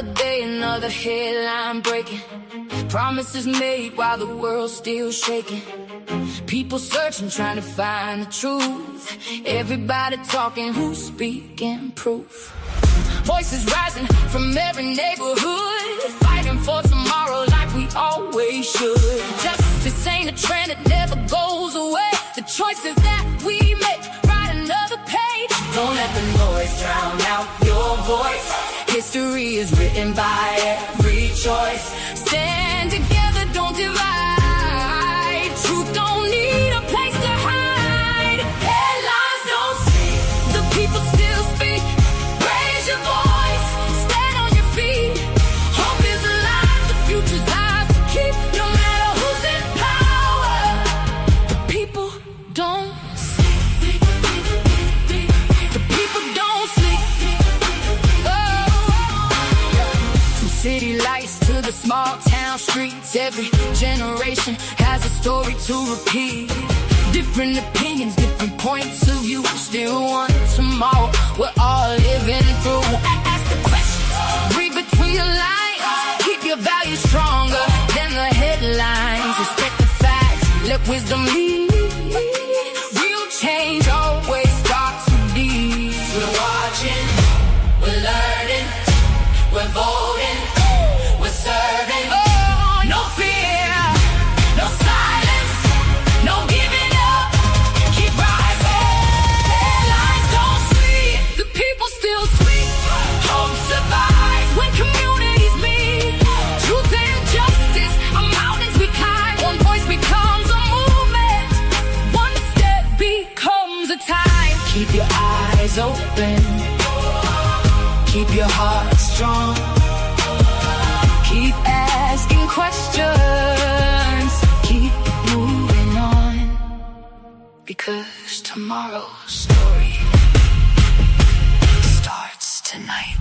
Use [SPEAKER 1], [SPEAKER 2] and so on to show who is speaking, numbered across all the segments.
[SPEAKER 1] Another day, another headline breaking. Promises made while the world's still shaking. People searching, trying to find the truth. Everybody talking, who's speaking proof? Voices rising from every neighborhood, fighting for tomorrow like we always should. Justice ain't a trend, it never goes away. The choices that we make, write another page. Don't let the noise drown out your voice. History is written by every choice. Stand together, don't divide. Truth don't need a place to hide. Headlines don't speak, the people still speak. Raise your voice, stand on your feet. Hope is alive, the future's ours to keep. No matter who's in power, the people don't sleep. The people don't sleep. From city lights to the small town streets, every generation has a story to repeat. Different opinions, different points of view, still one tomorrow we're all living through. Ask the questions, read between the lines. Keep your values stronger than the headlines. Respect the facts, let wisdom lead. Real change always starts with deeds. We're watching, we're learning, we're voting, we're serving. Oh, no fear, no silence, no giving up. Keep rising. Headlines don't sleep, the people still speak. Hope survives when communities meet. Truth and justice are mountains we climb. One voice becomes a movement, one step becomes a time. Keep your eyes open, keep your heart strong. Keep asking questions, keep moving on, because tomorrow's story starts tonight.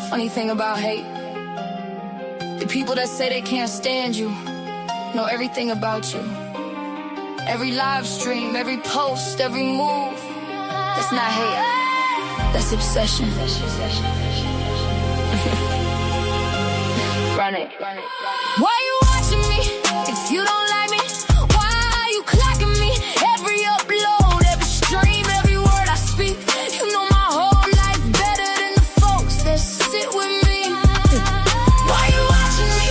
[SPEAKER 1] Funny thing about hate, the people that say they can't stand you know everything about you. Every live stream, every post, every move. That's not hate, that's obsession. Run it. Why you watching me if you don't like me? Why are you clocking me? Every upload, every stream, every word I speak. You know my whole life better than the folks that sit with me. Why you watching me?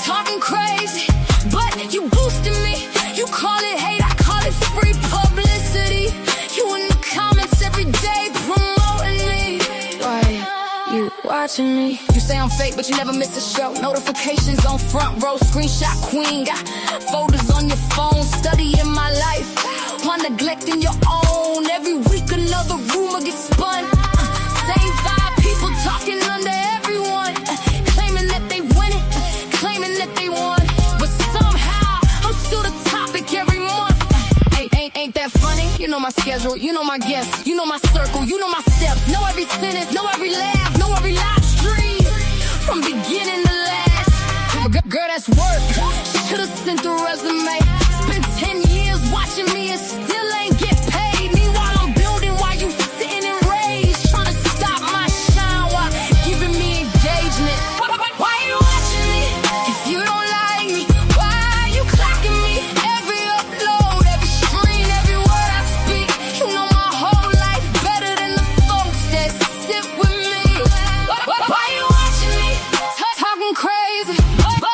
[SPEAKER 1] Talking crazy, but you boosting me. You call it hate, I call it free publicity. You in the comments every day promoting me. Why you watching me? You say I'm fake, but you never miss a show. Notifications on front row, screenshot queen. Got photos on your phone, studying my life while neglecting your own. Every week another rumor gets spun. Same five people talking under everyone, claiming that they win it, claiming that they won. But somehow I'm still the topic every month. Ain't that funny? You know my schedule, you know my guests, you know my circle, you know my steps. Know every sentence, know every laugh, know every live stream, from beginning to last. Girl, that's work. Should've sent the resume. Spent 10 years watching me and still ain't get paid. Meanwhile I'm building while you sitting in rage, trying to stop my shine while giving me engagement. Why you watching me if you don't like me? Why are you clocking me? Every upload, every stream, every word I speak. You know my whole life better than the folks that sit with me. Why you watching me? Talking crazy,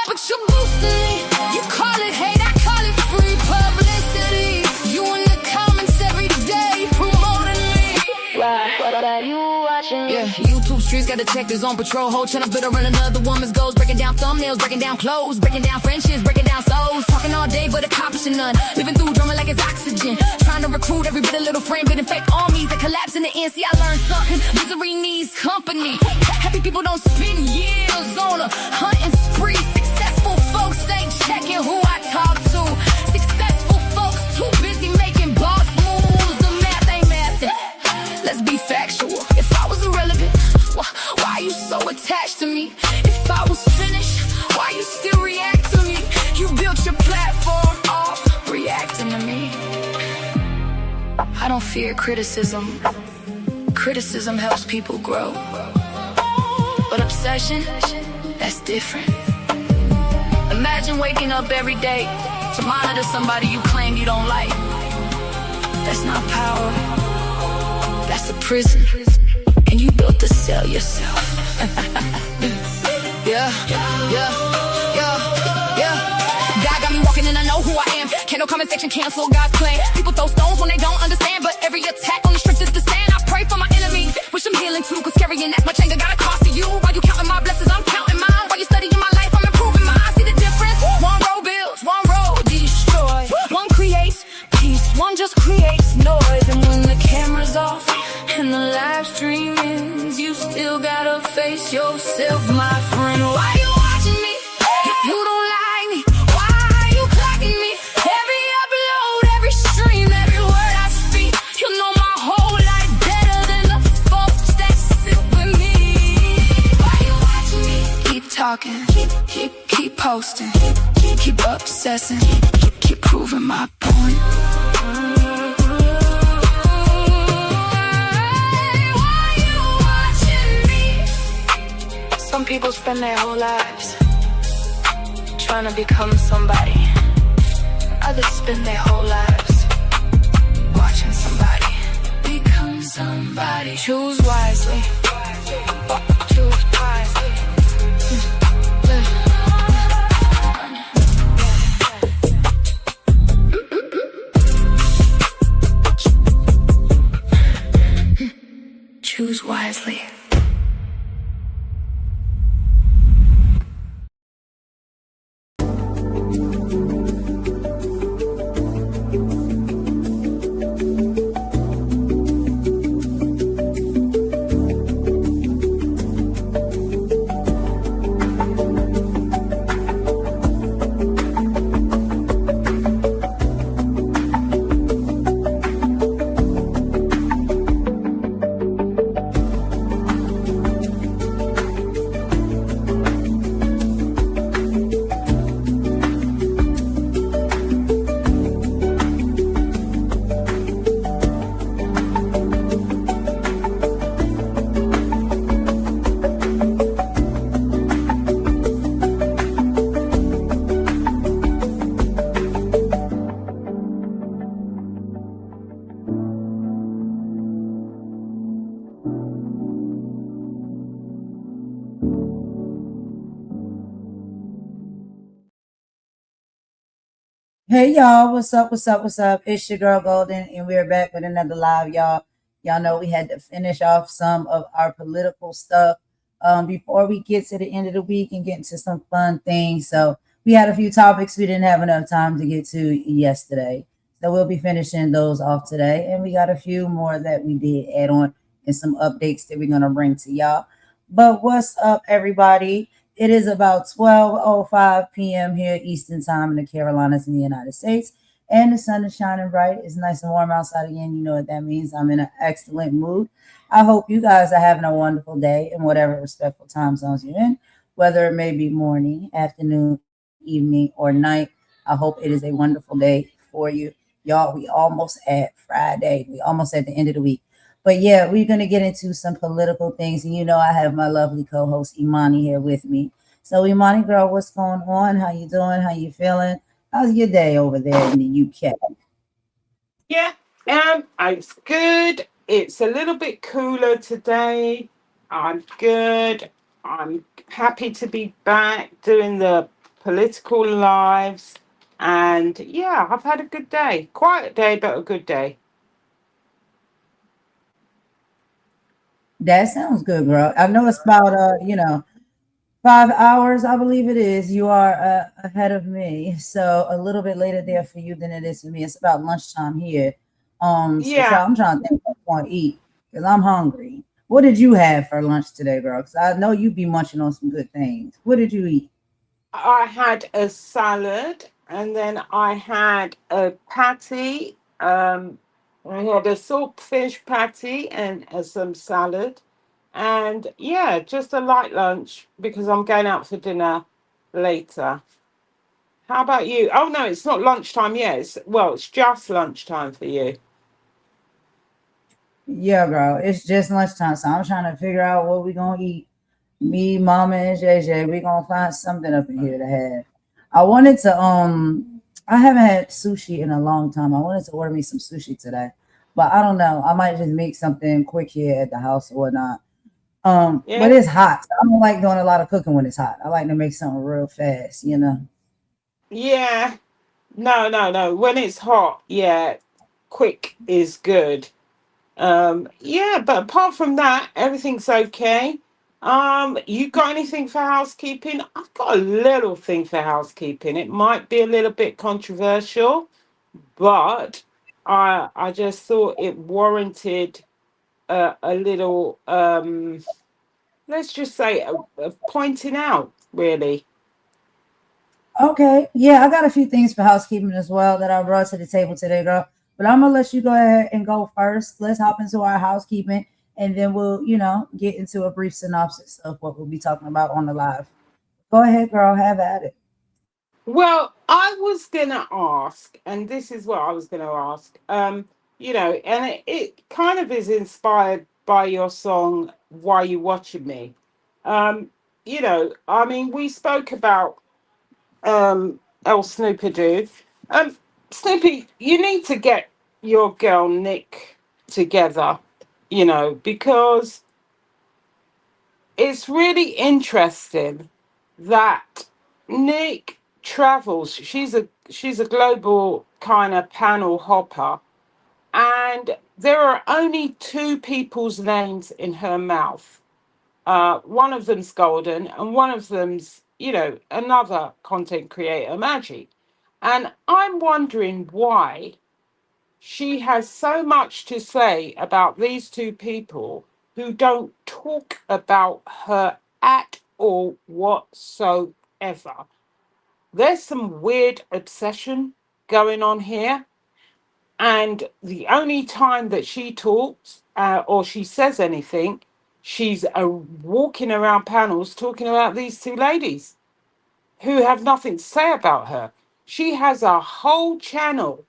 [SPEAKER 1] but you boosting me. You call it hate, I call it free publicity. You in the comments every day promoting me. Why you watching me? Yeah, YouTube streets got detectives on patrol. Whole channel built around another woman's goals. Breaking down thumbnails, breaking down clothes, breaking down friendships, breaking down souls. Talking all day but accomplishing none. Living through drama like it's oxygen. Trying to recruit every bit of little frame, building fake armies that collapse in the end. See, I learned something. Misery needs company. Happy people don't spend years on a hunting spree. Successful folks ain't checking who I talk to. Successful folks too busy making boss moves. The math ain't mathing. let's be factual. If I was irrelevant, why are you so attached to me? If I was finished, why you still react to me? You built your platform off reacting to me. I don't fear criticism. Criticism helps people grow. But obsession, that's different. Imagine waking up every day to monitor somebody you claim you don't like. That's not power. That's a prison. And you built the cell yourself. Yeah. God got me walking and I know who I am. Can't no comment section cancel God's plan. People throw stones when they don't understand, but every attack on the strict is the stand. I pray for my enemies, wish them healing too, cause carrying that much anger got a cost to you. While you counting my blessings, I'm counting mine. While you studying my life, I'm improving mine. See the difference? One road builds, one road destroys. One creates peace, one just creates noise. And when the camera's off and the live stream ends, you still gotta face yourself, my friend. Why you watching me if you don't like me? Why are you clocking me? Every upload, every stream, every word I speak, you know my whole life better than the folks that sit with me. Why you watching me? Keep talking, keep posting, keep obsessing, keep proving my point. Some people spend their whole lives trying to become somebody. Others spend their whole lives watching somebody become somebody. Choose wisely. Choose wisely. Choose wisely.
[SPEAKER 2] Hey y'all, what's up? It's your girl Golden, and we're back with another live, y'all. Y'all know we had to finish off some of our political stuff before we get to the end of the week and get into some fun things. So we had a few topics we didn't have enough time to get to yesterday. So we'll be finishing those off today. And we got a few more that we did add on and some updates that we're gonna bring to y'all. But what's up, everybody? It is about 12:05 p.m. here Eastern Time in the Carolinas in the United States, and the sun is shining bright. It's nice and warm outside again. You know what that means. I'm in an excellent mood. I hope you guys are having a wonderful day in whatever respectful time zones you're in, whether it may be morning, afternoon, evening, or night. I hope it is a wonderful day for you. Y'all, we almost at Friday. We almost at the end of the week. But yeah, we're going to get into some political things. And you know, I have my lovely co-host Imani here with me. So Imani, girl, what's going on? How you doing? How you feeling? How's your day over there in the UK?
[SPEAKER 3] Yeah, it's good. It's a little bit cooler today. I'm good. I'm happy to be back doing the political lives. And yeah, I've had a good day. Quiet day, but a good day.
[SPEAKER 2] That sounds good, girl. I know it's about 5 hours, I believe it is. You are ahead of me, so a little bit later there for you than it is for me. It's about lunchtime here. So
[SPEAKER 3] Yeah,
[SPEAKER 2] I'm trying to think what I want to eat because I'm hungry. What did you have for lunch today, girl? Because I know you be munching on some good things. What did you eat?
[SPEAKER 3] I had a salad and then I had a patty I had a saltfish patty and some salad. And yeah, just a light lunch because I'm going out for dinner later. How about you? Oh no, it's not lunchtime yet. It's just lunchtime for you.
[SPEAKER 2] Yeah, girl, it's just lunchtime, so I'm trying to figure out what we gonna eat. Me, Mama, and JJ, we gonna find something up in here to have. I wanted to I haven't had sushi in a long time. I wanted to order me some sushi today, but I don't know. I might just make something quick here at the house or whatnot. But
[SPEAKER 3] Yeah.
[SPEAKER 2] it's hot. So I don't like doing a lot of cooking when it's hot. I like to make something real fast, you know.
[SPEAKER 3] Yeah. No, no, no. When it's hot, yeah, quick is good. Yeah, but apart from that, everything's okay. You got anything for housekeeping? I've got a little thing for housekeeping. It might be a little bit controversial, but I just thought it warranted a little let's just say a pointing out, really.
[SPEAKER 2] Okay. Yeah, I got a few things for housekeeping as well that I brought to the table today, girl. But I'm gonna let you go ahead and go first. Let's hop into our housekeeping and then we'll, get into a brief synopsis of what we'll be talking about on the live. Go ahead, girl. Have at it.
[SPEAKER 3] Well, I was gonna ask, and this is what I was gonna ask. And it kind of is inspired by your song "Why You Watching Me." Um, I mean, we spoke about El Snoopadoo. Um, Snoopy, you need to get your girl Nick together. Because it's really interesting that Nick travels. She's a global kind of panel hopper, and there are only two people's names in her mouth. One of them's Golden, and one of them's another content creator, Maggie. And I'm wondering why she has so much to say about these two people who don't talk about her at all whatsoever. There's some weird obsession going on here. And the only time that she talks or she says anything, she's walking around panels talking about these two ladies who have nothing to say about her. She has a whole channel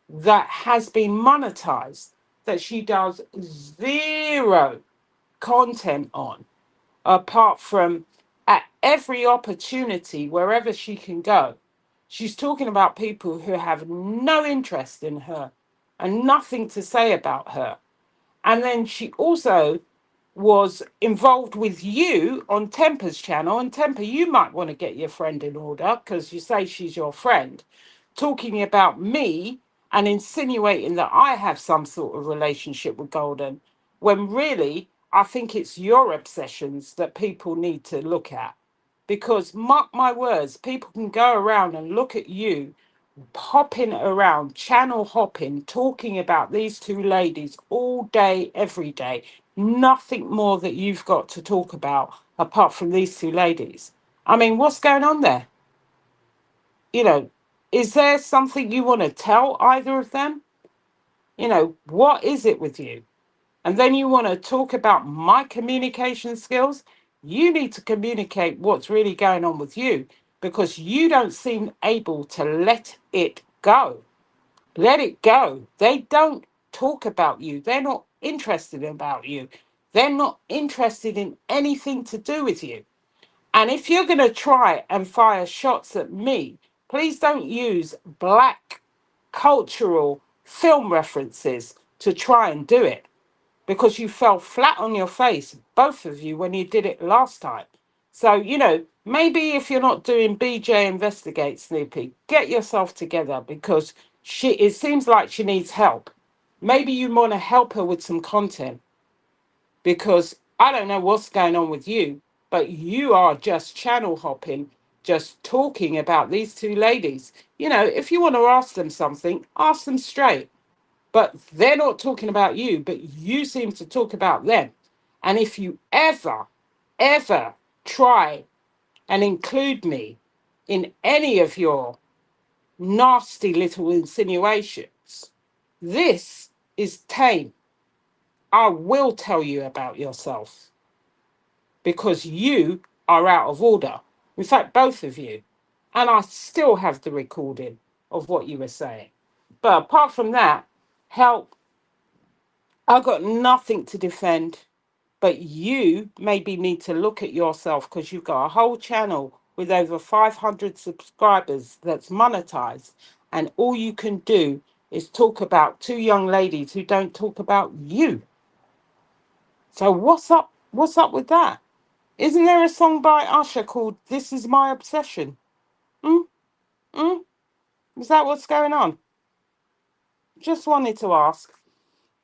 [SPEAKER 3] that has been monetized that she does zero content on, apart from at every opportunity, wherever she can go. She's talking about people who have no interest in her and nothing to say about her. And then she also was involved with you on Temper's channel. And Temper, you might want to get your friend in order because you say she's your friend, talking about me and insinuating that I have some sort of relationship with Golden, when really I think it's your obsessions that people need to look at. Because mark my words, people can go around and look at you hopping around, channel hopping, talking about these two ladies all day, every day. Nothing more that you've got to talk about apart from these two ladies. I mean, what's going on there? You know, is there something you want to tell either of them? What is it with you? And then you want to talk about my communication skills? You need to communicate what's really going on with you because you don't seem able to let it go. Let it go. They don't talk about you. They're not interested about you. They're not interested in anything to do with you. And if you're going to try and fire shots at me, please don't use black cultural film references to try and do it because you fell flat on your face, both of you, when you did it last time. So, maybe if you're not doing BJ Investigate, Snoopy, get yourself together because it seems like she needs help. Maybe you want to help her with some content because I don't know what's going on with you, but you are just channel hopping, just talking about these two ladies. If you want to ask them something, ask them straight, but they're not talking about you, but you seem to talk about them. And if you ever try and include me in any of your nasty little insinuations, this is tame. I will tell you about yourself because you are out of order. In fact, both of you. And I still have the recording of what you were saying. But apart from that, help. I've got nothing to defend. But you maybe need to look at yourself because you've got a whole channel with over 500 subscribers that's monetized. And all you can do is talk about two young ladies who don't talk about you. So what's up? What's up with that? Isn't there a song by Usher called This Is My Obsession? Mm? Mm? Is that what's going on? Just wanted to ask.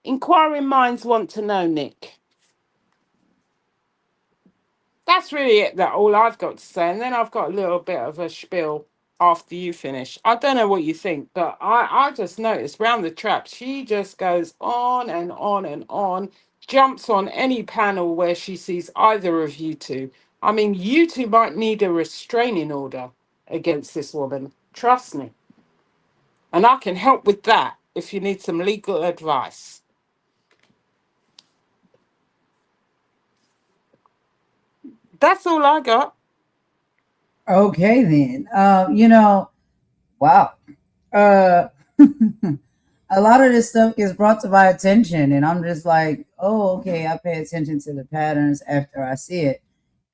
[SPEAKER 3] Inquiring minds want to know, Nick. That's really it, that all I've got to say. And then I've got a little bit of a spiel after you finish. I don't know what you think, but I just noticed round the trap, she just goes on and on and on, jumps on any panel where she sees either of you two. I mean, you two might need a restraining order against this woman. Trust me. And I can help with that if you need some legal advice. That's all I got.
[SPEAKER 2] Okay, then. Wow. Uh, a lot of this stuff gets brought to my attention, and I'm just like, oh, okay. I pay attention to the patterns after I see it,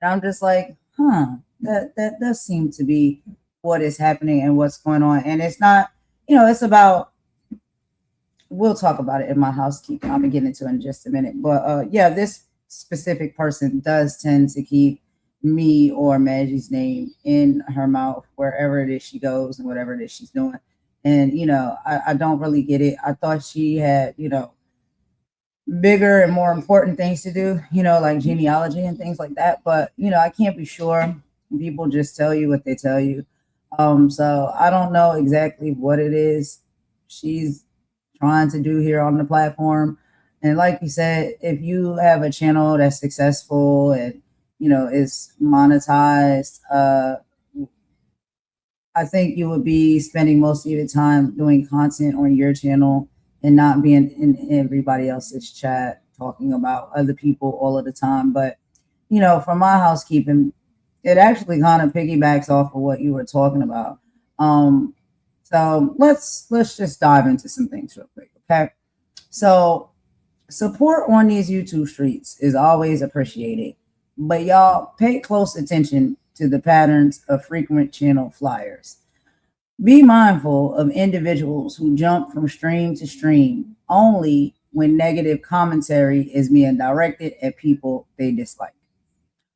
[SPEAKER 2] and I'm just like, that does seem to be what is happening and what's going on. And it's not, it's about. We'll talk about it in my housekeeping. I'll be getting into it in just a minute. But yeah, this specific person does tend to keep me or Maggie's name in her mouth wherever it is she goes and whatever it is she's doing. And, I don't really get it. I thought she had, bigger and more important things to do, like genealogy and things like that. But, I can't be sure. People just tell you what they tell you. So I don't know exactly what it is she's trying to do here on the platform. And like you said, if you have a channel that's successful and is monetized, I think you would be spending most of your time doing content on your channel and not being in everybody else's chat talking about other people all of the time. But for my housekeeping, it actually kind of piggybacks off of what you were talking about. So let's just dive into some things real quick, okay? So support on these YouTube streets is always appreciated, but y'all pay close attention to the patterns of frequent channel flyers. Be mindful of individuals who jump from stream to stream only when negative commentary is being directed at people they dislike.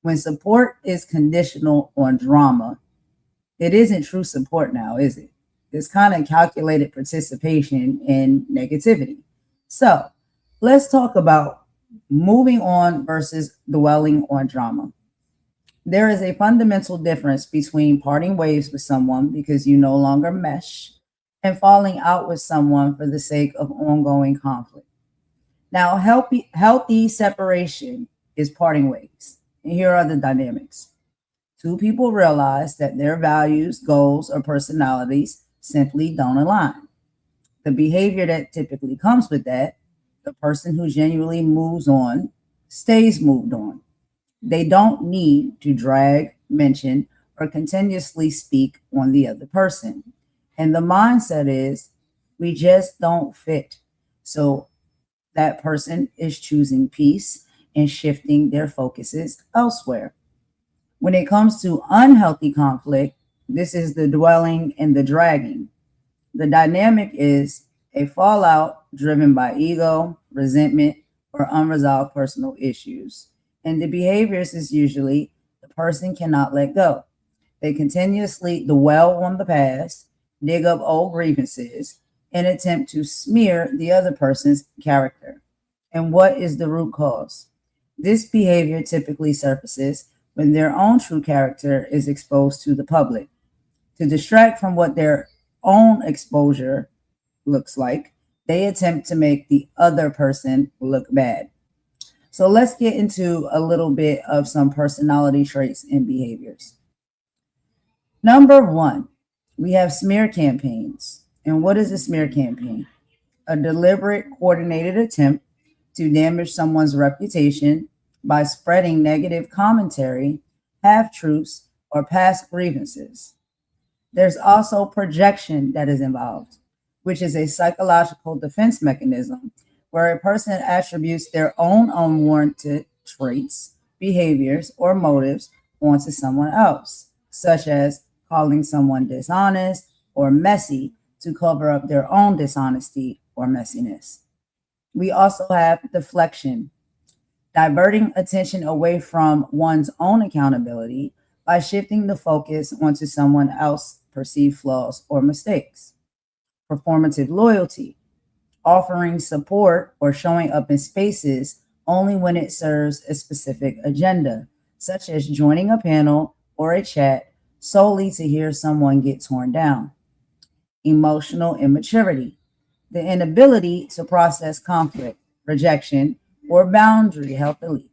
[SPEAKER 2] When support is conditional on drama, it isn't true support now, is it? It's kind of calculated participation in negativity. So let's talk about moving on versus dwelling on drama. There is a fundamental difference between parting ways with someone because you no longer mesh and falling out with someone for the sake of ongoing conflict. Now, healthy separation is parting ways. And here are the dynamics. Two people realize that their values, goals, or personalities simply don't align. The behavior that typically comes with that, the person who genuinely moves on stays moved on. They don't need to drag, mention, or continuously speak on the other person. And the mindset is, we just don't fit. So that person is choosing peace and shifting their focuses elsewhere. When it comes to unhealthy conflict, this is the dwelling and the dragging. The dynamic is a fallout driven by ego, resentment, or unresolved personal issues. And the behaviors is usually the person cannot let go. They continuously dwell on the past, dig up old grievances, and attempt to smear the other person's character. And what is the root cause? This behavior typically surfaces when their own true character is exposed to the public. To distract from what their own exposure looks like, they attempt to make the other person look bad. So let's get into a little bit of some personality traits and behaviors. Number one, we have smear campaigns. And what is a smear campaign? a deliberate, coordinated attempt to damage someone's reputation by spreading negative commentary, half truths, or past grievances. There's also projection that is involved, which is a psychological defense mechanism where a person attributes their own unwarranted traits, behaviors, or motives onto someone else, such as calling someone dishonest or messy to cover up their own dishonesty or messiness. We also have deflection, diverting attention away from one's own accountability by shifting the focus onto someone else's perceived flaws or mistakes. Performative loyalty, offering support or showing up in spaces only when it serves a specific agenda, such as joining a panel or a chat solely to hear someone get torn down. Emotional immaturity, the inability to process conflict, rejection, or boundary healthily,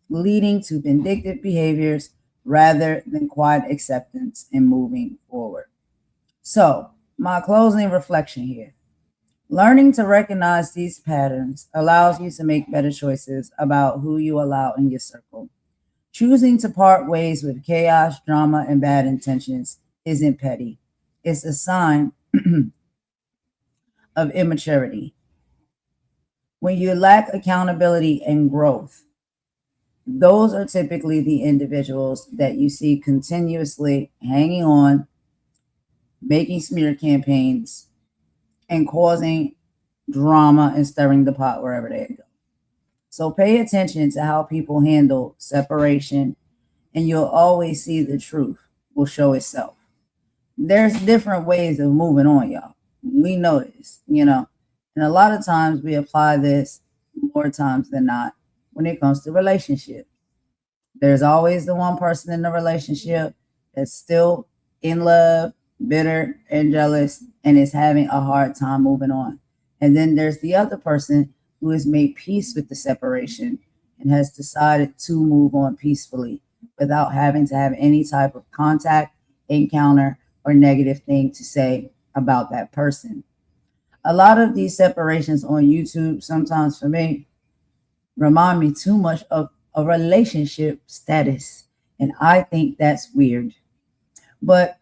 [SPEAKER 2] leading to vindictive behaviors rather than quiet acceptance and moving forward. So, my closing reflection here. Learning to recognize these patterns allows you to make better choices about who you allow in your circle. Choosing to part ways with chaos, drama, and bad intentions isn't petty. It's a sign of immaturity. When you lack accountability and growth, those are typically the individuals that you see continuously hanging on, making smear campaigns, and causing drama and stirring the pot wherever they go. So pay attention to how people handle separation, and you'll always see the truth will show itself. There's different ways of moving on, y'all. We know this, and a lot of times we apply this more times than not when it comes to relationships. There's always the one person in the relationship that's still in love, bitter, and jealous, and is having a hard time moving on. And then there's the other person who has made peace with the separation and has decided to move on peacefully without having to have any type of contact, encounter, or negative thing to say about that person. A lot of these separations on YouTube, sometimes for me, remind me too much of a relationship status. And I think that's weird. But,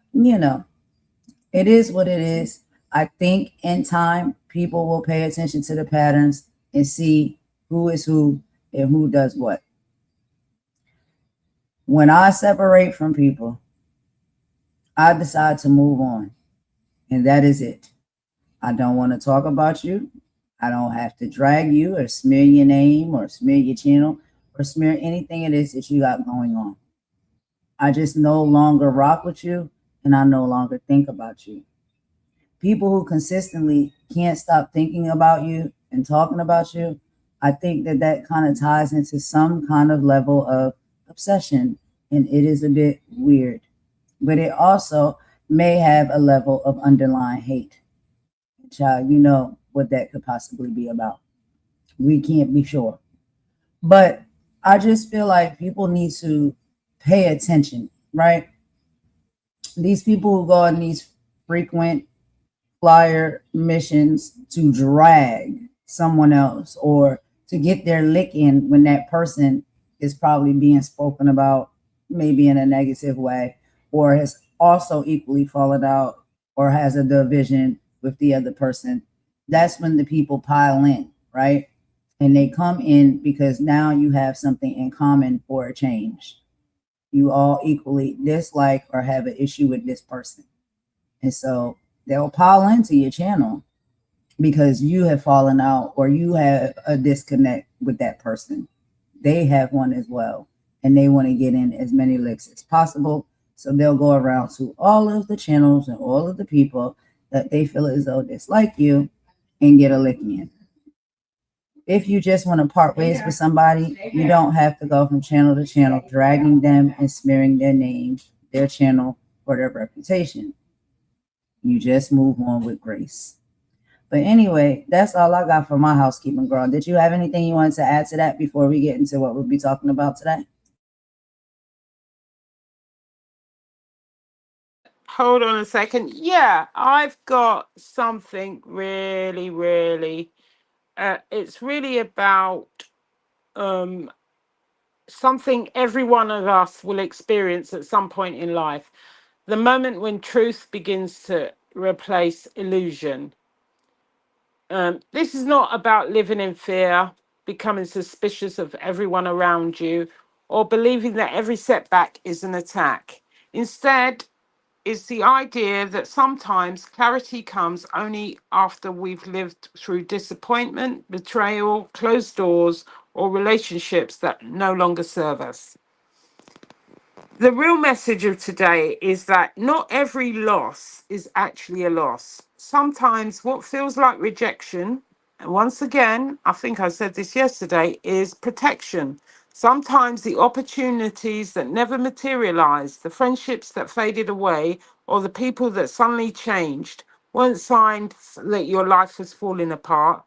[SPEAKER 2] it is what it is. I think in time, people will pay attention to the patterns and see who is who and who does what. When I separate from people, I decide to move on. And that is it. I don't want to talk about you. I don't have to drag you or smear your name or smear your channel or smear anything it is that you got going on. I just no longer rock with you, and I no longer think about you. People who consistently can't stop thinking about you and talking about you, I think that kind of ties into some kind of level of obsession, and it is a bit weird. But it also may have a level of underlying hate. Child, you know what that could possibly be about. We can't be sure. But I just feel like people need to pay attention, right? These people who go on these frequent flyer missions to drag someone else or to get their lick in when that person is probably being spoken about, maybe in a negative way, or has also equally fallen out or has a division with the other person. That's when the people pile in, right? And they come in because now you have something in common for a change. You all equally dislike or have an issue with this person. And so they'll pile into your channel because you have fallen out or you have a disconnect with that person. They have one as well. And they want to get in as many licks as possible. So they'll go around to all of the channels and all of the people that they feel as though dislike you and get a lick in. If you just want to part ways with somebody, you don't have to go from channel to channel, dragging them and smearing their name, their channel, or their reputation. You just move on with grace. But anyway, that's all I got for my housekeeping, girl. Did you have anything you wanted to add to that before we get into what we'll be talking about today?
[SPEAKER 3] hold on a second. Yeah, I've got something really, really. It's really about um, something every one of us will experience at some point in life. The moment when truth begins to replace illusion. This is not about living in fear, becoming suspicious of everyone around you, or believing that every setback is an attack. Instead, it's the idea that sometimes clarity comes only after we've lived through disappointment, betrayal, closed doors, or relationships that no longer serve us. The real message of today is that not every loss is actually a loss. Sometimes what feels like rejection, and once again, I think I said this yesterday, is protection. Sometimes the opportunities that never materialized, the friendships that faded away, or the people that suddenly changed weren't signs that your life was falling apart.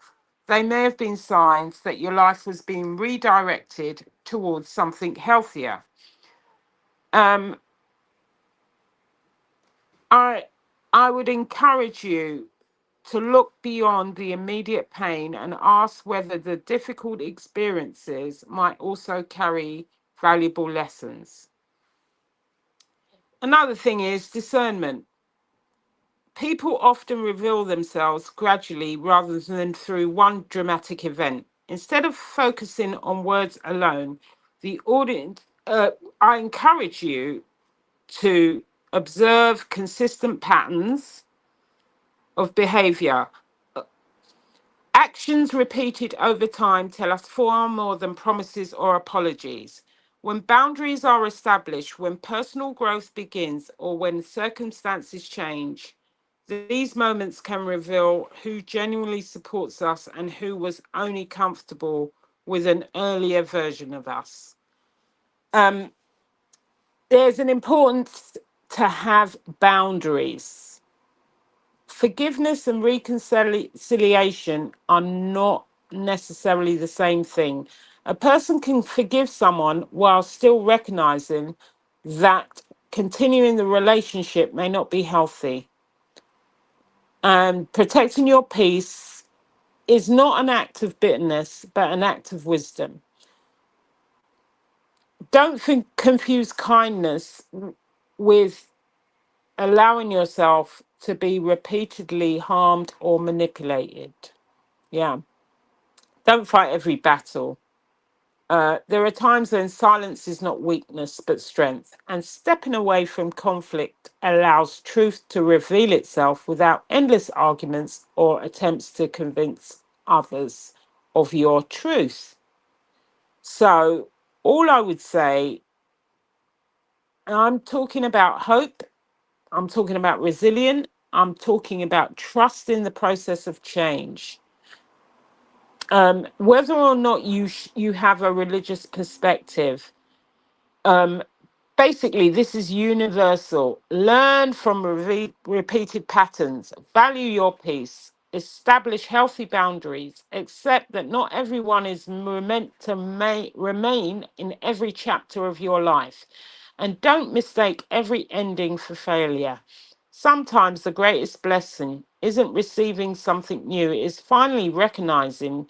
[SPEAKER 3] They may have been signs that your life was being redirected towards something healthier. Um, I I would encourage you to look beyond the immediate pain and ask whether the difficult experiences might also carry valuable lessons. Another thing is discernment. People often reveal themselves gradually rather than through one dramatic event. Instead of focusing on words alone, the audience, I encourage you to observe consistent patterns of behavior. Actions repeated over time tell us far more than promises or apologies. When boundaries are established, when personal growth begins, or when circumstances change, these moments can reveal who genuinely supports us and who was only comfortable with an earlier version of us. Um, there's an importance to have boundaries. Forgiveness and reconciliation are not necessarily the same thing. A person can forgive someone while still recognizing that continuing the relationship may not be healthy. And protecting your peace is not an act of bitterness, but an act of wisdom. Don't confuse kindness with allowing yourself to be repeatedly harmed or manipulated. Yeah. Don't fight every battle. There are times when silence is not weakness but strength, and stepping away from conflict allows truth to reveal itself without endless arguments or attempts to convince others of your truth. So, all I would say, I'm talking about hope, I'm talking about resilience, I'm talking about trust in the process of change. Whether or not you have a religious perspective, um, basically this is universal. Learn from repeated patterns, value your peace, establish healthy boundaries, accept that not everyone is meant to remain in every chapter of your life, and don't mistake every ending for failure. Sometimes the greatest blessing isn't receiving something new, it is finally recognizing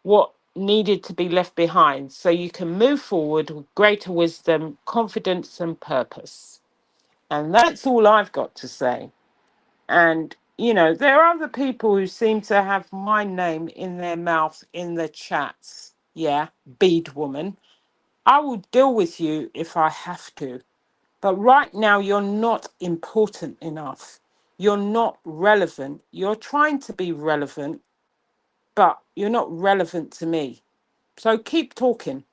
[SPEAKER 3] what needed to be left behind so you can move forward with greater wisdom, confidence, and purpose. And that's all I've got to say. And, there are other people who seem to have my name in their mouth in the chats. Yeah, bead woman. I will deal with you if I have to. But right now, you're not important enough. You're not relevant. You're trying to be relevant, but you're not relevant to me. So keep talking.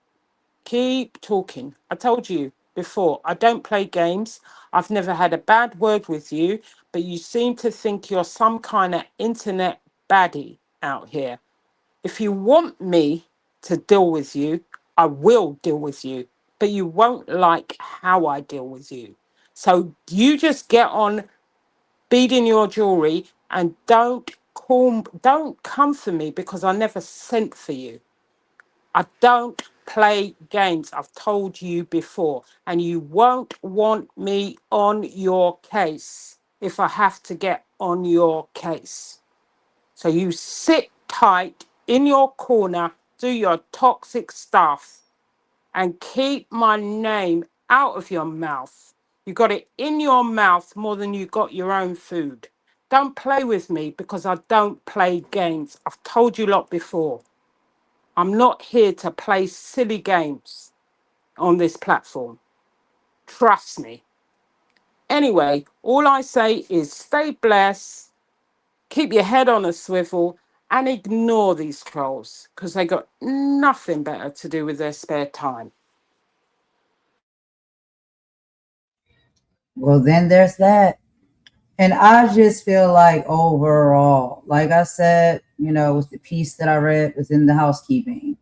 [SPEAKER 3] Keep talking. I told you before, I don't play games. I've never had a bad word with you, but you seem to think you're some kind of internet baddie out here. If you want me to deal with you, I will deal with you, but you won't like how I deal with you. So you just get on beading your jewelry and don't come for me because I never sent for you. I don't play games. I've told you before, and you won't want me on your case if I have to get on your case. So you sit tight in your corner, do your toxic stuff, and keep my name out of your mouth. You got it in your mouth more than you got your own food. Don't play with me because I don't play games. I've told you lot before. I'm not here to play silly games on this platform. Trust me. Anyway, all I say is stay blessed, keep your head on a swivel, and ignore these trolls because they got nothing better to do with their spare time.
[SPEAKER 2] Well, then there's that. And I just feel like overall, like I said, with the piece that I read within the housekeeping,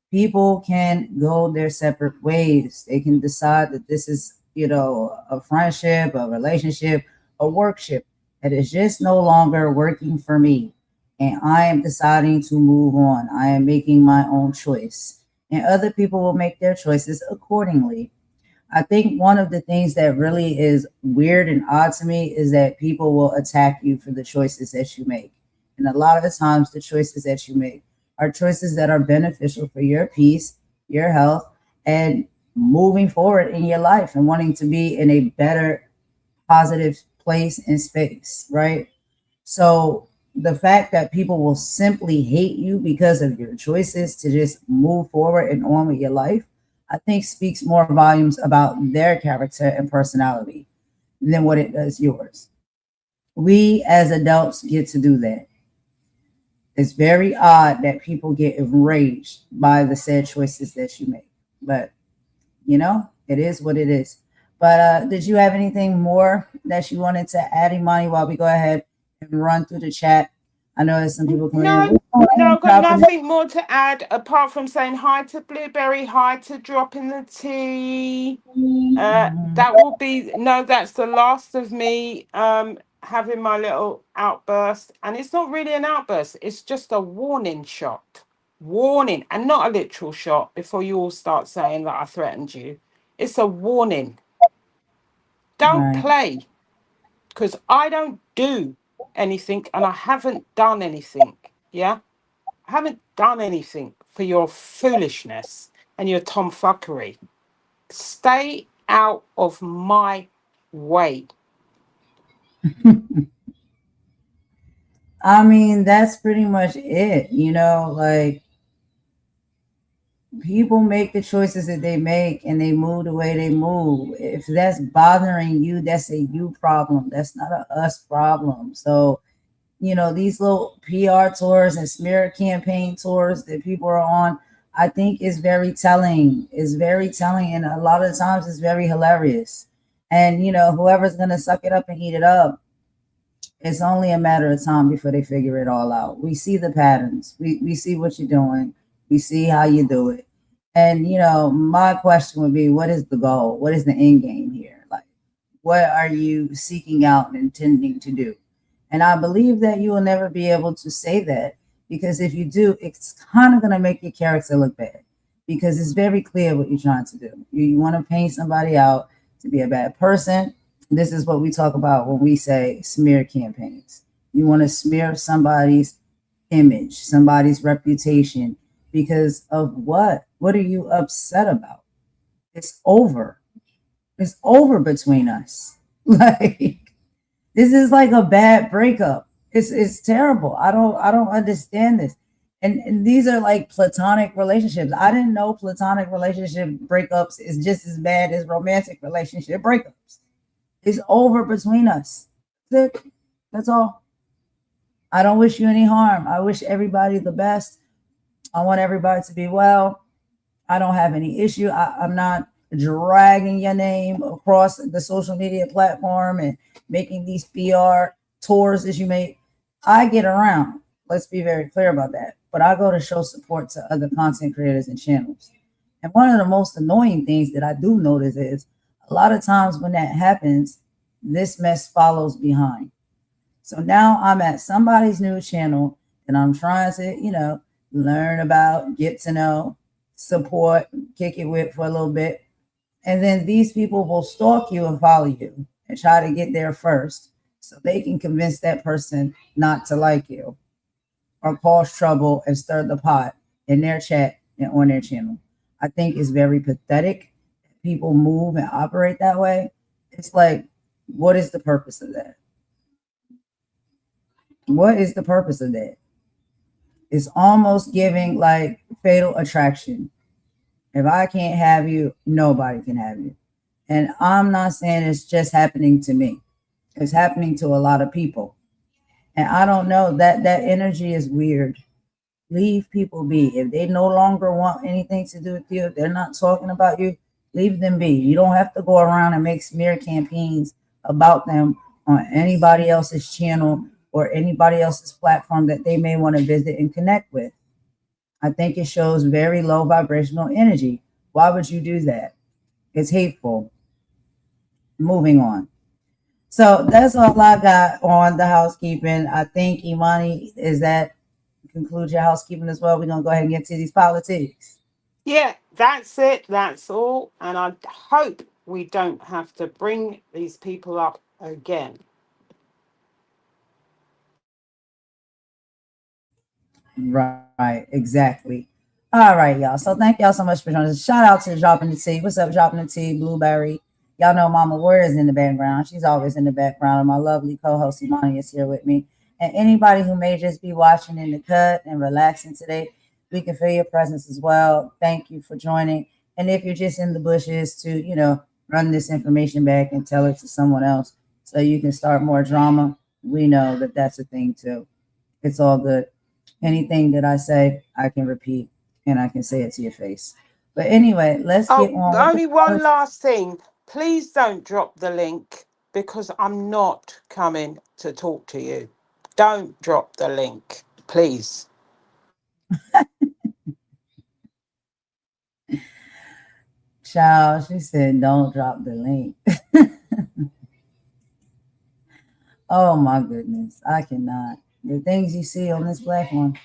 [SPEAKER 2] people can go their separate ways. They can decide that this is, a friendship, a relationship, a workship that is just no longer working for me. And I am deciding to move on. I am making my own choice. And other people will make their choices accordingly. I think one of the things that really is weird and odd to me is that people will attack you for the choices that you make. And a lot of the times, the choices that you make are choices that are beneficial for your peace, your health, and moving forward in your life and wanting to be in a better, positive place and space, right? So the fact that people will simply hate you because of your choices to just move forward and on with your life, I think speaks more volumes about their character and personality than what it does yours. We as adults get to do that. It's very odd that people get enraged by the said choices that you make. But, it is what it is. But did you have anything more that you wanted to add, Imani, while we go ahead and run through the chat? I know there's some people coming in.
[SPEAKER 3] No, I've got nothing more to add apart from saying hi to Blueberry, hi to Drop in the Tea. That will be that's the last of me having my little outburst. And it's not really an outburst, it's just a warning shot. Warning, and not a literal shot before you all start saying that I threatened you. It's a warning. Don't
[SPEAKER 2] Right.
[SPEAKER 3] play, because I don't do anything and I haven't done anything. Yeah? I haven't done anything for your foolishness and your tomfuckery. Stay out of my way.
[SPEAKER 2] I mean, that's pretty much it. Like people make the choices that they make and they move the way they move. If that's bothering you, that's a you problem. That's not a us problem. So, these little PR tours and smear campaign tours that people are on, I think is very telling. Is very telling. And a lot of times it's very hilarious. And, whoever's going to suck it up and eat it up, it's only a matter of time before they figure it all out. We see the patterns. We see what you're doing. We see how you do it. And, my question would be, what is the goal? What is the end game here? Like, what are you seeking out and intending to do? And I believe that you will never be able to say that, because if you do, it's kind of going to make your character look bad, because it's very clear what you're trying to do. You want to paint somebody out to be a bad person. This is what we talk about when we say smear campaigns. You want to smear somebody's image, somebody's reputation, because of what? What are you upset about? It's over. It's over between us. Like, this is like a bad breakup. It's terrible. I don't understand this. And these are like platonic relationships. I didn't know platonic relationship breakups is just as bad as romantic relationship breakups. It's over between us. That's it. That's all. I don't wish you any harm. I wish everybody the best. I want everybody to be well. I don't have any issue. I'm not dragging your name across the social media platform and making these PR tours that you make. I get around. Let's be very clear about that. But I go to show support to other content creators and channels. And one of the most annoying things that I do notice is a lot of times when that happens, this mess follows behind. So now I'm at somebody's new channel and I'm trying to, learn about, get to know, support, kick it with for a little bit. And then these people will stalk you and follow you and try to get there first so they can convince that person not to like you or cause trouble and stir the pot in their chat and on their channel. I think it's very pathetic. People move and operate that way. It's like, what is the purpose of that? What is the purpose of that? It's almost giving like fatal attraction. If I can't have you, nobody can have you. And I'm not saying it's just happening to me. It's happening to a lot of people. And I don't know, that energy is weird. Leave people be. If they no longer want anything to do with you, if they're not talking about you, leave them be. You don't have to go around and make smear campaigns about them on anybody else's channel or anybody else's platform that they may want to visit and connect with. I think it shows very low vibrational energy. Why would you do that? It's hateful. Moving on. So that's all I got on the housekeeping. I think, Imani, is that conclude your housekeeping as well? We're going to go ahead and get to these politics.
[SPEAKER 3] Yeah, that's it. That's all. And I hope we don't have to bring these people up again.
[SPEAKER 2] Right, exactly. All right, y'all. So thank y'all so much for joining us. Shout out to Dropping the Tea. What's up, Dropping the Tea? Blueberry. Y'all know Mama Word is in the background. She's always in the background. And my lovely co-host Imani is here with me. And anybody who may just be watching in the cut and relaxing today, we can feel your presence as well. Thank you for joining. And if you're just in the bushes to, run this information back and tell it to someone else so you can start more drama, we know that that's a thing too. It's all good. Anything that I say, I can repeat and I can say it to your face. But anyway, let's get on.
[SPEAKER 3] Only one last thing. Please don't drop the link because I'm not coming to talk to you. Don't drop the link, please.
[SPEAKER 2] Child, she said, don't drop the link. Oh my goodness, I cannot. The things you see on this platform.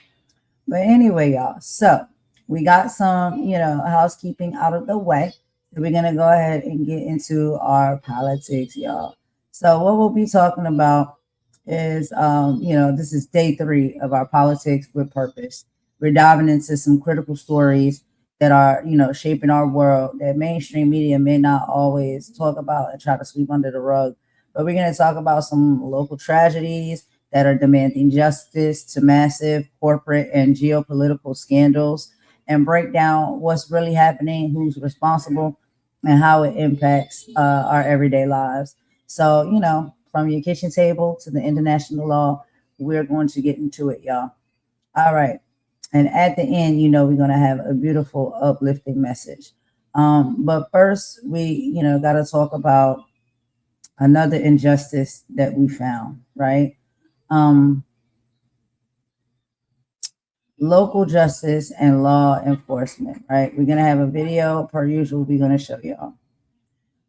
[SPEAKER 2] But anyway, y'all, so we got some, housekeeping out of the way. So we're going to go ahead and get into our politics, y'all. So what we'll be talking about is, this is day 3 of our politics with purpose. We're diving into some critical stories that are, shaping our world that mainstream media may not always talk about and try to sweep under the rug. But we're going to talk about some local tragedies that are demanding justice to massive corporate and geopolitical scandals and break down what's really happening, who's responsible, and how it impacts our everyday lives. So, from your kitchen table to the international law, we're going to get into it, y'all. All right. And at the end, we're going to have a beautiful, uplifting message. But first, we, got to talk about another injustice that we found, right? Local justice and law enforcement, right? We're going to have a video per usual. We're going to show y'all.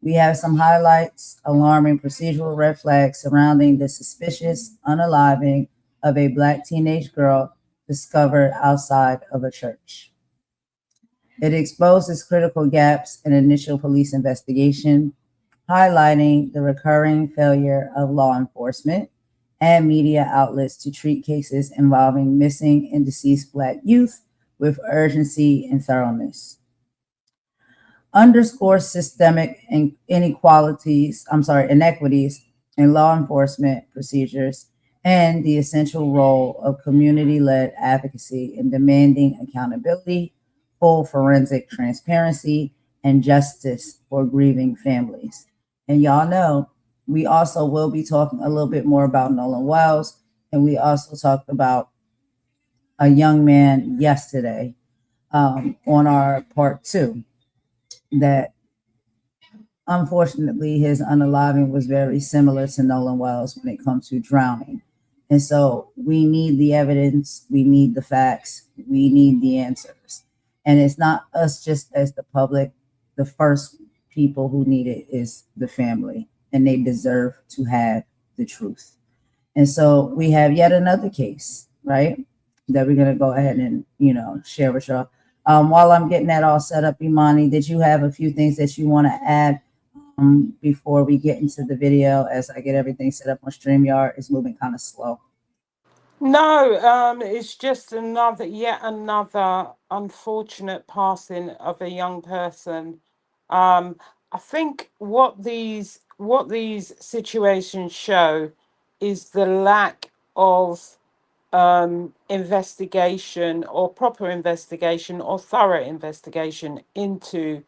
[SPEAKER 2] We have some highlights, alarming procedural red flags surrounding the suspicious unaliving of a Black teenage girl discovered outside of a church. It exposes critical gaps in initial police investigation, highlighting the recurring failure of law enforcement and media outlets to treat cases involving missing and deceased Black youth with urgency and thoroughness. Underscores systemic inequities in law enforcement procedures and the essential role of community-led advocacy in demanding accountability, full forensic transparency, and justice for grieving families. And y'all know, we also will be talking a little bit more about Nolan Wells, and we also talked about a young man yesterday on our part 2 that unfortunately his unaliving was very similar to Nolan Wells when it comes to drowning. And so we need the evidence, we need the facts, we need the answers. And it's not us just as the public. The first people who need it is the family, and they deserve to have the truth. And so we have yet another case, right, that we're going to go ahead and, share with y'all. While I'm getting that all set up, Imani, did you have a few things that you want to add before we get into the video? As I get everything set up on StreamYard, it's moving kind of slow.
[SPEAKER 3] No, it's just yet another unfortunate passing of a young person. I think what these situations show is the lack of investigation or proper investigation or thorough investigation into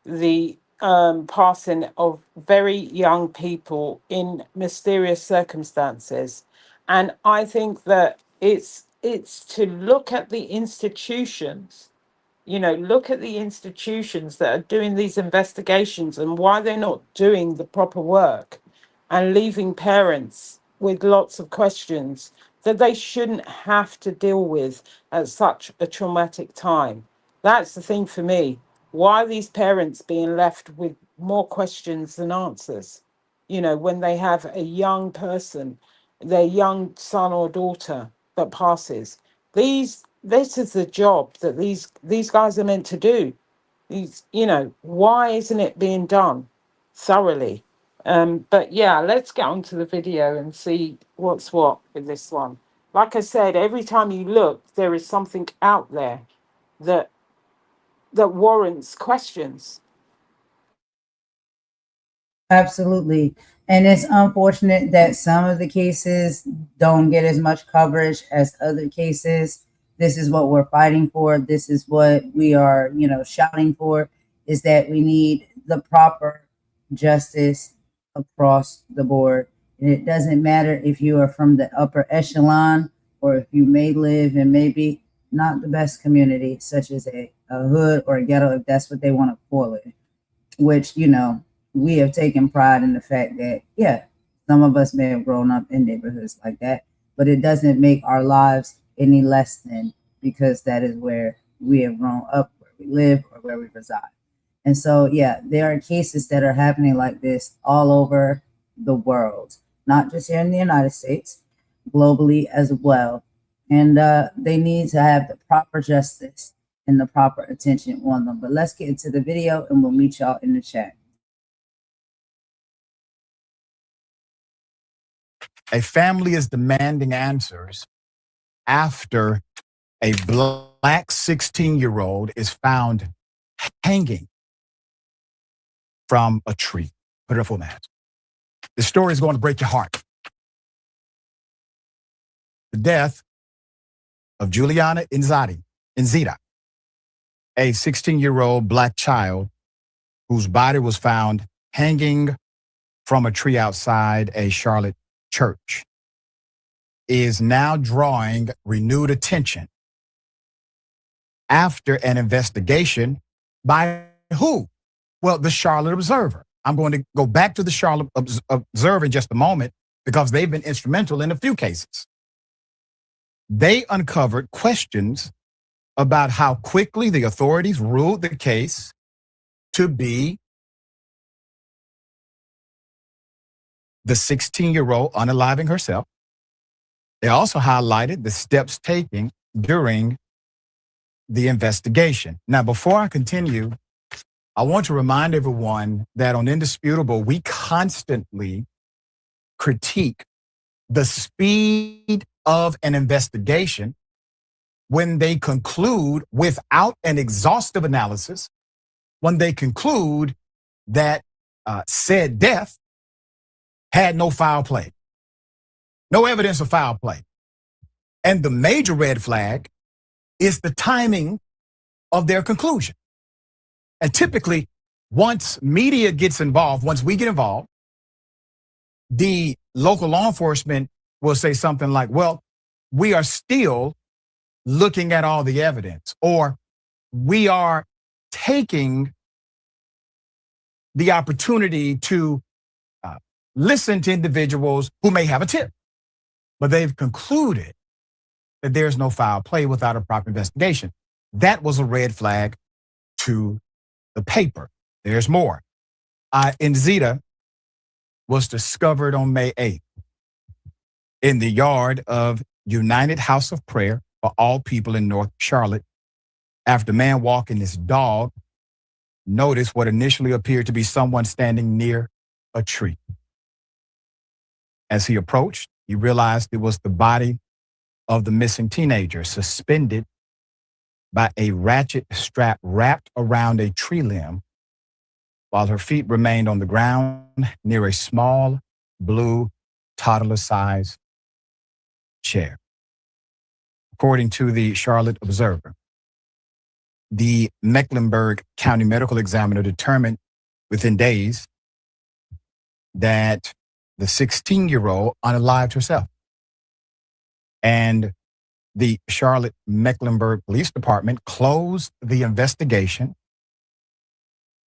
[SPEAKER 3] the passing of very young people in mysterious circumstances. And I think that it's to look at the institutions, look at the institutions that are doing these investigations and why they're not doing the proper work and leaving parents with lots of questions that they shouldn't have to deal with at such a traumatic time. That's the thing for me. Why are these parents being left with more questions than answers? When they have a young person, their young son or daughter that passes. This is the job that these guys are meant to do. Why isn't it being done thoroughly? But yeah, let's get on to the video and see what's what with this one. Like I said, every time you look, there is something out there that warrants questions.
[SPEAKER 2] Absolutely. And it's unfortunate that some of the cases don't get as much coverage as other cases. This is what we're fighting for. This is what we are, shouting for, is that we need the proper justice across the board. And it doesn't matter if you are from the upper echelon or if you may live in maybe not the best community, such as a hood or a ghetto, if that's what they want to call it, which, we have taken pride in the fact that, yeah, some of us may have grown up in neighborhoods like that, but it doesn't make our lives any less than, because that is where we have grown up, where we live, or where we reside. And so, yeah, there are cases that are happening like this all over the world, not just here in the United States, globally as well. And they need to have the proper justice and the proper attention on them. But let's get into the video and we'll meet y'all in the chat.
[SPEAKER 4] A family is demanding answers after a black 16-year-old is found hanging from a tree. Put it up full mask. The story is going to break your heart. The death of Juliana Nzita, a 16-year-old black child whose body was found hanging from a tree outside a Charlotte church, is now drawing renewed attention after an investigation by who? Well, the Charlotte Observer. I'm going to go back to the Charlotte Observer in just a moment because they've been instrumental in a few cases. They uncovered questions about how quickly the authorities ruled the case to be the 16-year-old unaliving herself. They also highlighted the steps taken during the investigation. Now, before I continue, I want to remind everyone that on Indisputable, we constantly critique the speed of an investigation when they conclude without an exhaustive analysis, when they conclude that said death had no foul play, no evidence of foul play. And the major red flag is the timing of their conclusion. And typically, once media gets involved, once we get involved, the local law enforcement will say something like, well, we are still looking at all the evidence, or we are taking the opportunity to listen to individuals who may have a tip, but they've concluded that there's no foul play without a proper investigation. That was a red flag to the paper. There's more. Nzita was discovered on May 8th in the yard of United House of Prayer for All People in North Charlotte, after the man walking his dog noticed what initially appeared to be someone standing near a tree. As he approached, he realized it was the body of the missing teenager, suspended by a ratchet strap wrapped around a tree limb, while her feet remained on the ground near a small blue toddler-sized chair. According to the Charlotte Observer, the Mecklenburg County Medical Examiner determined within days that the 16-year-old unalived herself. And the Charlotte Mecklenburg Police Department closed the investigation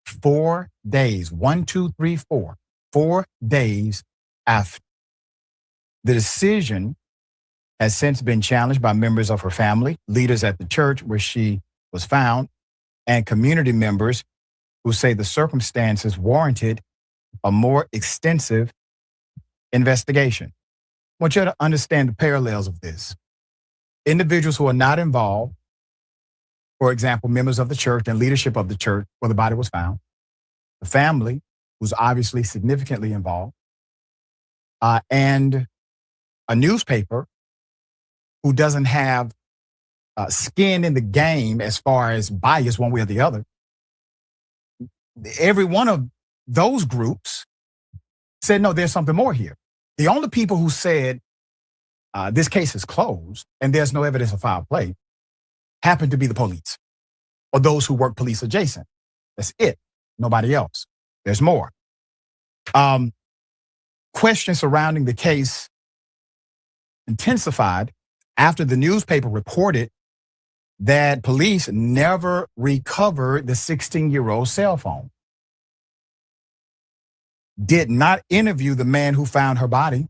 [SPEAKER 4] 4 days, 4 days after. The decision has since been challenged by members of her family, leaders at the church where she was found, and community members who say the circumstances warranted a more extensive investigation. I want you to understand the parallels of this. Individuals who are not involved, for example, members of the church and leadership of the church where the body was found, the family, who's obviously significantly involved, and a newspaper who doesn't have skin in the game as far as bias one way or the other. Every one of those groups said, no, there's something more here. The only people who said this case is closed and there's no evidence of foul play happened to be the police or those who work police adjacent. That's it. Nobody else. There's more. Questions surrounding the case intensified after the newspaper reported that police never recovered the 16-year-old cell phone, did not interview the man who found her body,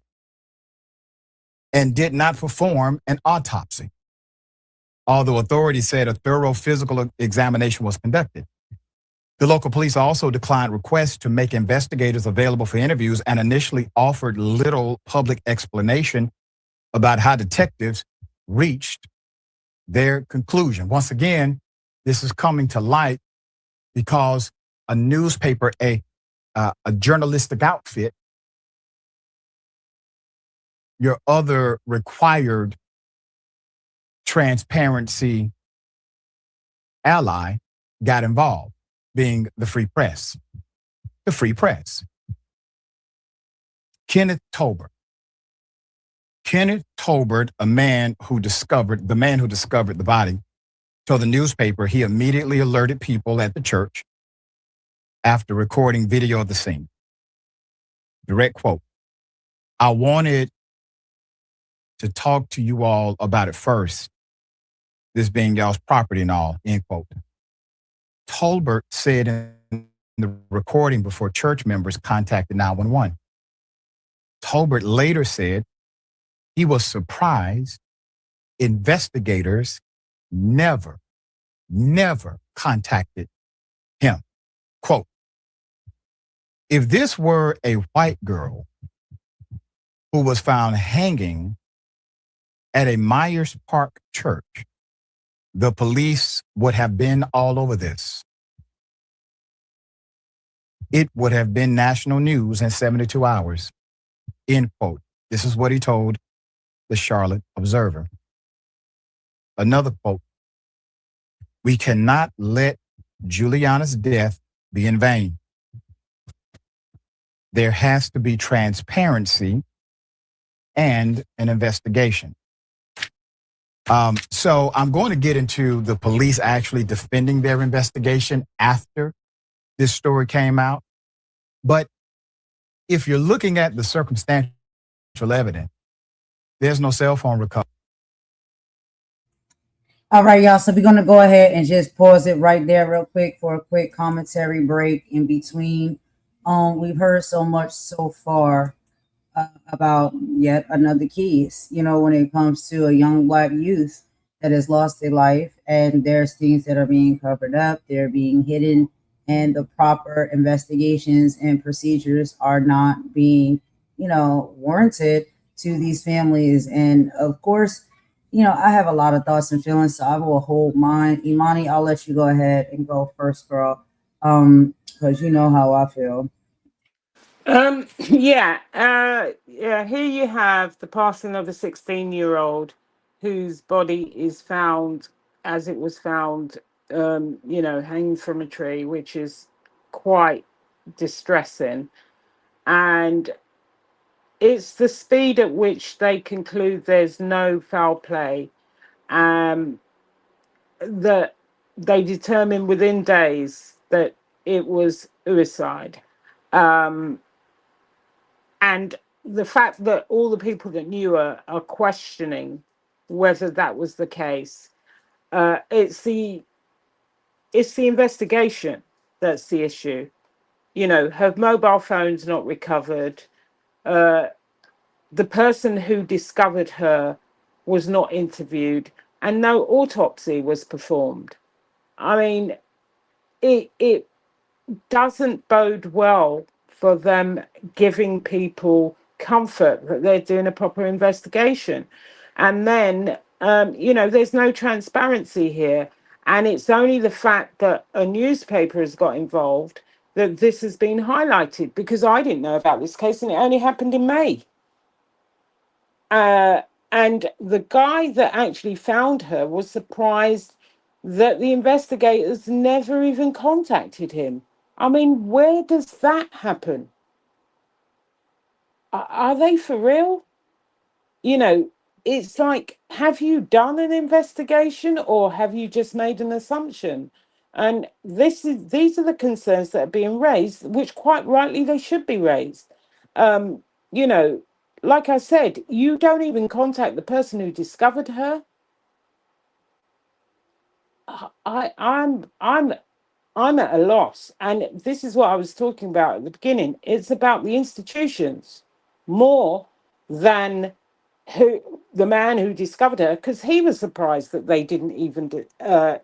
[SPEAKER 4] and did not perform an autopsy, although authorities said a thorough physical examination was conducted. The local police also declined requests to make investigators available for interviews and initially offered little public explanation about how detectives reached their conclusion. Once again, this is coming to light because a newspaper, a journalistic outfit, your other required transparency ally got involved, being the free press. The free press. Kenneth Tolbert, the man who discovered the body, told the newspaper he immediately alerted people at the church after recording video of the scene. Direct quote, "I wanted to talk to you all about it first, this being y'all's property and all," end quote. Tolbert said in the recording before church members contacted 911. Tolbert later said he was surprised investigators never contacted him. Quote, "If this were a white girl who was found hanging at a Myers Park church, the police would have been all over this. It would have been national news in 72 hours, end quote. This is what he told the Charlotte Observer. Another quote, "We cannot let Juliana's death be in vain. There has to be transparency and an investigation." So I'm going to get into the police actually defending their investigation after this story came out. But if you're looking at the circumstantial evidence, there's no cell phone recovery.
[SPEAKER 2] All right, y'all. So we're going to go ahead and just pause it right there real quick for a quick commentary break in between. We've heard so much so far about yet another case, when it comes to a young Black youth that has lost their life, and there's things that are being covered up, they're being hidden, and the proper investigations and procedures are not being, warranted to these families. And of course, I have a lot of thoughts and feelings, so I will hold mine. Imani, I'll let you go ahead and go first, girl. Because you know how I feel.
[SPEAKER 3] Yeah. Here you have the passing of a 16-year-old whose body is found as it was found, hanging from a tree, which is quite distressing. And it's the speed at which they conclude there's no foul play, um, that they determine within days that it was suicide. Um, and the fact that all the people that knew her are questioning whether that was the case, uh, it's the it's the investigation that's the issue. Her mobile phone's not recovered. Uh, the person who discovered her was not interviewed, and no autopsy was performed. I mean, it doesn't bode well for them giving people comfort that they're doing a proper investigation. And then, there's no transparency here. And it's only the fact that a newspaper has got involved that this has been highlighted, because I didn't know about this case and it only happened in May. Uh, and the guy that actually found her was surprised that the investigators never even contacted him. I mean, where does that happen? Are they for real? You know, it's like, have you done an investigation or have you just made an assumption? And these are the concerns that are being raised, which quite rightly they should be raised. Um, you know, like I said, you don't even contact the person who discovered her. I'm I'm at a loss. And this is what I was talking about at the beginning. It's about the institutions more than the man who discovered her, because he was surprised that they didn't even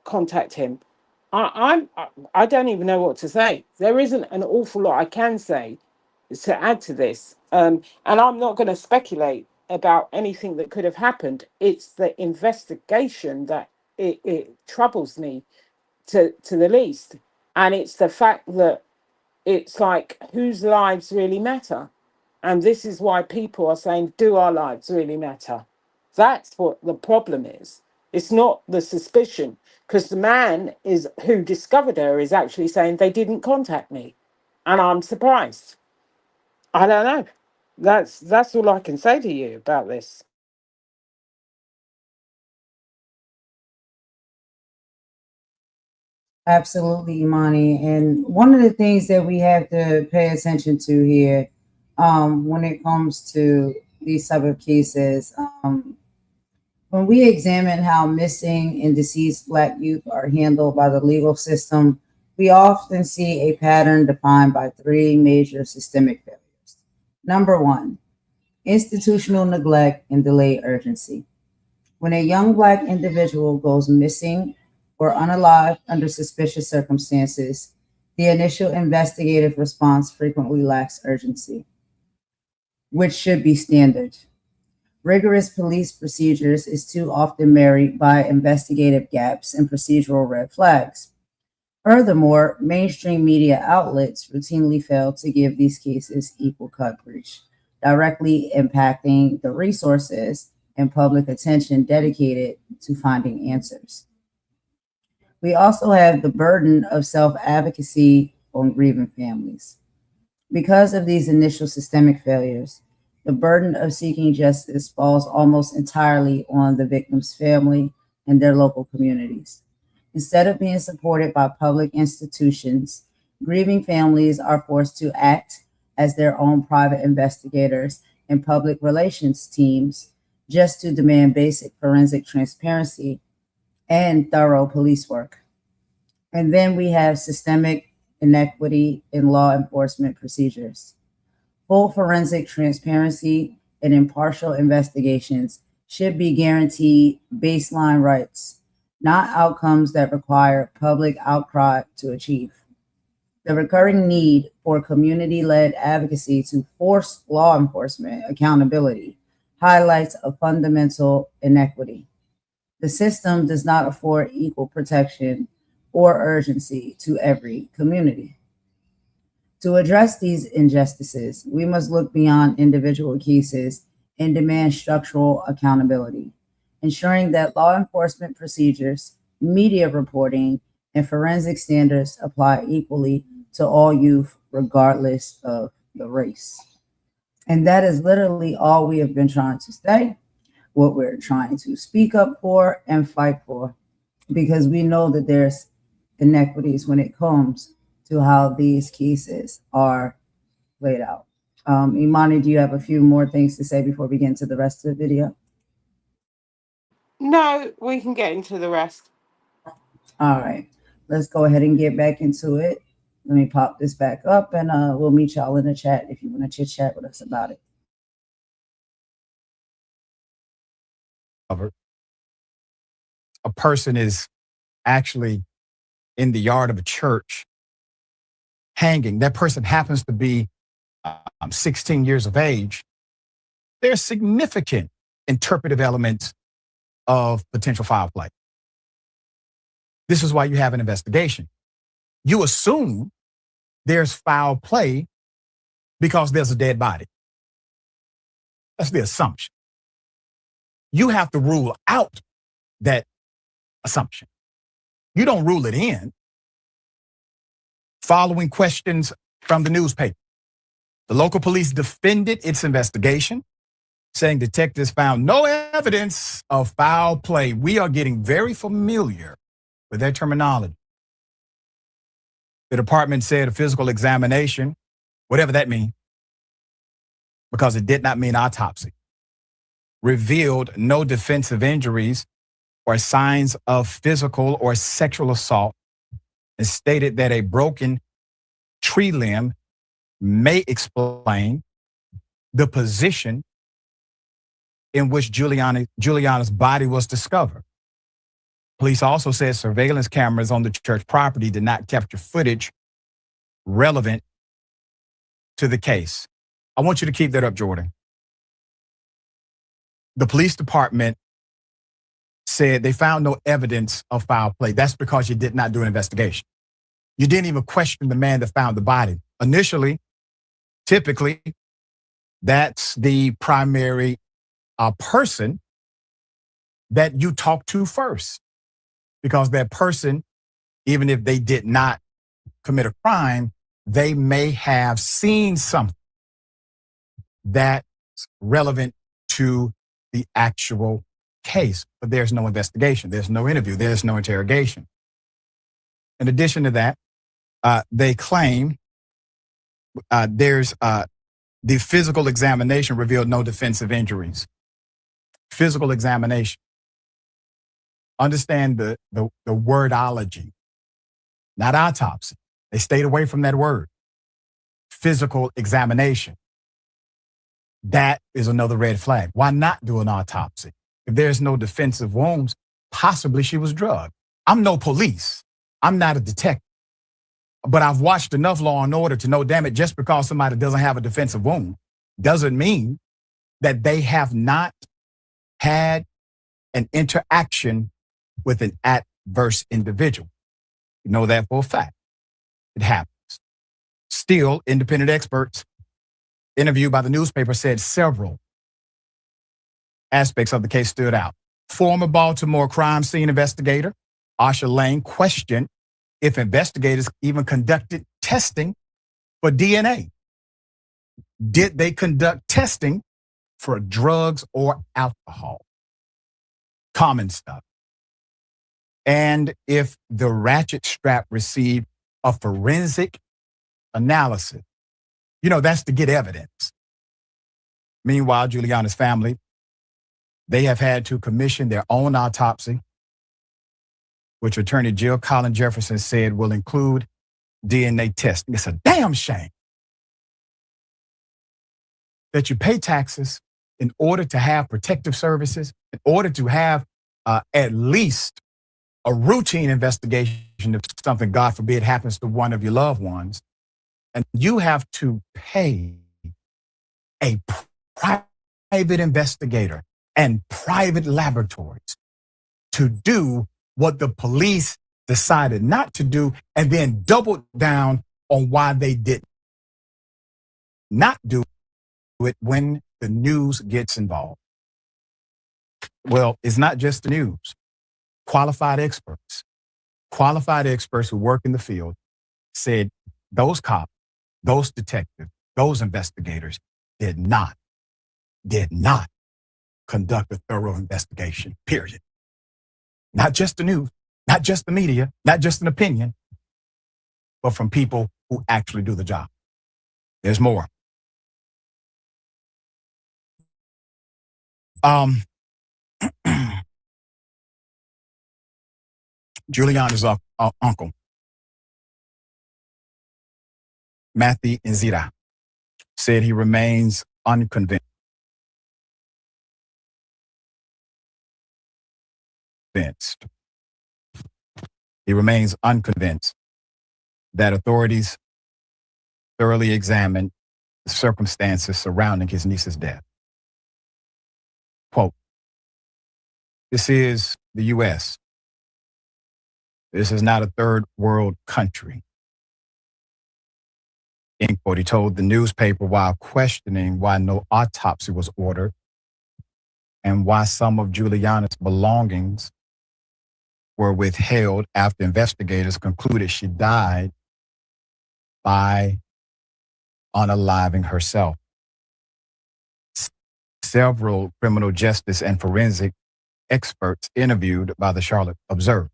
[SPEAKER 3] contact him. I don't even know what to say. There isn't an awful lot I can say to add to this, and I'm not going to speculate about anything that could have happened. It's the investigation that it troubles me to the least, and it's the fact that it's like, whose lives really matter. And this is why people are saying, do our lives really matter? That's what the problem is. It's not the suspicion, because the man is who discovered her is actually saying they didn't contact me. And I'm surprised. I don't know. That's all I can say to you about this.
[SPEAKER 2] Absolutely, Imani. And one of the things that we have to pay attention to here, when it comes to these type of cases, when we examine how missing and deceased Black youth are handled by the legal system, we often see a pattern defined by three major systemic failures. Number one, institutional neglect and delayed urgency. When a young Black individual goes missing or unalived under suspicious circumstances, the initial investigative response frequently lacks urgency, which should be standard. Rigorous police procedures is too often married by investigative gaps and procedural red flags. Furthermore, mainstream media outlets routinely fail to give these cases equal coverage, directly impacting the resources and public attention dedicated to finding answers. We also have the burden of self advocacy on grieving families. Because of these initial systemic failures, the burden of seeking justice falls almost entirely on the victim's family and their local communities. Instead of being supported by public institutions, grieving families are forced to act as their own private investigators and public relations teams just to demand basic forensic transparency and thorough police work. And then we have systemic inequity in law enforcement procedures. Full forensic transparency and impartial investigations should be guaranteed baseline rights, not outcomes that require public outcry to achieve. The recurring need for community led advocacy to force law enforcement accountability highlights a fundamental inequity. The system does not afford equal protection or urgency to every community. To address these injustices, we must look beyond individual cases and demand structural accountability, ensuring that law enforcement procedures, media reporting, and forensic standards apply equally to all youth, regardless of the race. And that is literally all we have been trying to say, what we're trying to speak up for and fight for, because we know that there's inequities when it comes to how these cases are played out. Imani, do you have a few more things to say before we get into the rest of the video?
[SPEAKER 3] No, we can get into the rest.
[SPEAKER 2] All right, let's go ahead and get back into it. Let me pop this back up, and we'll meet y'all in the chat if you want to chit chat with us about it.
[SPEAKER 4] A person is actually in the yard of a church hanging. That person happens to be 16 years of age. There's significant interpretive elements of potential foul play. This is why you have an investigation. You assume there's foul play because there's a dead body. That's the assumption. You have to rule out that assumption. You don't rule it in. Following questions from the newspaper. The local police defended its investigation, saying detectives found no evidence of foul play. We are getting very familiar with that terminology. The department said a physical examination, whatever that means, because it did not mean autopsy, revealed no defensive injuries or signs of physical or sexual assault, and stated that a broken tree limb may explain the position in which Juliana's body was discovered. Police also said surveillance cameras on the church property did not capture footage relevant to the case. I want you to keep that up, Jordan. The police department said they found no evidence of foul play. That's because you did not do an investigation. You didn't even question the man that found the body. Initially, typically, that's the primary person that you talk to first, because that person, even if they did not commit a crime, they may have seen something that's relevant to the actual case. But there's no investigation. There's no interview. There's no interrogation. In addition to that, they claim there's the physical examination revealed no defensive injuries. Physical examination. Understand the wordology, not autopsy. They stayed away from that word. Physical examination. That is another red flag. Why not do an autopsy? If there's no defensive wounds, possibly she was drugged. I'm no police. I'm not a detective. But I've watched enough Law and Order to know, damn it, just because somebody doesn't have a defensive wound doesn't mean that they have not had an interaction with an adverse individual. You know that for a fact. It happens. Still, independent experts interviewed by the newspaper said several aspects of the case stood out. Former Baltimore crime scene investigator Asha Lane questioned if investigators even conducted testing for DNA. Did they conduct testing for drugs or alcohol? Common stuff. And if the ratchet strap received a forensic analysis. You know, that's to get evidence. Meanwhile, Juliana's family, they have had to commission their own autopsy, which attorney Jill Colin Jefferson said will include DNA testing. It's a damn shame that you pay taxes in order to have protective services, in order to have at least a routine investigation if something, God forbid, happens to one of your loved ones. And you have to pay a private investigator and private laboratories to do what the police decided not to do, and then doubled down on why they did not do it when the news gets involved. Well, it's not just the news. Qualified experts who work in the field said those cops, those detectives, those investigators did not conduct a thorough investigation, period. Not just the news, not just the media, not just an opinion, but from people who actually do the job. There's more. Giuliani's uncle, Matthew Nzira, said he remains unconvinced. He remains unconvinced that authorities thoroughly examined the circumstances surrounding his niece's death. Quote, "This is the U.S. This is not a third world country." End quote. He told the newspaper while questioning why no autopsy was ordered and why some of Giuliani's belongings were withheld after investigators concluded she died by unaliving herself. Several criminal justice and forensic experts interviewed by the Charlotte Observer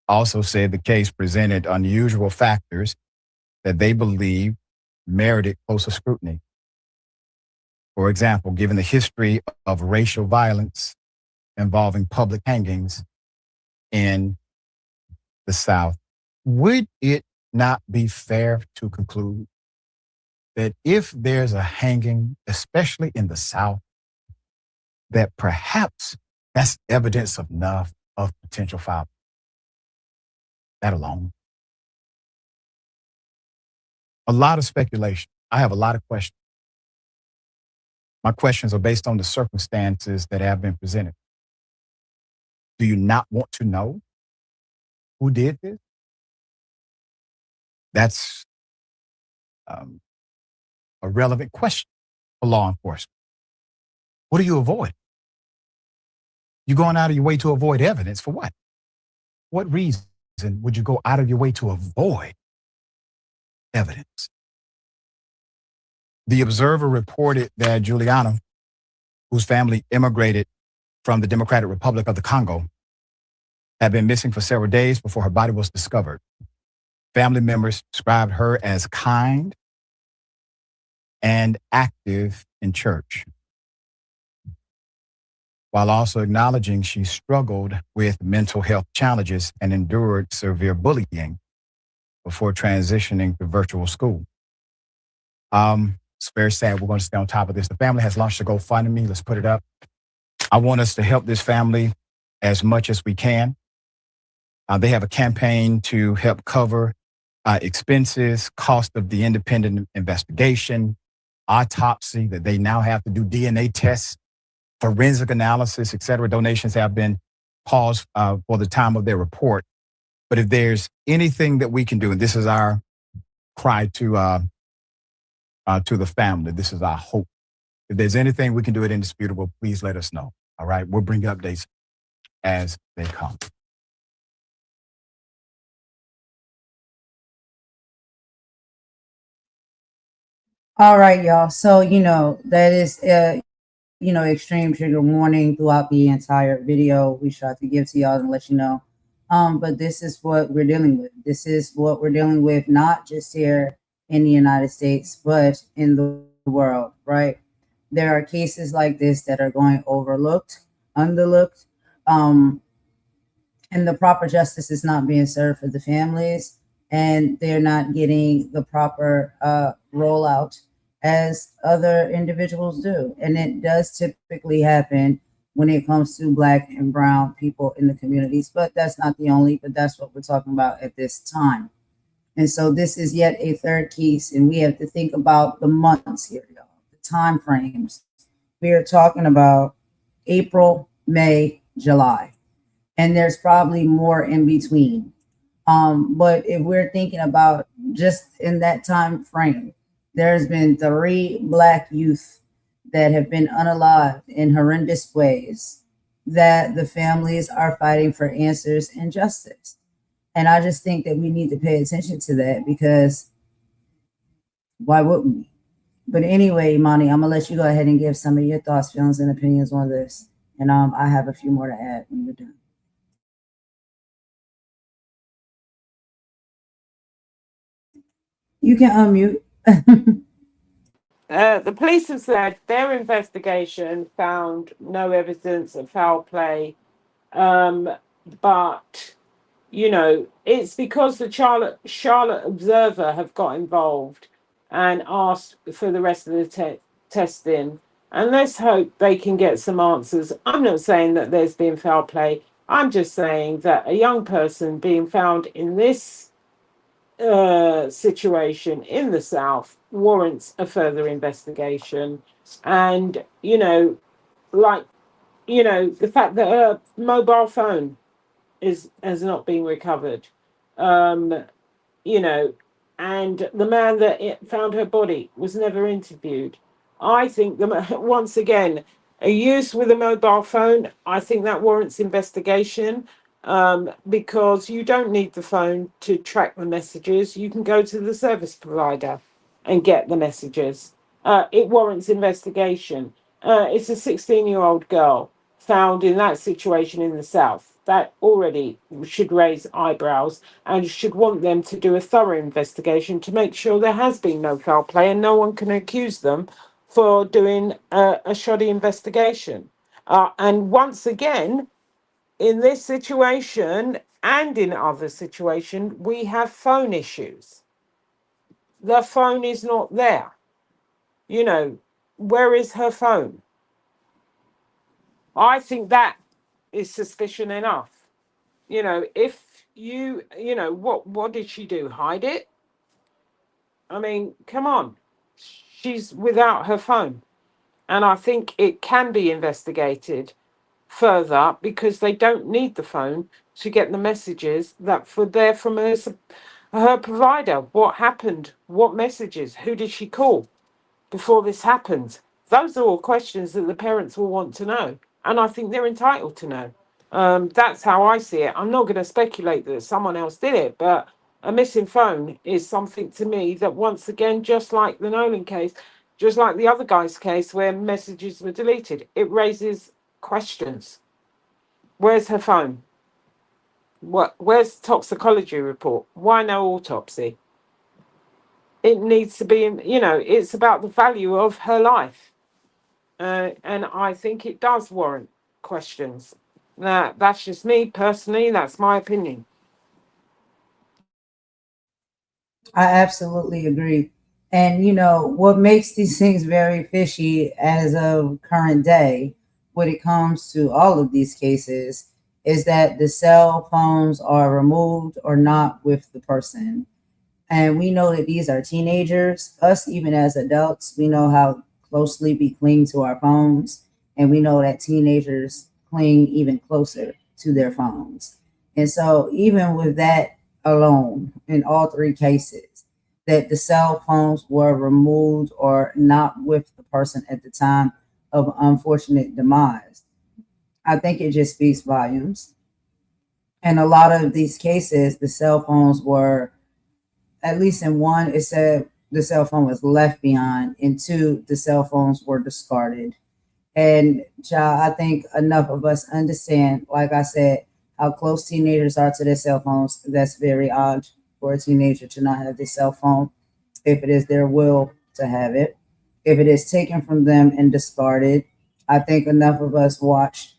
[SPEAKER 4] also said the case presented unusual factors that they believe merited closer scrutiny. For example, given the history of racial violence involving public hangings in the South, would it not be fair to conclude that if there's a hanging, especially in the South, that perhaps that's evidence enough of potential foul? That alone. A lot of speculation. I have a lot of questions. My questions are based on the circumstances that have been presented. Do you not want to know who did this? That's a relevant question for law enforcement. What do you avoid? You're going out of your way to avoid evidence for what? What reason would you go out of your way to avoid evidence? The Observer reported that Giuliani, whose family immigrated from the Democratic Republic of the Congo, had been missing for several days before her body was discovered. Family members described her as kind and active in church, while also acknowledging she struggled with mental health challenges and endured severe bullying before transitioning to virtual school. It's very sad. We're going to stay on top of this. The family has launched a GoFundMe. Let's put it up. I want us to help this family as much as we can. They have a campaign to help cover expenses, cost of the independent investigation, autopsy that they now have to do, DNA tests, forensic analysis, et cetera. Donations have been paused for the time of their report. But if there's anything that we can do, and this is our cry to the family, this is our hope. If there's anything we can do at Indisputable, please let us know. All right, we'll bring you updates as they come.
[SPEAKER 2] All right, y'all. So, that is, extreme trigger warning throughout the entire video. We tried to give to y'all and let you know. But this is what we're dealing with. This is what we're dealing with, not just here in the United States, but in the world, right? There are cases like this that are going overlooked, underlooked, and the proper justice is not being served for the families, and they're not getting the proper rollout as other individuals do. And it does typically happen when it comes to Black and brown people in the communities, but that's not the only, but that's what we're talking about at this time. And so this is yet a third case, and we have to think about the months here, y'all, the time frames. We are talking about April, May, July. and there's probably more in between. But if we're thinking about just in that time frame, there's been 3 Black youth that have been unalived in horrendous ways, that the families are fighting for answers and justice. And I just think that we need to pay attention to that, because why wouldn't we? But anyway, Imani, I'm gonna let you go ahead and give some of your thoughts, feelings, and opinions on this, and I have a few more to add when you're done. You can unmute.
[SPEAKER 3] The police have said their investigation found no evidence of foul play, but it's because the Charlotte Observer have got involved and asked for the rest of the testing. And let's hope they can get some answers. I'm not saying that there's been foul play. I'm just saying that a young person being found in this situation in the South warrants a further investigation. And, like, the fact that her mobile phone has not been recovered. Um, you know, and the man that found her body was never interviewed. I think once again, a use with a mobile phone, I think that warrants investigation, because you don't need the phone to track the messages. You can go to the service provider and get the messages. It warrants investigation. It's a 16-year-old girl found in that situation in the South. That already should raise eyebrows and should want them to do a thorough investigation to make sure there has been no foul play and no one can accuse them for doing a shoddy investigation. And once again, in this situation and in other situations, we have phone issues. The phone is not there. Where is her phone? I think that is suspicion enough. If what did she do? Hide it? I mean, come on. She's without her phone. And I think it can be investigated further because they don't need the phone to get the messages that for there from her provider. What happened? What messages? Who did she call before this happened? Those are all questions that the parents will want to know. And I think they're entitled to know. That's how I see it. I'm not going to speculate that someone else did it, but a missing phone is something to me that, once again, just like the Nolan case, just like the other guy's case where messages were deleted, it raises questions. Where's her phone? Where's the toxicology report? Why no autopsy? It needs to be, it's about the value of her life. And I think it does warrant questions. That's just me personally. That's my opinion.
[SPEAKER 2] I absolutely agree. And what makes these things very fishy as of current day when it comes to all of these cases is that the cell phones are removed or not with the person. And we know that these are teenagers. Us, even as adults, we know how closely we cling to our phones. And we know that teenagers cling even closer to their phones. And so, even with that alone, in all 3 cases, that the cell phones were removed or not with the person at the time of unfortunate demise, I think it just speaks volumes. And a lot of these cases, the cell phones were, at least in one, it said the cell phone was left behind. In 2, the cell phones were discarded. And child, I think enough of us understand, like I said, how close teenagers are to their cell phones. That's very odd for a teenager to not have their cell phone if it is their will to have it. If it is taken from them and discarded, I think enough of us watch,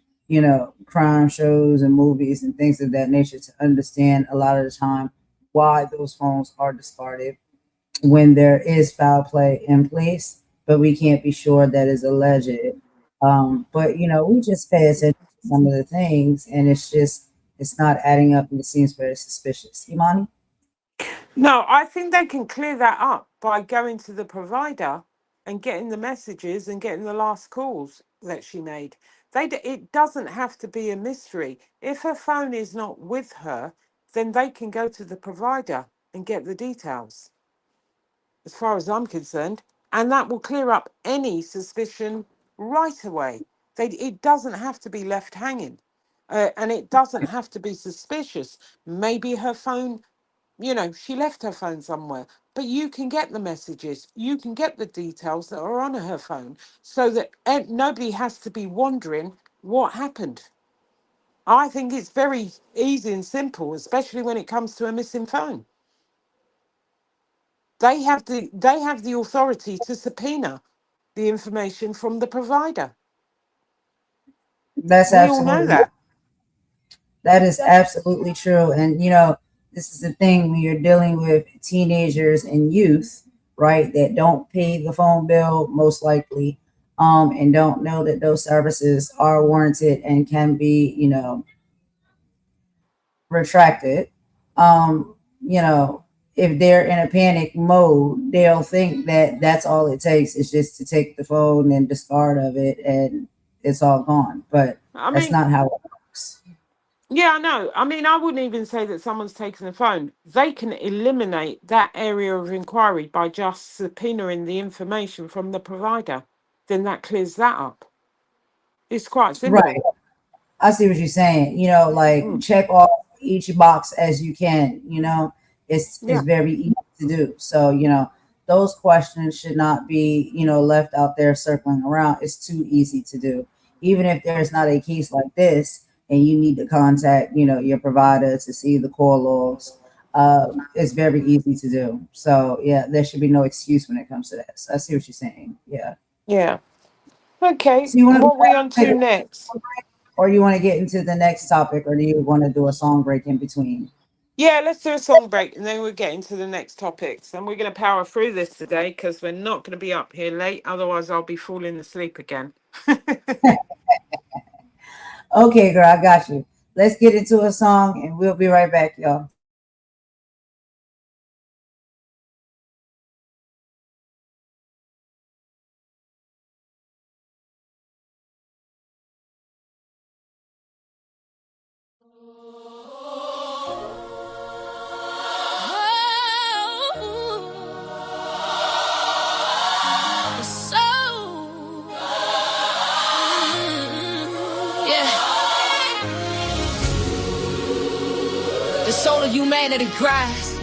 [SPEAKER 2] crime shows and movies and things of that nature to understand a lot of the time why those phones are discarded when there is foul play in place, but we can't be sure that is alleged. But we just pay attention to some of the things, and it's not adding up, and it seems very suspicious. Imani?
[SPEAKER 3] No, I think they can clear that up by going to the provider and getting the messages and getting the last calls that she made. It doesn't have to be a mystery. If her phone is not with her, then they can go to the provider and get the details, as far as I'm concerned. And that will clear up any suspicion right away. It doesn't have to be left hanging. And it doesn't have to be suspicious. Maybe her phone, she left her phone somewhere, but you can get the messages, you can get the details that are on her phone so that nobody has to be wondering what happened. I think it's very easy and simple, especially when it comes to a missing phone. They have the authority to subpoena the information from the provider.
[SPEAKER 2] That's
[SPEAKER 3] We all know
[SPEAKER 2] absolutely,
[SPEAKER 3] that.
[SPEAKER 2] that is absolutely true. And this is the thing when you're dealing with teenagers and youth, right, that don't pay the phone bill most likely, and don't know that those services are warranted and can be, retracted. Um, if they're in a panic mode, they'll think that that's all it takes is just to take the phone and discard of it and it's all gone. But
[SPEAKER 3] I
[SPEAKER 2] that's
[SPEAKER 3] mean,
[SPEAKER 2] not how it works.
[SPEAKER 3] yeah, I know. I mean, I wouldn't even say that someone's taken the phone. They can eliminate that area of inquiry by just subpoenaing the information from the provider. Then that clears that up. It's quite
[SPEAKER 2] Right.
[SPEAKER 3] simple.
[SPEAKER 2] I see what you're saying. Like
[SPEAKER 3] Mm,
[SPEAKER 2] check off each box as you can. It's
[SPEAKER 3] yeah.
[SPEAKER 2] very easy to do. So those questions should not be left out there circling around. It's too easy to do. Even if there's not a case like this, and you need to contact your provider to see the call logs. It's very easy to do. So yeah, there should be no excuse when it comes to that. So I see what you're saying. Yeah.
[SPEAKER 3] Yeah. Okay.
[SPEAKER 2] So you want
[SPEAKER 3] What are we on
[SPEAKER 2] to
[SPEAKER 3] to next?
[SPEAKER 2] or you want to get into the next topic, or do you want to do a song break in between?
[SPEAKER 3] Yeah, let's do a song break and then we'll get into the next topics. And we're going to power through this today because we're not going to be up here late. Otherwise, I'll be falling asleep again.
[SPEAKER 2] Okay, girl, I got you. Let's get into a song and we'll be right back, y'all.
[SPEAKER 1] The soul of humanity cries.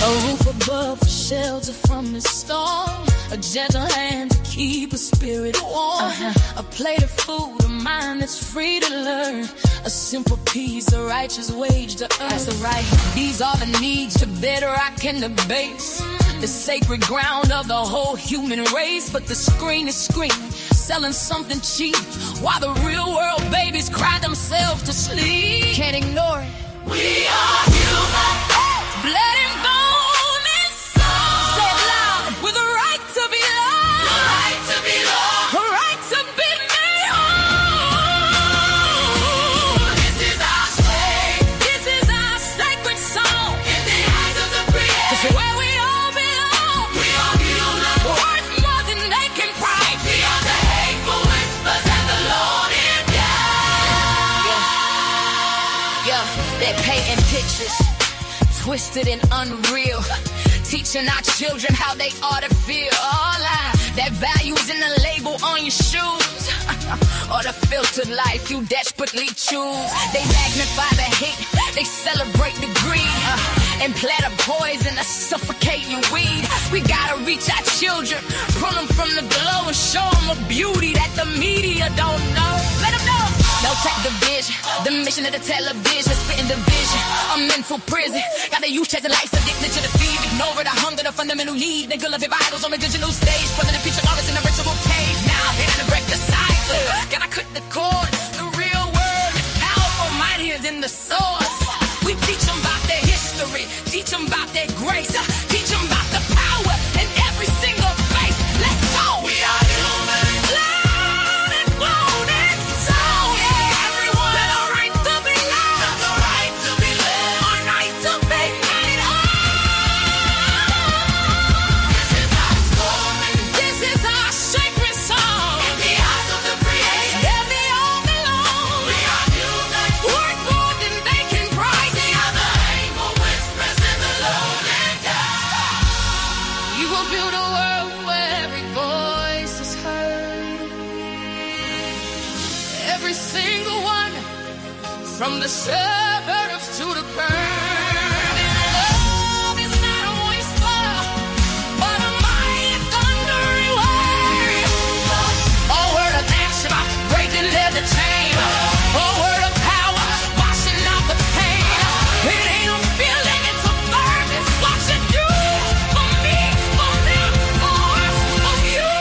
[SPEAKER 1] A roof above, a shelter from the storm, a gentle hand to keep a spirit warm, a plate of food, a mind that's free to learn, a simple peace, a righteous wage to earn. That's right. These are the needs to bedrock and the base, the sacred ground of the whole human race. But the screen is screaming, selling something cheap, while the real world babies cry themselves to sleep. Can't ignore it. We are human. Blood and bone and soul. Say it loud. With a right to be loved. The right to be loved. A right to be made whole. This is our slave. This is our sacred song. In the eyes of the creator. It's where we all belong. We are human. Worth more than they can price. Beyond the hateful whispers and the loaded gun. Yeah, they're painting pictures, twisted and unreal, teaching our children how they ought to feel. All that value is in the label on your shoes, or the filtered life you desperately choose. They magnify the hate, they celebrate the greed, and plant a poison to suffocate your weed. We gotta reach our children, pull them from the glow and show them a beauty that the media don't know. Let them know. No tech division, the mission of the television, spitting division, a mental prison. Got the youth chasing life, addicted to the feed. Ignore the hunger, the fundamental need. Nigga love your vitals on the digital stage, putting the future artists in a ritual cage. Now they gotta break the cycle, gotta cut the cord. The real word is powerful, mightier than the source. We teach them about their history, teach them about their grace, teach them about the power in every single face. Let's go. We are human. Loud and loud and sound. Everyone better ring the from the suburbs to the curb. Love is not a whisper, but a mighty thundering wave. A word of action, breaking leather chain. A word of power, washing out the pain. It ain't a feeling, it's a verb. It's what you do for me, for them, for us, for you.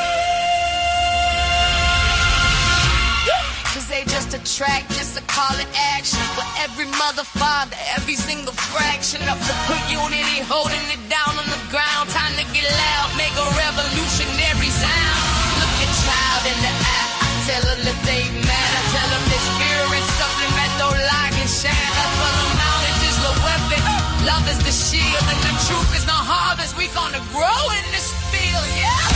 [SPEAKER 1] Cause they just a track, just a call to action. For every mother, father, every single fraction of the good unity, holding it down on the ground. Time to get loud, make a revolutionary sound. Look your child in the eye, I tell them that they mad. I tell them this spirit, something that don't lie and shine. That's for the knowledge is the weapon, love is the shield, and the truth is the harvest. We gonna grow in this field, yeah.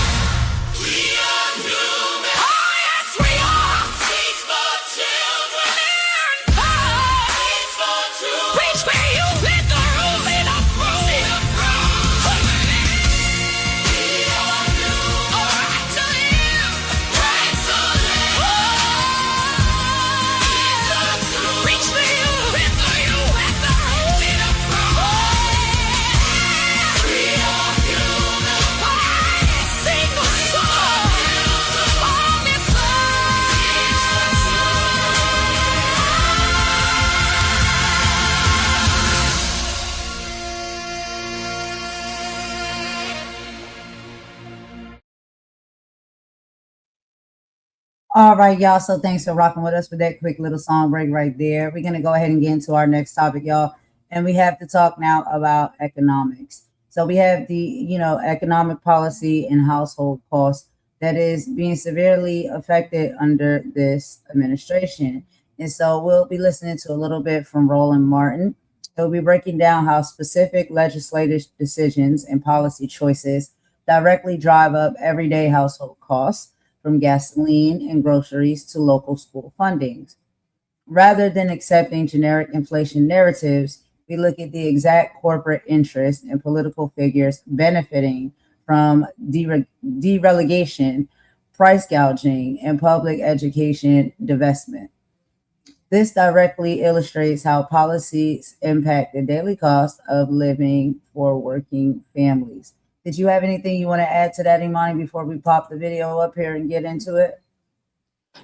[SPEAKER 1] We are human. Oh yes, we are. Teach for children. Learn power. Teach for truth. Reach where you let the rules in the fruit. We are human. Alright to live. Right to live. Reach for you. Let the rules in the fruit. We are human. Sing a song. On this
[SPEAKER 2] All right, y'all. So thanks for rocking with us with that quick little song break right there. We're going to go ahead and get into our next topic, y'all. And we have to talk now about economics. So we have the, economic policy and household costs that is being severely affected under this administration. And so we'll be listening to a little bit from Roland Martin. He'll be breaking down how specific legislative decisions and policy choices directly drive up everyday household costs, from gasoline and groceries to local school fundings. Rather than accepting generic inflation narratives, we look at the exact corporate interest and political figures benefiting from derelegation, price gouging, and public education divestment. This directly illustrates how policies impact the daily cost of living for working families. Did you have anything you want to add to that, Imani, before we pop the video up here and get into it?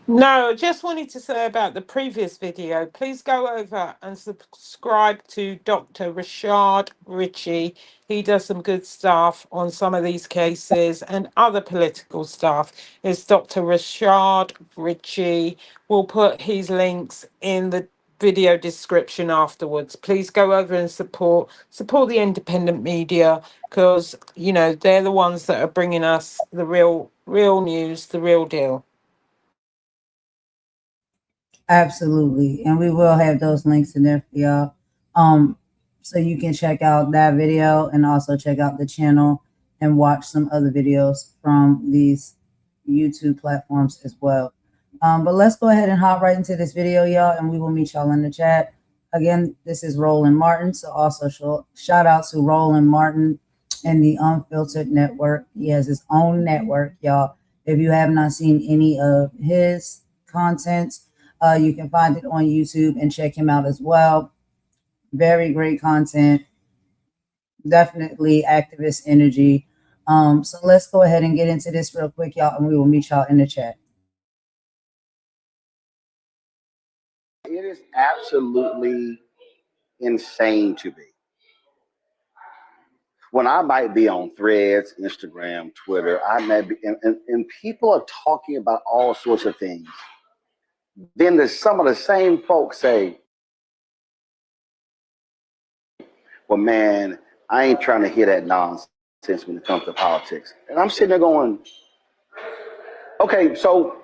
[SPEAKER 3] No, just wanted to say about the previous video. Please go over and subscribe to Dr. Rashad Ritchie. He does some good stuff on some of these cases and other political stuff. It's Dr. Rashad Ritchie. We'll put his links in the video description afterwards. Please go over and support the independent media, because they're the ones that are bringing us the real news, the real deal.
[SPEAKER 2] Absolutely. And we will have those links in there for y'all. So you can check out that video and also check out the channel and watch some other videos from these YouTube platforms as well. But let's go ahead and hop right into this video, y'all, and we will meet y'all in the chat. Again, this is Roland Martin. So also shout out to Roland Martin and the Unfiltered Network. He has his own network, y'all. If you have not seen any of his content, you can find it on YouTube and check him out as well. Very great content. Definitely activist energy. So let's go ahead and get into this real quick, y'all, and we will meet y'all in the chat.
[SPEAKER 5] It is absolutely insane to me. When I might be on Threads, Instagram, Twitter, I may be, and people are talking about all sorts of things. Then there's some of the same folks say, well, man, I ain't trying to hear that nonsense when it comes to politics. And I'm sitting there going, okay, so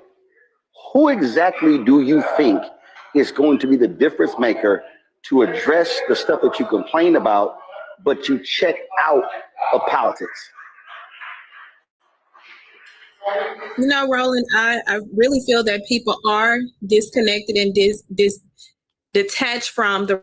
[SPEAKER 5] who exactly do you think is going to be the difference maker to address the stuff that you complain about, but you check out of politics?
[SPEAKER 6] Roland, I really feel that people are disconnected and detached from the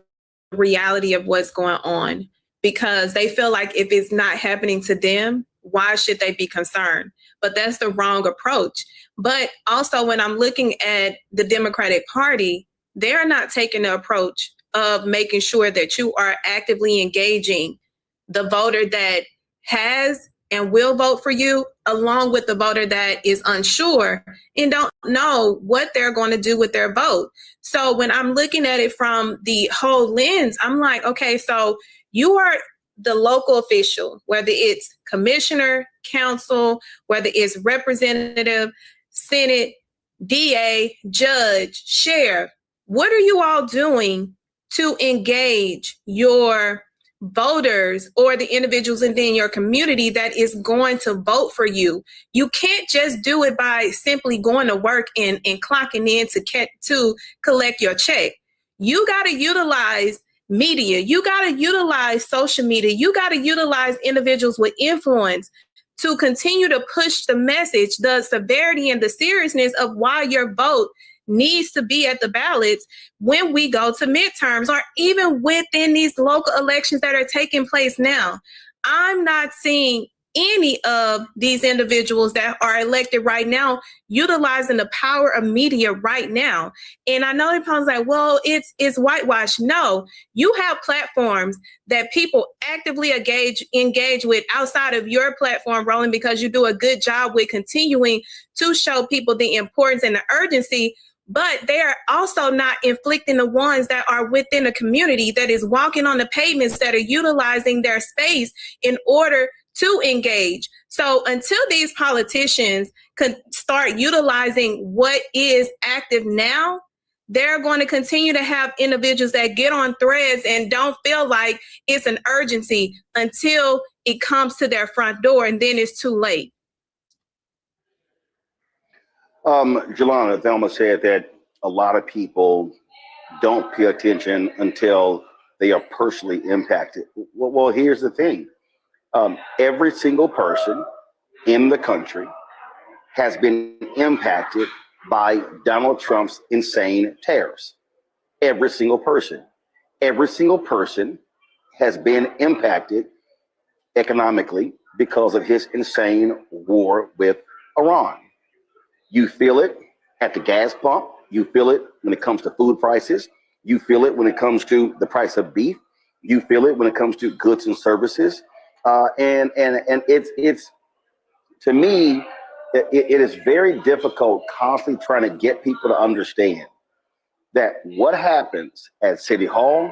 [SPEAKER 6] reality of what's going on, because they feel like if it's not happening to them, why should they be concerned? But that's the wrong approach. But also, when I'm looking at the Democratic Party, they're not taking the approach of making sure that you are actively engaging the voter that has and will vote for you, along with the voter that is unsure and don't know what they're going to do with their vote. So when I'm looking at it from the whole lens, I'm like, okay, so you are the local official, whether it's commissioner, council, whether it's representative, Senate, DA, judge, sheriff. What are you all doing to engage your voters or the individuals within your community that is going to vote for you? You can't just do it by simply going to work and clocking in to collect your check. You got to utilize media. You got to utilize social media. You got to utilize individuals with influence to continue to push the message, the severity and the seriousness of why your vote needs to be at the ballots when we go to midterms, or even within these local elections that are taking place now. I'm not seeing any of these individuals that are elected right now utilizing the power of media right now. And I know everyone's like, well, it's whitewash. No, you have platforms that people actively engage with outside of your platform, Roland, because you do a good job with continuing to show people the importance and the urgency. But they are also not inflicting the ones that are within the community that is walking on the pavements, that are utilizing their space in order to engage. So until these politicians can start utilizing what is active now, they're going to continue to have individuals that get on threads and don't feel like it's an urgency until it comes to their front door, and then it's too late.
[SPEAKER 5] Jelana, Thelma said that a lot of people don't pay attention until they are personally impacted. Well, here's the thing. Every single person in the country has been impacted by Donald Trump's insane tariffs. Every single person. Every single person has been impacted economically because of his insane war with Iran. You feel it at the gas pump. You feel it when it comes to food prices. You feel it when it comes to the price of beef. You feel it when it comes to goods and services. And it's to me, it is very difficult constantly trying to get people to understand that what happens at City Hall,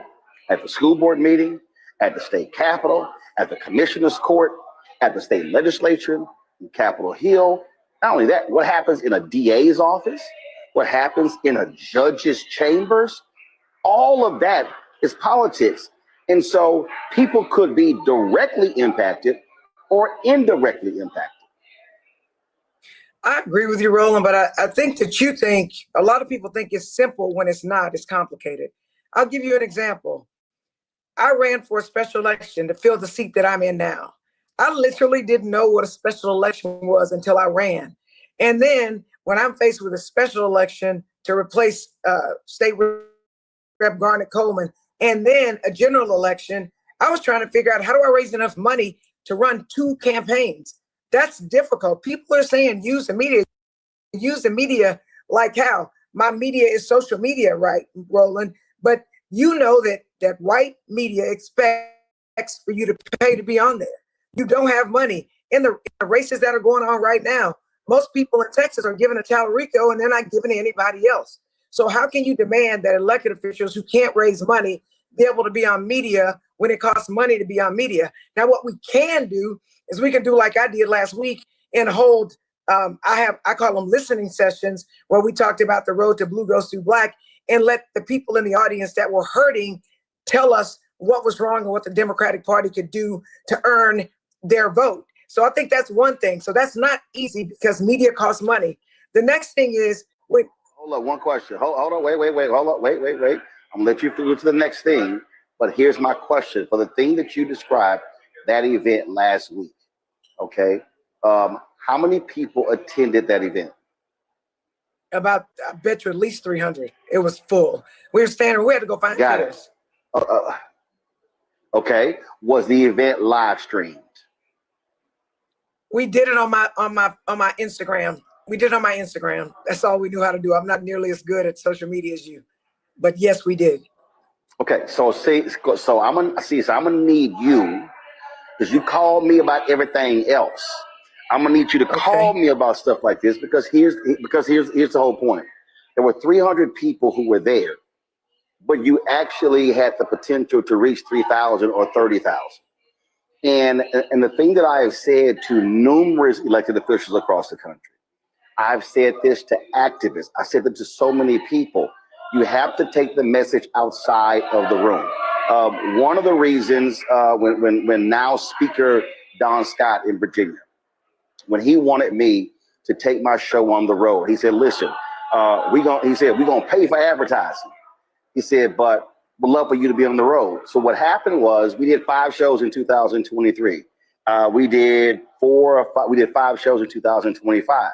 [SPEAKER 5] at the school board meeting, at the state capitol, at the commissioner's court, at the state legislature, in Capitol Hill. Not only that, what happens in a DA's office, what happens in a judge's chambers, all of that is politics. And so people could be directly impacted or indirectly impacted.
[SPEAKER 7] I agree with you, Roland, but I think that you think, a lot of people think it's simple when it's not, it's complicated. I'll give you an example. I ran for a special election to fill the seat that I'm in now. I literally didn't know what a special election was until I ran. And then when I'm faced with a special election to replace State Rep Garnet Coleman, and then a general election, I was trying to figure out, how do I raise enough money to run 2 campaigns? That's difficult. People are saying use the media. Use the media like how? My media is social media, right, Roland? But you know that white media expects for you to pay to be on there. You don't have money. In the races that are going on right now, most people in Texas are giving to Tariff, and they're not giving to anybody else. So how can you demand that elected officials who can't raise money be able to be on media when it costs money to be on media? Now, what we can do is we can do like I did last week and hold, I call them listening sessions, where we talked about the road to blue goes through black, and let the people in the audience that were hurting tell us what was wrong and what the Democratic Party could do to earn their vote. So I think that's one thing. So that's not easy because media costs money. The next thing is, wait.
[SPEAKER 5] Hold on, one question. Hold on, wait. Hold on, wait. I'm gonna let you go to the next thing. But here's my question. For the thing that you described, that event last week, okay? How many people attended that event?
[SPEAKER 7] About, I bet you at least 300. It was full. We were standing, we had to go find chairs.
[SPEAKER 5] Okay. Was the event live streamed?
[SPEAKER 7] We did it on my Instagram. We did it on my Instagram. That's all we knew how to do. I'm not nearly as good at social media as you. but yes, we did.
[SPEAKER 5] Okay, so I'm gonna need you, because you called me about everything else. I'm gonna need you to call me about stuff like this, because here's the whole point. There were 300 people who were there, but you actually had the potential to reach 3,000 or 30,000. And the thing that I have said to numerous elected officials across the country, I've said this to activists, I said it to so many people. You have to take the message outside of the room. One of the reasons when now Speaker Don Scott in Virginia, when he wanted me to take my show on the road, he said, "Listen, we're gonna pay for advertising." He said, "But we'd love for you to be on the road." So what happened was we did 5 shows in 2023. We did 5 shows in 2025.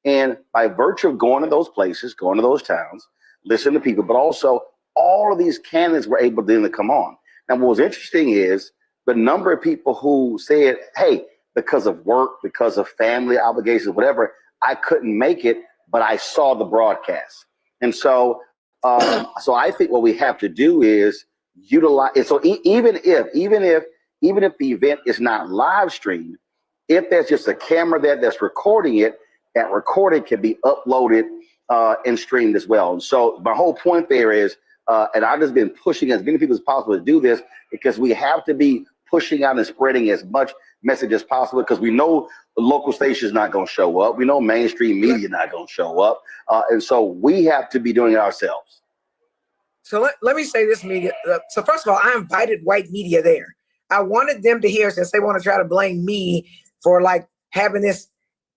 [SPEAKER 5] And by virtue of going to those places, going to those towns, listening to people, but also all of these candidates were able then to come on. Now, what was interesting is the number of people who said, "Hey, because of work, because of family obligations, whatever, I couldn't make it, but I saw the broadcast." And so I think what we have to do is utilize it. So even if the event is not live streamed, if there's just a camera there that's recording it, that recording can be uploaded and streamed as well. And so my whole point there is, and I've just been pushing as many people as possible to do this, because we have to be pushing out and spreading as much message as possible, because we know the local station is not going to show up. We know mainstream media not going to show up. And so we have to be doing it ourselves.
[SPEAKER 7] So let me say this, media. So first of all, I invited white media there. I wanted them to hear, since they want to try to blame me for like having this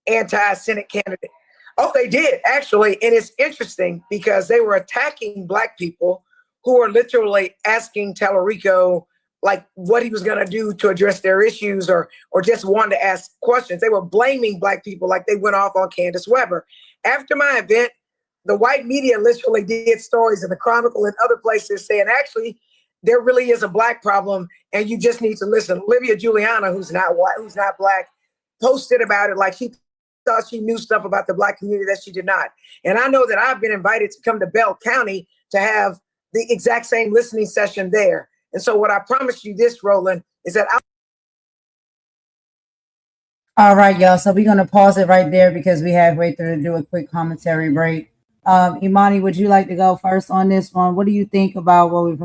[SPEAKER 7] anti-Senate candidate. Oh, they did actually. And it's interesting because they were attacking Black people who are literally asking Tallarico like what he was going to do to address their issues, or just wanted to ask questions. They were blaming Black people like they went off on Candace Weber. After my event, the white media literally did stories in the Chronicle and other places saying, actually, there really is a Black problem and you just need to listen. Olivia Giuliana, who's not white, who's not Black, posted about it like she thought she knew stuff about the Black community that she did not. And I know that I've been invited to come to Bell County to have the exact same listening session there. And so what I promise you this, Roland, is that
[SPEAKER 2] All right, y'all. So we're going to pause it right there because we halfway through to do a quick commentary break. Imani, would you like to go first on this one? What do you think about what we've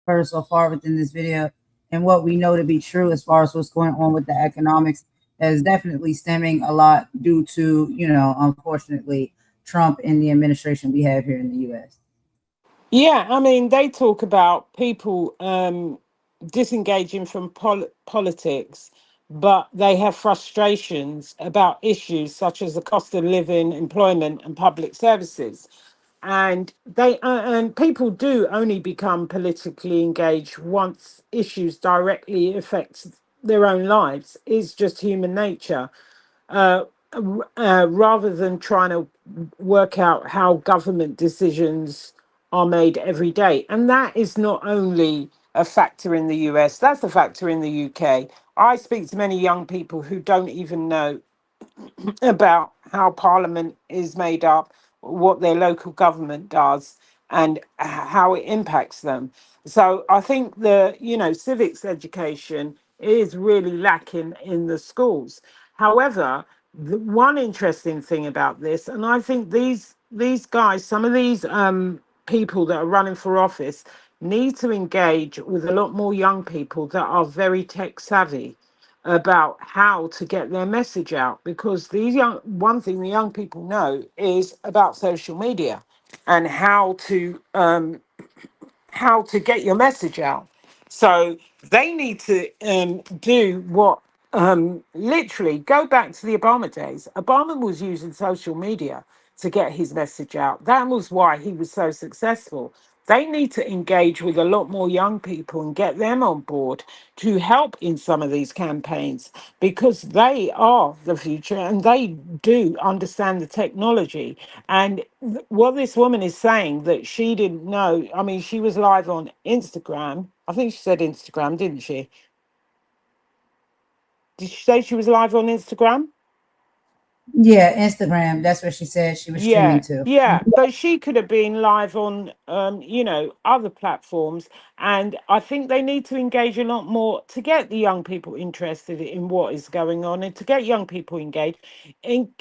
[SPEAKER 2] heard so far within this video and what we know to be true as far as what's going on with the economics that is definitely stemming a lot due to, unfortunately, Trump and the administration we have here in the U.S.?
[SPEAKER 3] Yeah, I mean, they talk about people disengaging from politics, but they have frustrations about issues such as the cost of living, employment, and public services. And people do only become politically engaged once issues directly affect their own lives. It's just human nature. Rather than trying to work out how government decisions are made every day. And that is not only a factor in the US, that's a factor in the UK. I speak to many young people who don't even know about how Parliament is made up, what their local government does, and how it impacts them. So I think civics education is really lacking in the schools. However, the one interesting thing about this, and I think these guys, some of these people that are running for office, need to engage with a lot more young people that are very tech savvy about how to get their message out, because one thing the young people know is about social media and how to get your message out. So they need to do what literally go back to the Obama days. Obama was using social media to get his message out. That was why he was so successful. They need to engage with a lot more young people and get them on board to help in some of these campaigns, because they are the future and they do understand the technology. And what this woman is saying that she didn't know, I mean, she was live on Instagram. I think she said Instagram, didn't she? Did she say she was live on Instagram?
[SPEAKER 2] Yeah, Instagram. That's what she said she was streaming
[SPEAKER 3] Yeah,
[SPEAKER 2] to.
[SPEAKER 3] yeah, but she could have been live on, other platforms, and I think they need to engage a lot more to get the young people interested in what is going on, and to get young people engaged, and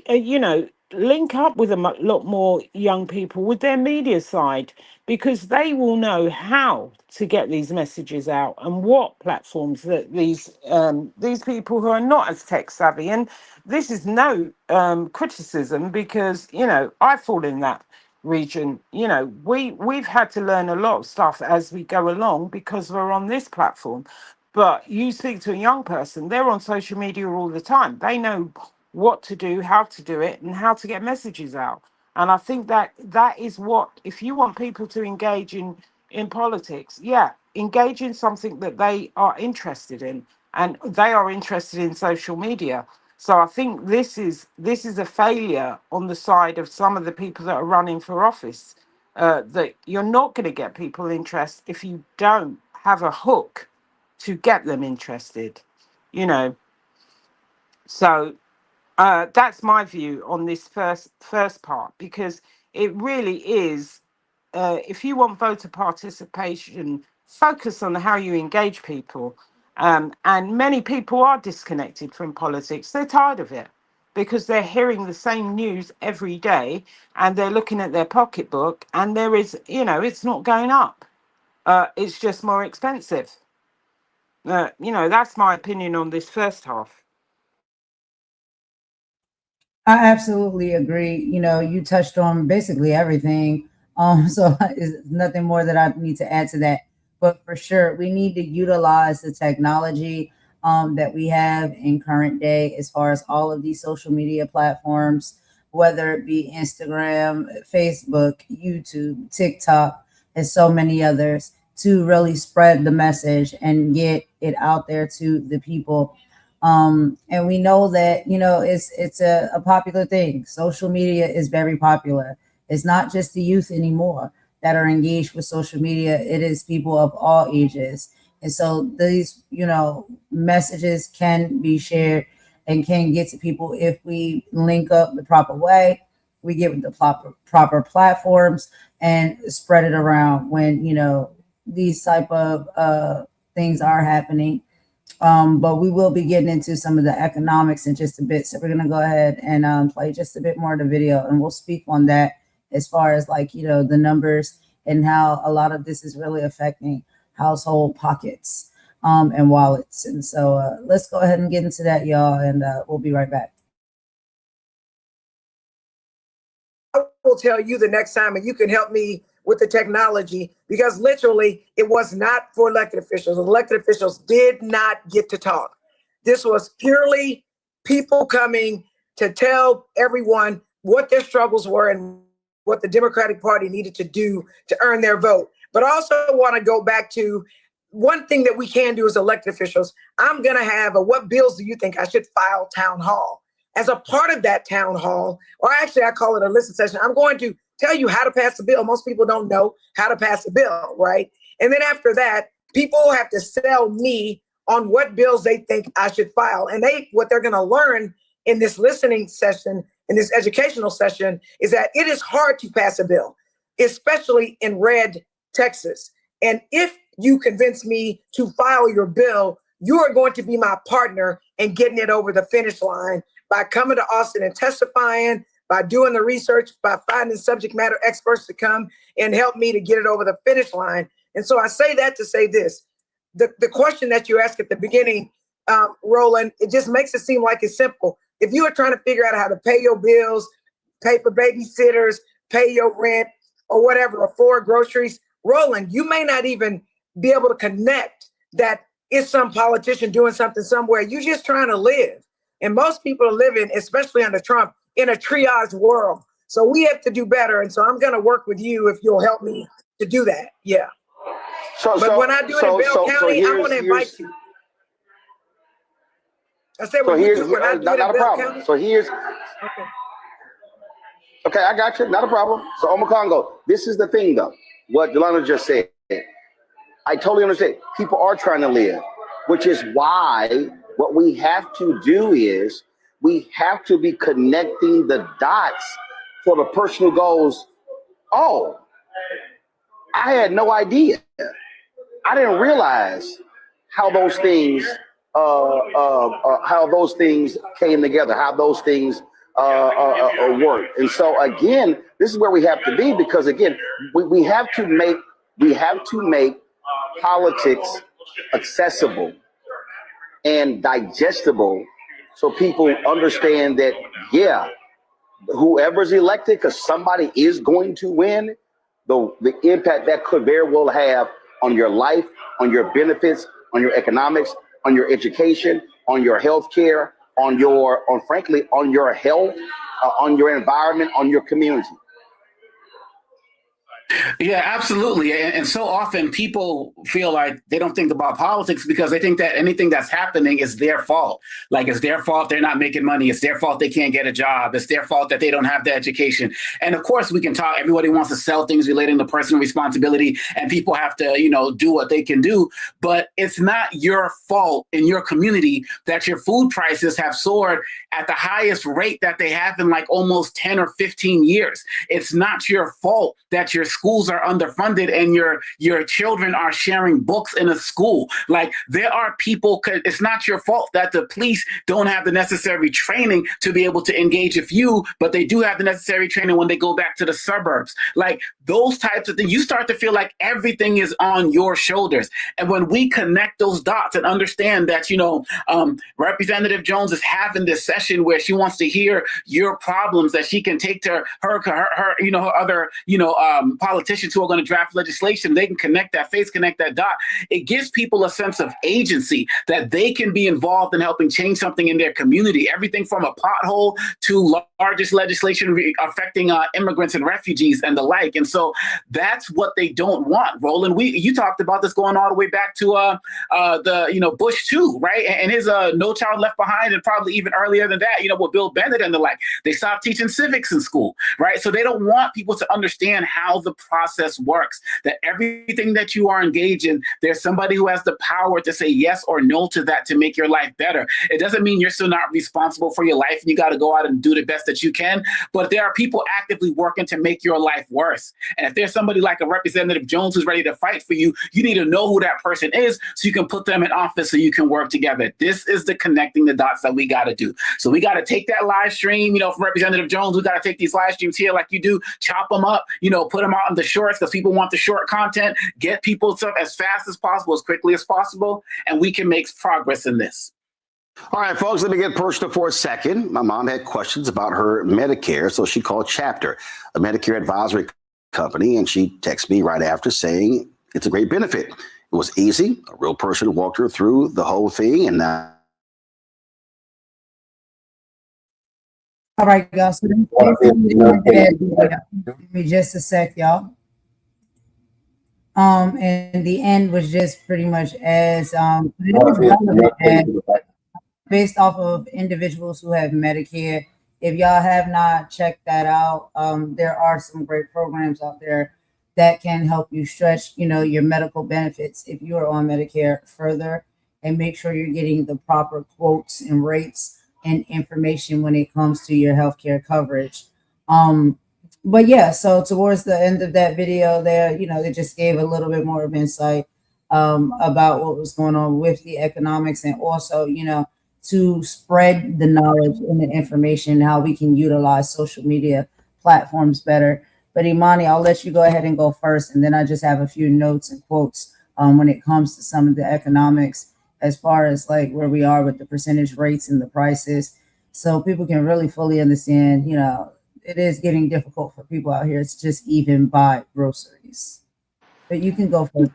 [SPEAKER 3] link up with a lot more young people with their media side, because they will know how to get these messages out and what platforms that these people who are not as tech savvy. And this is no criticism, because I fall in that region. We've had to learn a lot of stuff as we go along because we're on this platform. But you speak to a young person, they're on social media all the time. They know what to do, how to do it, and how to get messages out. And I think that is what, if you want people to engage in politics, yeah, engage in something that they are interested in, and they are interested in social media. So I think this is a failure on the side of some of the people that are running for office. That you're not going to get people interested if you don't have a hook to get them interested. You know, so that's my view on this first part, because it really is. If you want voter participation, focus on how you engage people. And many people are disconnected from politics. They're tired of it because they're hearing the same news every day, and they're looking at their pocketbook, and there is, it's not going up. It's just more expensive. That's my opinion on this first half.
[SPEAKER 2] I absolutely agree. You touched on basically everything. So there's nothing more that I need to add to that. But for sure, we need to utilize the technology that we have in current day, as far as all of these social media platforms, whether it be Instagram, Facebook, YouTube, TikTok, and so many others, to really spread the message and get it out there to the people. And we know that it's a popular thing. Social media is very popular. It's not just the youth anymore that are engaged with social media. It is people of all ages. And so these messages can be shared and can get to people if we link up the proper way. We get with the proper platforms and spread it around when these type of things are happening. But we will be getting into some of the economics in just a bit. So we're going to go ahead and play just a bit more of the video, and we'll speak on that as far as the numbers and how a lot of this is really affecting household pockets and wallets. And so let's go ahead and get into that, y'all, and we'll be right back.
[SPEAKER 7] I will tell you the next time, and you can help me with the technology, because literally it was not for elected officials. Elected officials did not get to talk. This was purely people coming to tell everyone what their struggles were and what the Democratic Party needed to do to earn their vote. But I also want to go back to one thing that we can do as elected officials. I'm going to have a what bills do you think I should file town hall? As a part of that town hall, or actually I call it a listen session, I'm going to tell you how to pass the bill. Most people don't know how to pass the bill, right? And then after that, people have to sell me on what bills they think I should file. And what they're going to learn in this listening session, in this educational session, is that it is hard to pass a bill, especially in red Texas. And if you convince me to file your bill, you are going to be my partner in getting it over the finish line by coming to Austin and testifying, by doing the research, by finding subject matter experts to come and help me to get it over the finish line. And so I say that to say this. The question that you asked at the beginning, Roland, it just makes it seem like it's simple. If you are trying to figure out how to pay your bills, pay for babysitters, pay your rent, or whatever, afford groceries, Roland, you may not even be able to connect that it's some politician doing something somewhere. You're just trying to live. And most people are living, especially under Trump, in a triage world. So we have to do better. And so I'm going to work with you if you'll help me to do that. Yeah. But when I do it in Bell County, I want to invite you. I said, when you do when I do it in Bell County.
[SPEAKER 5] So here's, okay, I got you. Not a problem. So Omakongo, this is the thing though. What Delano just said. I totally understand. People are trying to live, which is why what we have to do is we have to be connecting the dots for the person who goes, oh, I had no idea. I didn't realize how those things came together, how those things work. And so again, this is where we have to be, because again, we have to make politics accessible and digestible, so people understand that, yeah, whoever's elected, because somebody is going to win, the impact that could very well have on your life, on your benefits, on your economics, on your education, on your health care, on frankly, on your health, on your environment, on your community.
[SPEAKER 8] Yeah, absolutely. And so often people feel like they don't think about politics because they think that anything that's happening is their fault. Like, it's their fault they're not making money. It's their fault they can't get a job. It's their fault that they don't have the education. And of course, we can talk. Everybody wants to sell things relating to personal responsibility, and people have to, do what they can do. But it's not your fault in your community that your food prices have soared at the highest rate that they have in like almost 10 or 15 years. It's not your fault that your schools are underfunded and your children are sharing books in a school. Like, there are people, it's not your fault that the police don't have the necessary training to be able to engage with you, but they do have the necessary training when they go back to the suburbs. Like, those types of things, you start to feel like everything is on your shoulders. And when we connect those dots and understand that, Representative Jones is having this session where she wants to hear your problems that she can take to her other, politicians who are going to draft legislation, they can connect that dot. It gives people a sense of agency that they can be involved in helping change something in their community. Everything from a pothole to largest legislation affecting immigrants and refugees and the like. And so that's what they don't want, Roland. You talked about this going all the way back to Bush too, right? And his No Child Left Behind, and probably even earlier than that, with Bill Bennett and the like. They stopped teaching civics in school, right? So they don't want people to understand how the process works, that everything that you are engaged in, there's somebody who has the power to say yes or no to that to make your life better. It doesn't mean you're still not responsible for your life and you got to go out and do the best that you can, but there are people actively working to make your life worse. And if there's somebody like a Representative Jones who's ready to fight for you, you need to know who that person is so you can put them in office so you can work together. This is the connecting the dots that we got to do. So we got to take that live stream, from Representative Jones, we got to take these live streams here like you do, chop them up, put them out on the shorts because people want the short content, get people stuff as fast as possible, as quickly as possible, and we can make progress in this.
[SPEAKER 5] All right, folks, let me get personal for a second. My mom had questions about her Medicare, so she called Chapter, a Medicare advisory company, and she texted me right after saying it's a great benefit. It was easy. A real person walked her through the whole thing, and now.
[SPEAKER 2] All right, y'all. So give me just a sec, y'all. And the end was just pretty much as it was relevant as based off of individuals who have Medicare. If y'all have not checked that out, there are some great programs out there that can help you stretch, your medical benefits if you are on Medicare further, and make sure you're getting the proper quotes and rates and information when it comes to your healthcare coverage. But yeah, so towards the end of that video there, they just gave a little bit more of insight about what was going on with the economics, and also, to spread the knowledge and the information, how we can utilize social media platforms better. But Imani, I'll let you go ahead and go first, and then I just have a few notes and quotes when it comes to some of the economics, as far as like where we are with the percentage rates and the prices, so people can really fully understand, it is getting difficult for people out here to just even buy groceries. But you can go first.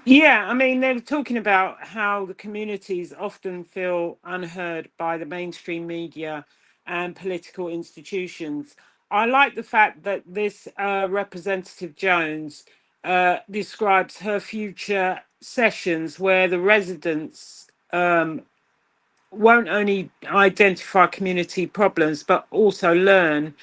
[SPEAKER 3] Yeah, I mean, they were talking about how the communities often feel unheard by the mainstream media and political institutions. I like the fact that this Representative Jones describes her future sessions where the residents won't only identify community problems, but also learn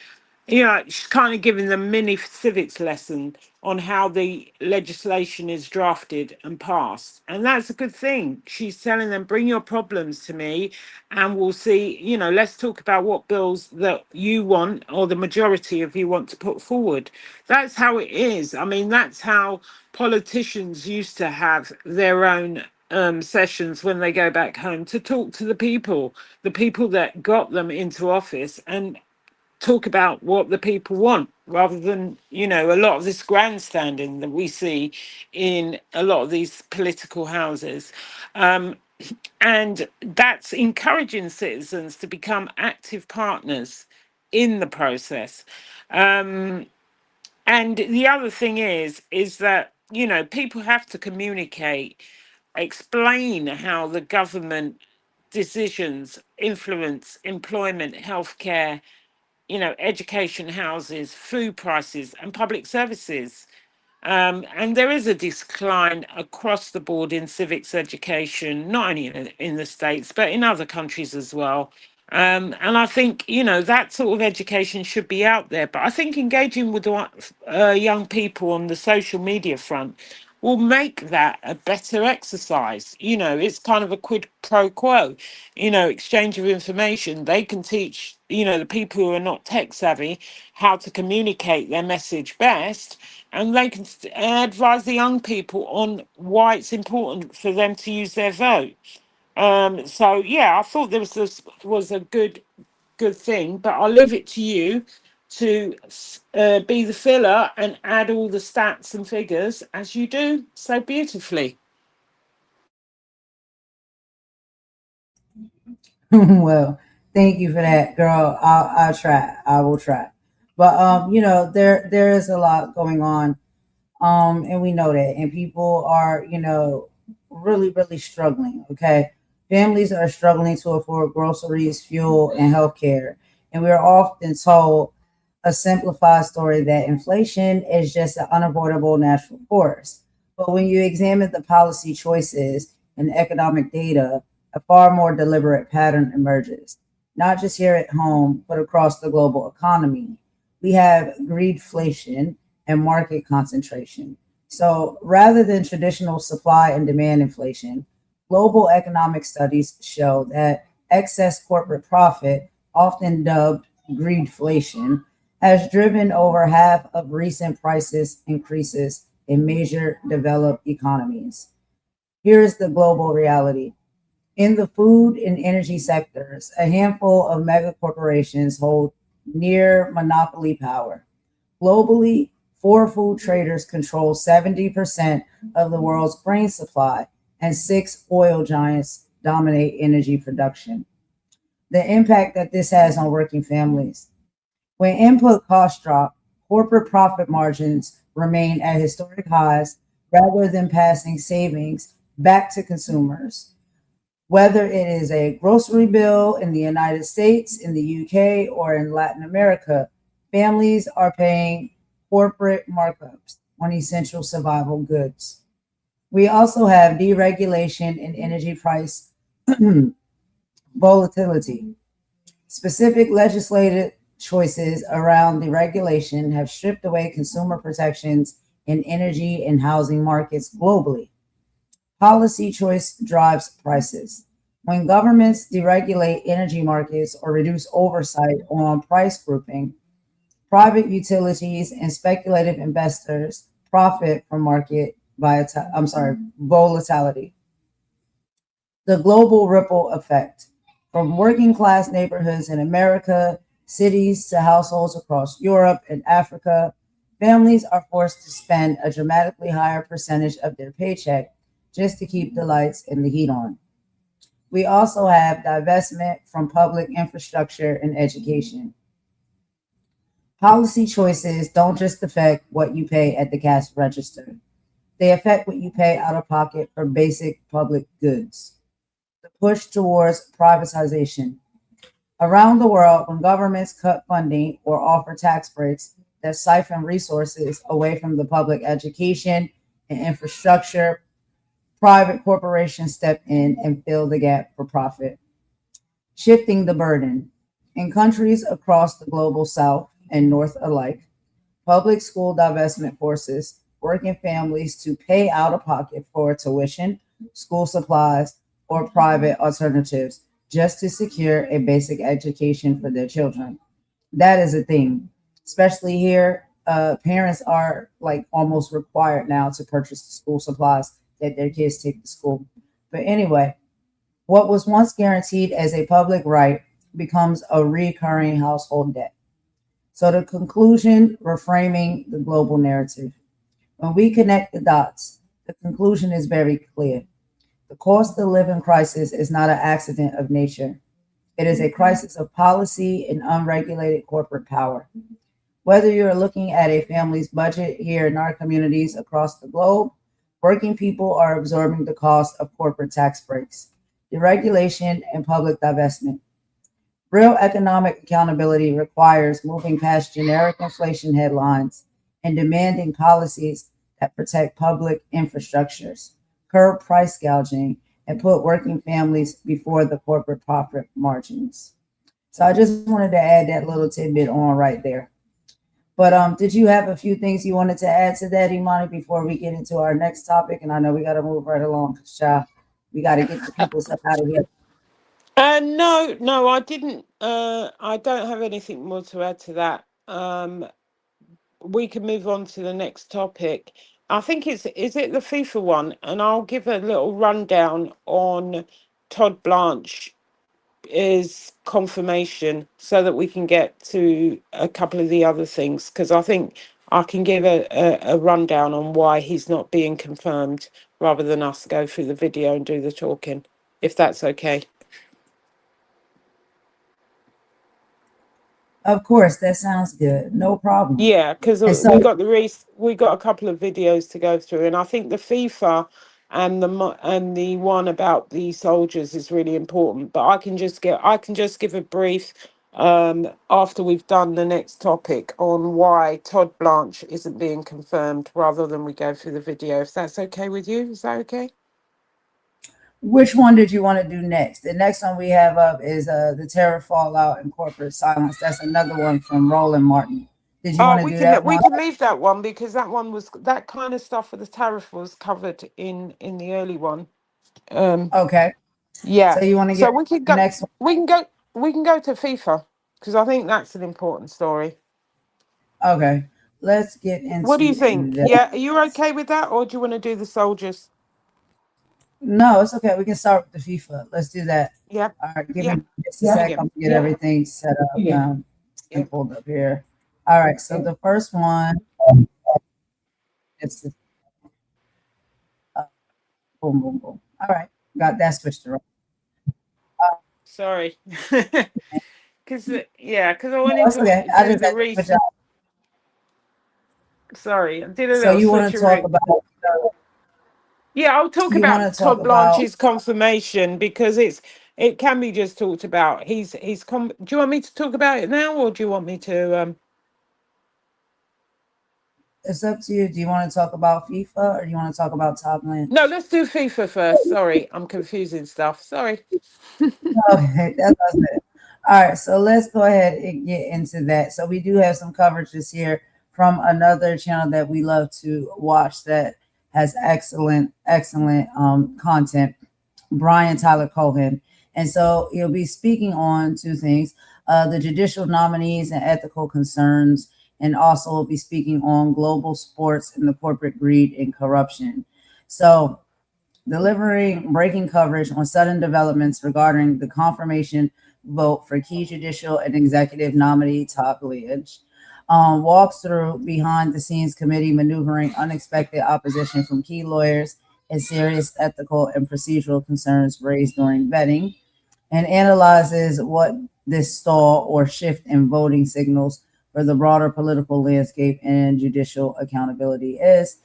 [SPEAKER 3] she's kind of giving them mini civics lesson on how the legislation is drafted and passed. And that's a good thing. She's telling them, bring your problems to me and we'll see, let's talk about what bills that you want or the majority of you want to put forward. That's how it is. I mean, that's how politicians used to have their own sessions when they go back home to talk to the people that got them into office, and talk about what the people want rather than, a lot of this grandstanding that we see in a lot of these political houses. And that's encouraging citizens to become active partners in the process. And the other thing is that, people have to communicate, explain how the government decisions influence employment, healthcare, education, houses, food prices, and public services. And there is a decline across the board in civics education, not only in the States, but in other countries as well. And I think, that sort of education should be out there. But I think engaging with young people on the social media front will make that a better exercise. It's kind of a quid pro quo, exchange of information. They can teach, the people who are not tech savvy how to communicate their message best, and they can advise the young people on why it's important for them to use their vote. So yeah, I thought this was a good thing, but I'll leave it to you to be the filler and add all the stats and figures as you do so beautifully.
[SPEAKER 2] Well, thank you for that, girl. I'll try. I will try. But there is a lot going on. And we know that. And people are, really, really struggling. Okay. Families are struggling to afford groceries, fuel, and healthcare. And we're often told a simplified story that inflation is just an unavoidable natural force. But when you examine the policy choices and economic data, a far more deliberate pattern emerges, not just here at home, but across the global economy. We have greedflation and market concentration. So rather than traditional supply and demand inflation, global economic studies show that excess corporate profit, often dubbed greedflation, has driven over half of recent prices increases in major developed economies. Here's the global reality. In the food and energy sectors, a handful of mega corporations hold near monopoly power. Globally, four food traders control 70% of the world's grain supply, and six oil giants dominate energy production. The impact that this has on working families. When input costs drop, corporate profit margins remain at historic highs rather than passing savings back to consumers. Whether it is a grocery bill in the United States, in the UK, or in Latin America, families are paying corporate markups on essential survival goods. We also have deregulation and energy price volatility. Specific legislative choices around the regulation have stripped away consumer protections in energy and housing markets globally. Policy choice drives prices. When governments deregulate energy markets or reduce oversight on price grouping, private utilities and speculative investors profit from market volatility. The global ripple effect. From working class neighborhoods in America, cities to households across Europe and Africa, families are forced to spend a dramatically higher percentage of their paycheck just to keep the lights and the heat on. We also have divestment from public infrastructure and education. Policy choices don't just affect what you pay at the cash register. They affect what you pay out of pocket for basic public goods. The push towards privatization. Around the world, when governments cut funding or offer tax breaks that siphon resources away from the public education and infrastructure, private corporations step in and fill the gap for profit. Shifting the burden. In countries across the global south, and North alike. Public school divestment forces working families to pay out of pocket for tuition, school supplies, or private alternatives just to secure a basic education for their children. That is a thing, especially here. Parents are like almost required now to purchase the school supplies that their kids take to school. But anyway, what was once guaranteed as a public right becomes a recurring household debt. So, the conclusion, reframing the global narrative. When we connect the dots, the conclusion is very clear. The cost of living crisis is not an accident of nature. It is a crisis of policy and unregulated corporate power. Whether you're looking at a family's budget here in our communities across the globe, working people are absorbing the cost of corporate tax breaks, deregulation, and public divestment. Real economic accountability requires moving past generic inflation headlines and demanding policies that protect public infrastructures, curb price gouging, and put working families before the corporate profit margins. So I just wanted to add that little tidbit on right there. But did you have a few things you wanted to add to that, Imani, before we get into our next topic? And I know we got to move right along because we got to get the people stuff out of here.
[SPEAKER 3] No, I didn't. I don't have anything more to add to that. We can move on to the next topic. I think is it the FIFA one? And I'll give a little rundown on Todd Blanche is confirmation so that we can get to a couple of the other things, because I think I can give a rundown on why he's not being confirmed rather than us go through the video and do the talking, if that's okay.
[SPEAKER 2] Of course, that sounds good. No problem.
[SPEAKER 3] Yeah, because
[SPEAKER 2] And so,
[SPEAKER 3] we got a couple of videos to go through, and I think the FIFA and the one about the soldiers is really important. But I can just give a brief after we've done the next topic on why Todd Blanche isn't being confirmed, rather than we go through the video. If that's okay with you, is that okay?
[SPEAKER 2] which one did you want to do next? The next one we have up is the Tariff fallout and corporate silence. That's another one from Roland Martin. Did you want to do that
[SPEAKER 3] we
[SPEAKER 2] one?
[SPEAKER 3] can leave that one, because that kind of stuff for the tariff was covered in the early one.
[SPEAKER 2] Okay.
[SPEAKER 3] Yeah.
[SPEAKER 2] So you want to
[SPEAKER 3] So
[SPEAKER 2] get
[SPEAKER 3] we can
[SPEAKER 2] the
[SPEAKER 3] go.
[SPEAKER 2] next one?
[SPEAKER 3] We can go to FIFA, because I think that's an important story.
[SPEAKER 2] Okay. Let's get
[SPEAKER 3] What do you
[SPEAKER 2] into
[SPEAKER 3] think?
[SPEAKER 2] that.
[SPEAKER 3] Yeah, are you okay with that, or do you want to do the soldiers?
[SPEAKER 2] No, it's okay. We can start with the FIFA. Let's do that.
[SPEAKER 3] Yeah.
[SPEAKER 2] All right. Give
[SPEAKER 3] Yeah.
[SPEAKER 2] me just a sec.
[SPEAKER 3] Yeah.
[SPEAKER 2] I'm gonna get everything set up and pulled up here. All right. So the first one is boom, boom, boom. All right. Got that switched around.
[SPEAKER 3] Sorry. Because I wanted
[SPEAKER 2] That's
[SPEAKER 3] to
[SPEAKER 2] okay. I
[SPEAKER 3] do
[SPEAKER 2] just
[SPEAKER 3] the
[SPEAKER 2] had to switch
[SPEAKER 3] research.
[SPEAKER 2] out.
[SPEAKER 3] Sorry, I did a
[SPEAKER 2] So
[SPEAKER 3] little
[SPEAKER 2] you want to talk
[SPEAKER 3] switcheroo.
[SPEAKER 2] about?
[SPEAKER 3] Yeah, I'll talk
[SPEAKER 2] You want
[SPEAKER 3] about
[SPEAKER 2] to talk
[SPEAKER 3] Todd
[SPEAKER 2] about?
[SPEAKER 3] Blanche's confirmation, because it can be just talked about. Do you want me to talk about it now, or do you want me to?
[SPEAKER 2] It's up to you. Do you want to talk about FIFA or do you want to talk about Todd Blanche?
[SPEAKER 3] No, let's do FIFA first. Sorry, I'm confusing stuff. Sorry.
[SPEAKER 2] Okay, that's what I said. All right, so let's go ahead and get into that. So we do have some coverages here from another channel that we love to watch that has excellent content, Brian Tyler Cohen. And so he'll be speaking on two things, the judicial nominees and ethical concerns, and also will be speaking on global sports and the corporate greed and corruption. So delivering breaking coverage on sudden developments regarding the confirmation vote for key judicial and executive nominee Todd Blanche. Walks through behind the scenes committee maneuvering unexpected opposition from key lawyers and serious ethical and procedural concerns raised during vetting, and analyzes what this stall or shift in voting signals for the broader political landscape and judicial accountability is.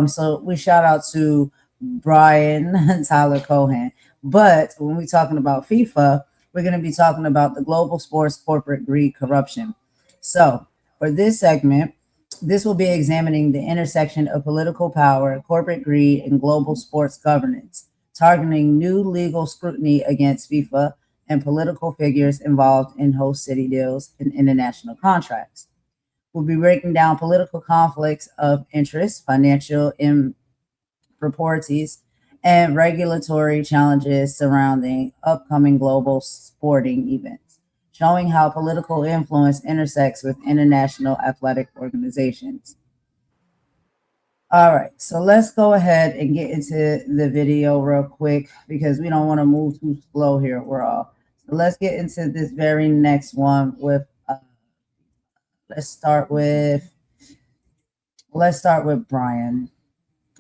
[SPEAKER 2] So we shout out to Brian Tyler Cohen. But when we're talking about FIFA, we're going to be talking about the global sports corporate greed corruption. So for this segment, this will be examining the intersection of political power, corporate greed, and global sports governance, targeting new legal scrutiny against FIFA and political figures involved in host city deals and international contracts. We'll be breaking down political conflicts of interest, financial improprieties, and regulatory challenges surrounding upcoming global sporting events, showing how political influence intersects with international athletic organizations. All right, so let's go ahead and get into the video real quick because we don't want to move too slow here. So let's get into this very next one with let's start with Brian.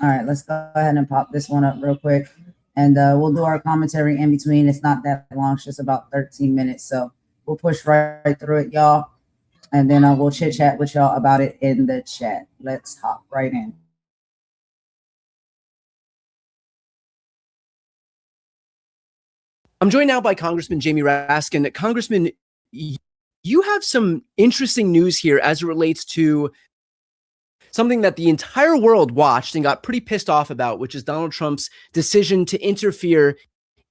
[SPEAKER 2] All right, let's go ahead and pop this one up real quick, and we'll do our commentary in between. It's not that long; it's just about 13 minutes, so we'll push right through it, y'all, and then we'll chit chat with y'all about it in the chat. Let's hop right in.
[SPEAKER 9] I'm joined now by Congressman Jamie Raskin. Congressman, you have some interesting news here as it relates to something that the entire world watched and got pretty pissed off about, which is Donald Trump's decision to interfere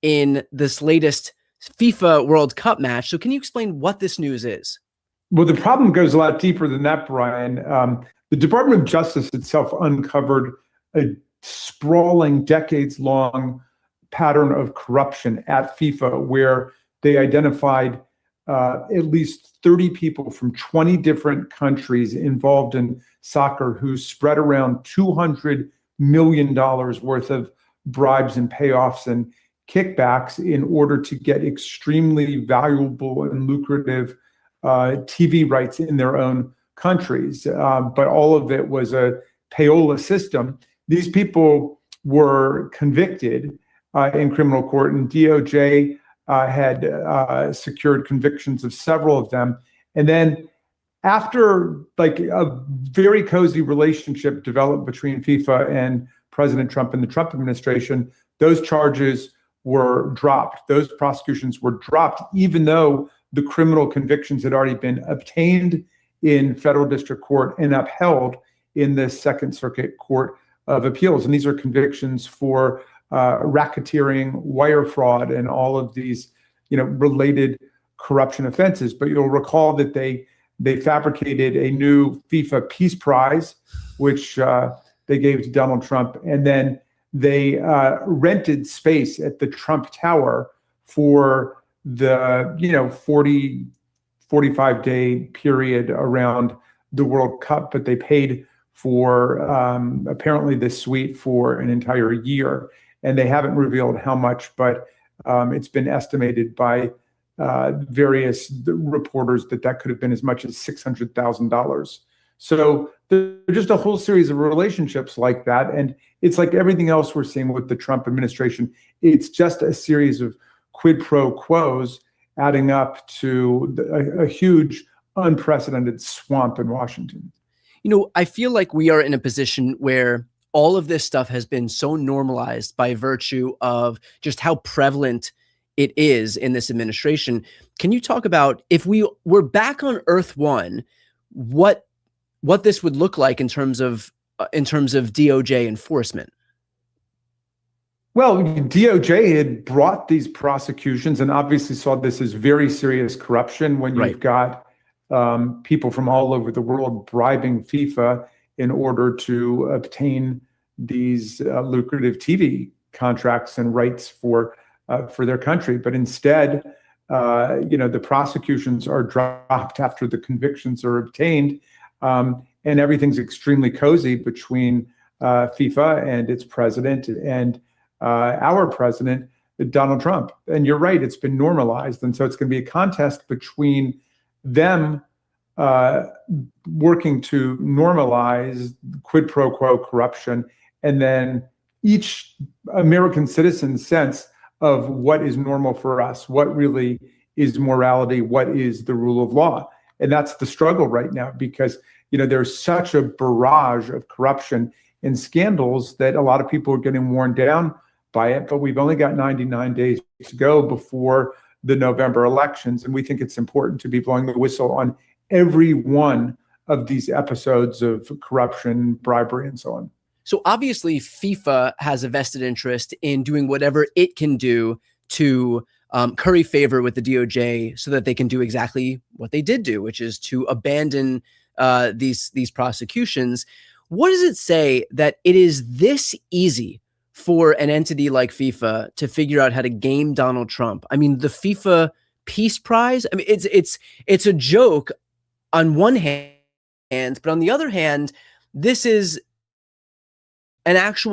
[SPEAKER 9] in this latest FIFA World Cup match. So can you explain what this news is?
[SPEAKER 10] Well, the problem goes a lot deeper than that, Brian. The Department of Justice itself uncovered a sprawling, decades-long pattern of corruption at FIFA, where they identified at least 30 people from 20 different countries involved in soccer who spread around $200 million worth of bribes and payoffs and kickbacks in order to get extremely valuable and lucrative TV rights in their own countries. But all of it was a payola system. These people were convicted in criminal court, and DOJ had secured convictions of several of them. And then after like a very cozy relationship developed between FIFA and President Trump and the Trump administration, those charges were dropped. Those prosecutions were dropped, even though the criminal convictions had already been obtained in federal district court and upheld in the Second Circuit Court of Appeals. And these are convictions for racketeering, wire fraud, and all of these, related corruption offenses. But you'll recall that they fabricated a new FIFA Peace Prize, which they gave to Donald Trump, and then they rented space at the Trump Tower for the 45-day period around the World Cup, but they paid for apparently this suite for an entire year. And they haven't revealed how much, but it's been estimated by various reporters that could have been as much as $600,000. So there's just a whole series of relationships like that. And it's like everything else we're seeing with the Trump administration. It's just a series of quid pro quos adding up to a huge, unprecedented swamp in Washington.
[SPEAKER 9] I feel like we are in a position where all of this stuff has been so normalized by virtue of just how prevalent it is in this administration. Can you talk about, if we were back on Earth One, what this would look like in terms of DOJ enforcement?
[SPEAKER 10] Well, DOJ had brought these prosecutions and obviously saw this as very serious corruption when you've got people from all over the world bribing FIFA in order to obtain these lucrative TV contracts and rights for their country. But instead, the prosecutions are dropped after the convictions are obtained, and everything's extremely cozy between FIFA and its president and our president, Donald Trump. And you're right, it's been normalized. And so it's going to be a contest between them working to normalize quid pro quo corruption, and then each American citizen's sense of what is normal for us, what really is morality, what is the rule of law. And that's the struggle right now, because there's such a barrage of corruption and scandals that a lot of people are getting worn down by it. But we've only got 99 days to go before the November elections, and we think it's important to be blowing the whistle on every one of these episodes of corruption, bribery, and so on.
[SPEAKER 9] So obviously FIFA has a vested interest in doing whatever it can do to curry favor with the DOJ so that they can do exactly what they did do, which is to abandon these prosecutions. What does it say that it is this easy for an entity like FIFA to figure out how to game Donald Trump? I mean, the FIFA Peace Prize. I mean, it's a joke on one hand, but on the other hand, this is an actual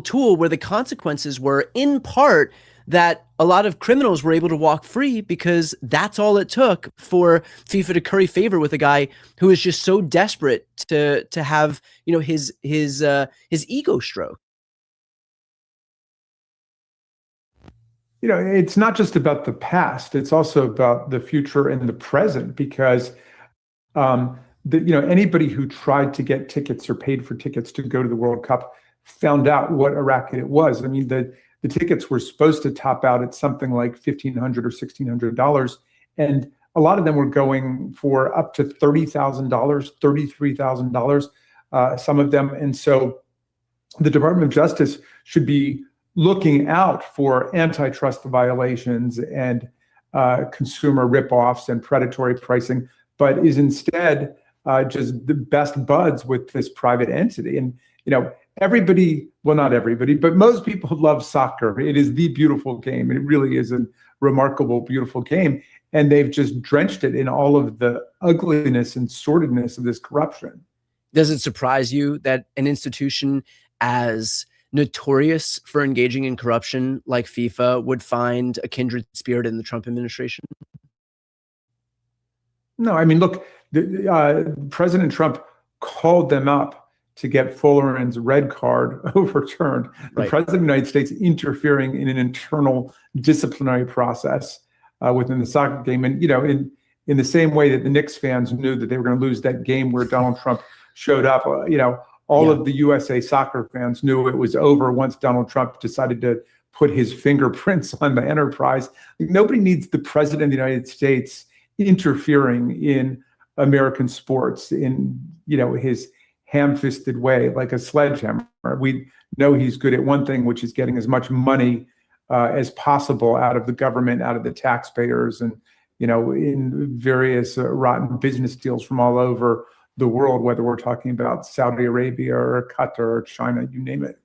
[SPEAKER 9] tool where the consequences were in part that a lot of criminals were able to walk free, because that's all it took for FIFA to curry favor with a guy who is just so desperate to have, you know, his ego stroke.
[SPEAKER 10] You know, it's not just about the past; it's also about the future and the present. Because, anybody who tried to get tickets or paid for tickets to go to the World Cup found out what a racket it was. I mean, the tickets were supposed to top out at something like $1,500 or $1,600, and a lot of them were going for up to $30,000, $33,000, some of them. And so the Department of Justice should be looking out for antitrust violations and consumer ripoffs and predatory pricing, but is instead just the best buds with this private entity. And, you know, everybody, well, not everybody, but most people love soccer. It is the beautiful game. It really is a remarkable, beautiful game. And they've just drenched it in all of the ugliness and sordidness of this corruption.
[SPEAKER 9] Does it surprise you that an institution as notorious for engaging in corruption like FIFA would find a kindred spirit in the Trump administration?
[SPEAKER 10] No, I mean, look, President Trump called them up to get Fulleren's red card overturned. The President of the United States interfering in an internal disciplinary process within the soccer game. And, you know, in the same way that the Knicks fans knew that they were going to lose that game where Donald Trump showed up, all of the USA soccer fans knew it was over once Donald Trump decided to put his fingerprints on the enterprise. Nobody needs the President of the United States interfering in American sports in, his ham-fisted way, like a sledgehammer. We know he's good at one thing, which is getting as much money as possible out of the government, out of the taxpayers, and, in various rotten business deals from all over the world, whether we're talking about Saudi Arabia or Qatar or China, you name it.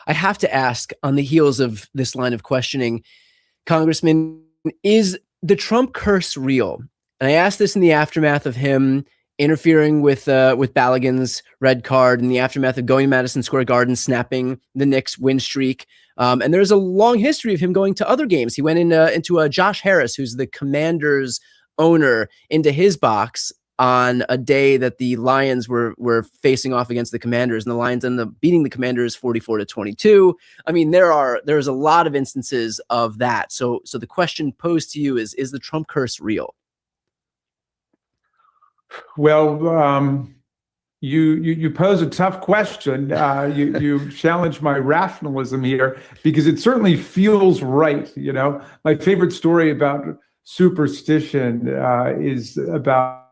[SPEAKER 9] I have to ask, on the heels of this line of questioning, Congressman, is the Trump curse real? And I asked this in the aftermath of him interfering with Balogun's red card, in the aftermath of going to Madison Square Garden, snapping the Knicks win streak. And there's a long history of him going to other games. He went into Josh Harris, who's the Commanders owner, into his box on a day that the Lions were facing off against the Commanders, and the Lions ended up beating the Commanders 44-22. I mean, there's a lot of instances of that. So the question posed to you is the Trump curse real?
[SPEAKER 10] Well, you pose a tough question. You challenge my rationalism here, because it certainly feels right. My favorite story about superstition is about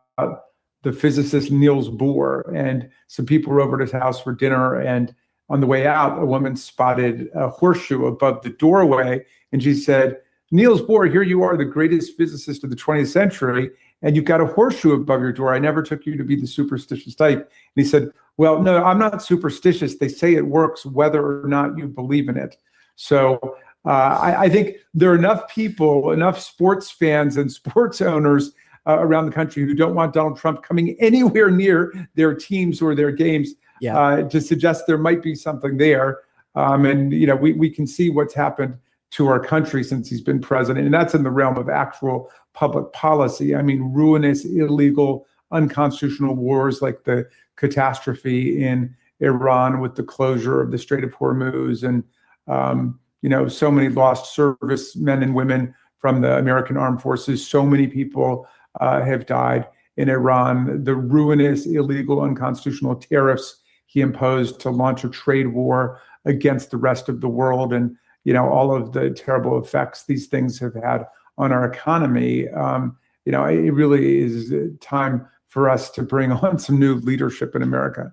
[SPEAKER 10] the physicist Niels Bohr, and some people were over at his house for dinner, and on the way out, a woman spotted a horseshoe above the doorway, and she said, "Niels Bohr, here you are, the greatest physicist of the 20th century, and you've got a horseshoe above your door. I never took you to be the superstitious type." And he said, "Well, no, I'm not superstitious. They say it works whether or not you believe in it." So I think there are enough people, enough sports fans and sports owners around the country who don't want Donald Trump coming anywhere near their teams or their games to suggest there might be something there. And, we can see what's happened to our country since he's been president. And that's in the realm of actual public policy. I mean, ruinous, illegal, unconstitutional wars like the catastrophe in Iran with the closure of the Strait of Hormuz, and, so many lost servicemen and women from the American armed forces. So many people have died in Iran. The ruinous, illegal, unconstitutional tariffs he imposed to launch a trade war against the rest of the world, and all of the terrible effects these things have had on our economy. It really is time for us to bring on some new leadership in America.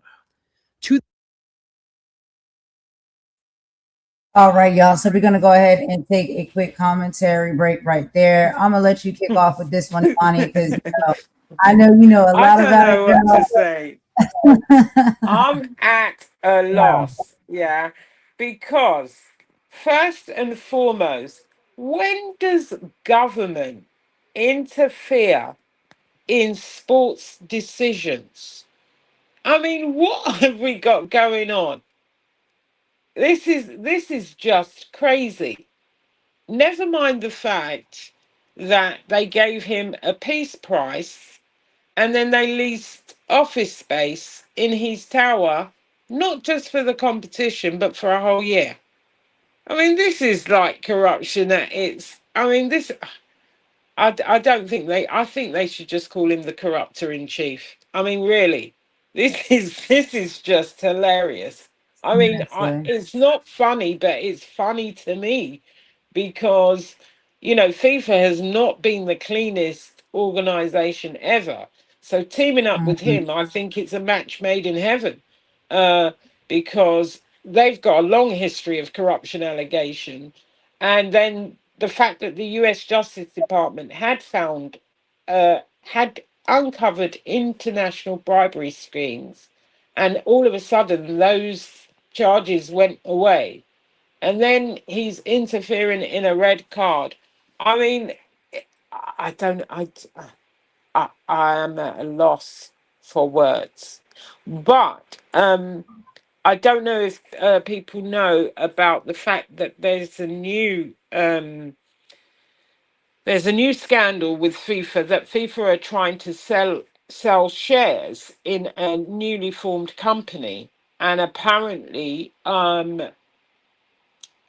[SPEAKER 2] All right, y'all. So we're going to go ahead and take a quick commentary break right there. I'm going to let you kick off with this one, Imani, because I know you know a
[SPEAKER 3] I
[SPEAKER 2] lot
[SPEAKER 3] don't
[SPEAKER 2] about it,
[SPEAKER 3] know what to
[SPEAKER 2] girl.
[SPEAKER 3] say. I'm at a
[SPEAKER 2] Wow.
[SPEAKER 3] loss, yeah, because first and foremost, when does government interfere in sports decisions? I mean, what have we got going on? This is just crazy. Never mind the fact that they gave him a peace prize and then they leased office space in his tower, not just for the competition, but for a whole year. I mean, this is like corruption at its. I mean, this. I don't think I think they should just call him the corruptor in chief. I mean, really, this is just hilarious. I mean,
[SPEAKER 2] Seriously.
[SPEAKER 3] it's not funny, but it's funny to me because FIFA has not been the cleanest organization ever. So teaming up with
[SPEAKER 2] Mhm.
[SPEAKER 3] him, I think it's a match made in heaven, uh, because they've got a long history of corruption allegation, and then the fact that the U.S. Justice Department had uncovered international bribery schemes, and all of a sudden those charges went away, and then he's interfering in a red card. I mean, I don't. I am at a loss for words, but I don't know if people know about the fact that there's a new scandal with FIFA, that FIFA are trying to sell shares in a newly formed company, and apparently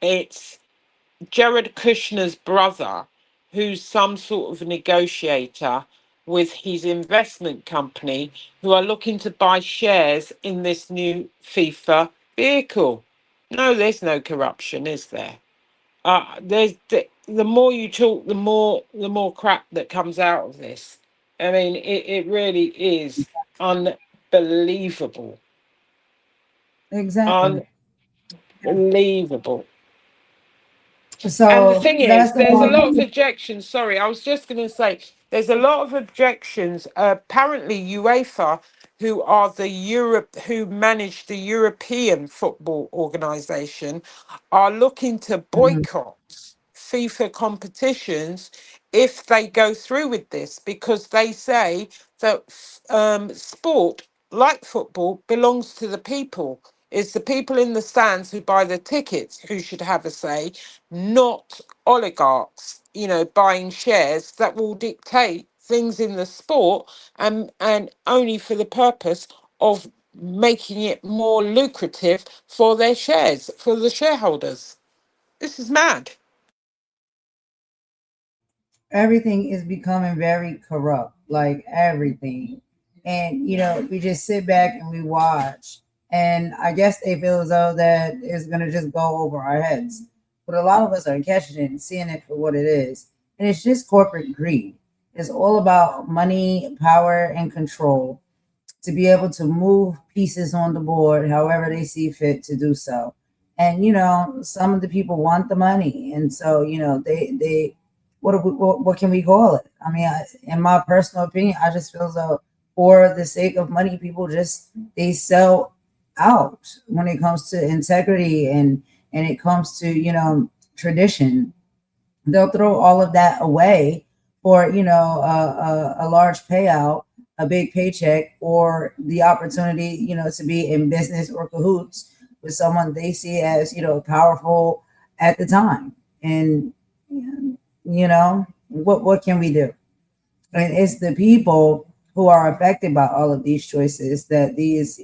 [SPEAKER 3] it's Jared Kushner's brother, who's some sort of negotiator with his investment company, who are looking to buy shares in this new FIFA vehicle. No, there's no corruption, is there? There's the more you talk, the more crap that comes out of this. I mean, it really is unbelievable,
[SPEAKER 2] Exactly.
[SPEAKER 3] unbelievable. And the
[SPEAKER 2] So
[SPEAKER 3] thing
[SPEAKER 2] that's
[SPEAKER 3] is,
[SPEAKER 2] the
[SPEAKER 3] there's a
[SPEAKER 2] whole
[SPEAKER 3] lot of objections. Sorry, I was just going to say there's a lot of objections. Apparently, UEFA, who are who manage the European football organisation, are looking to
[SPEAKER 2] Mhm.
[SPEAKER 3] boycott FIFA competitions if they go through with this, because they say that sport, like football, belongs to the people. It's the people in the stands who buy the tickets who should have a say, not oligarchs, buying shares that will dictate things in the sport, and only for the purpose of making it more lucrative for their shares, for the shareholders. This is mad.
[SPEAKER 2] Everything is becoming very corrupt, like everything. And we just sit back and we watch. And I guess they feel as though that it's gonna just go over our heads. But a lot of us are catching it and seeing it for what it is. And it's just corporate greed. It's all about money, power, and control to be able to move pieces on the board however they see fit to do so. And some of the people want the money, and so they what can we call it? I mean, in my personal opinion, I just feel as though for the sake of money, people just they sell out when it comes to integrity and it comes to tradition. They'll throw all of that away for a large payout, a big paycheck, or the opportunity to be in business or cahoots with someone they see as powerful at the time. And what can we do? And it's the people who are affected by all of these choices that these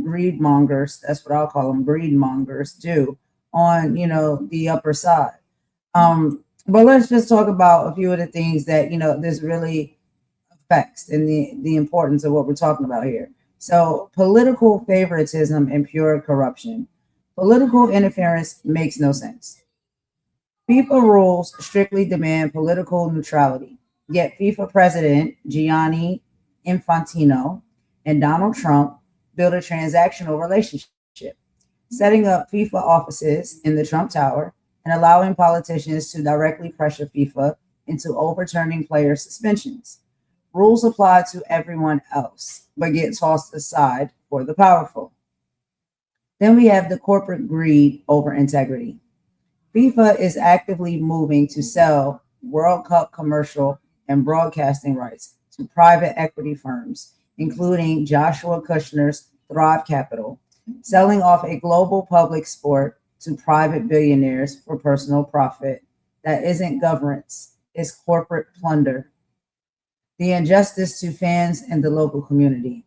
[SPEAKER 2] greed mongers, that's what I'll call them, greed mongers, do on the upper side. But let's just talk about a few of the things that this really affects and the importance of what we're talking about here. So, political favoritism and pure corruption. Political interference makes no sense. FIFA rules strictly demand political neutrality. Yet FIFA President Gianni Infantino and Donald Trump built a transactional relationship, setting up FIFA offices in the Trump Tower and allowing politicians to directly pressure FIFA into overturning player suspensions. Rules apply to everyone else, but get tossed aside for the powerful. Then we have the corporate greed over integrity. FIFA is actively moving to sell World Cup commercial and broadcasting rights to private equity firms, including Joshua Kushner's Thrive Capital, selling off a global public sport to private billionaires for personal profit. That isn't governance, it's corporate plunder. The injustice to fans and the local community.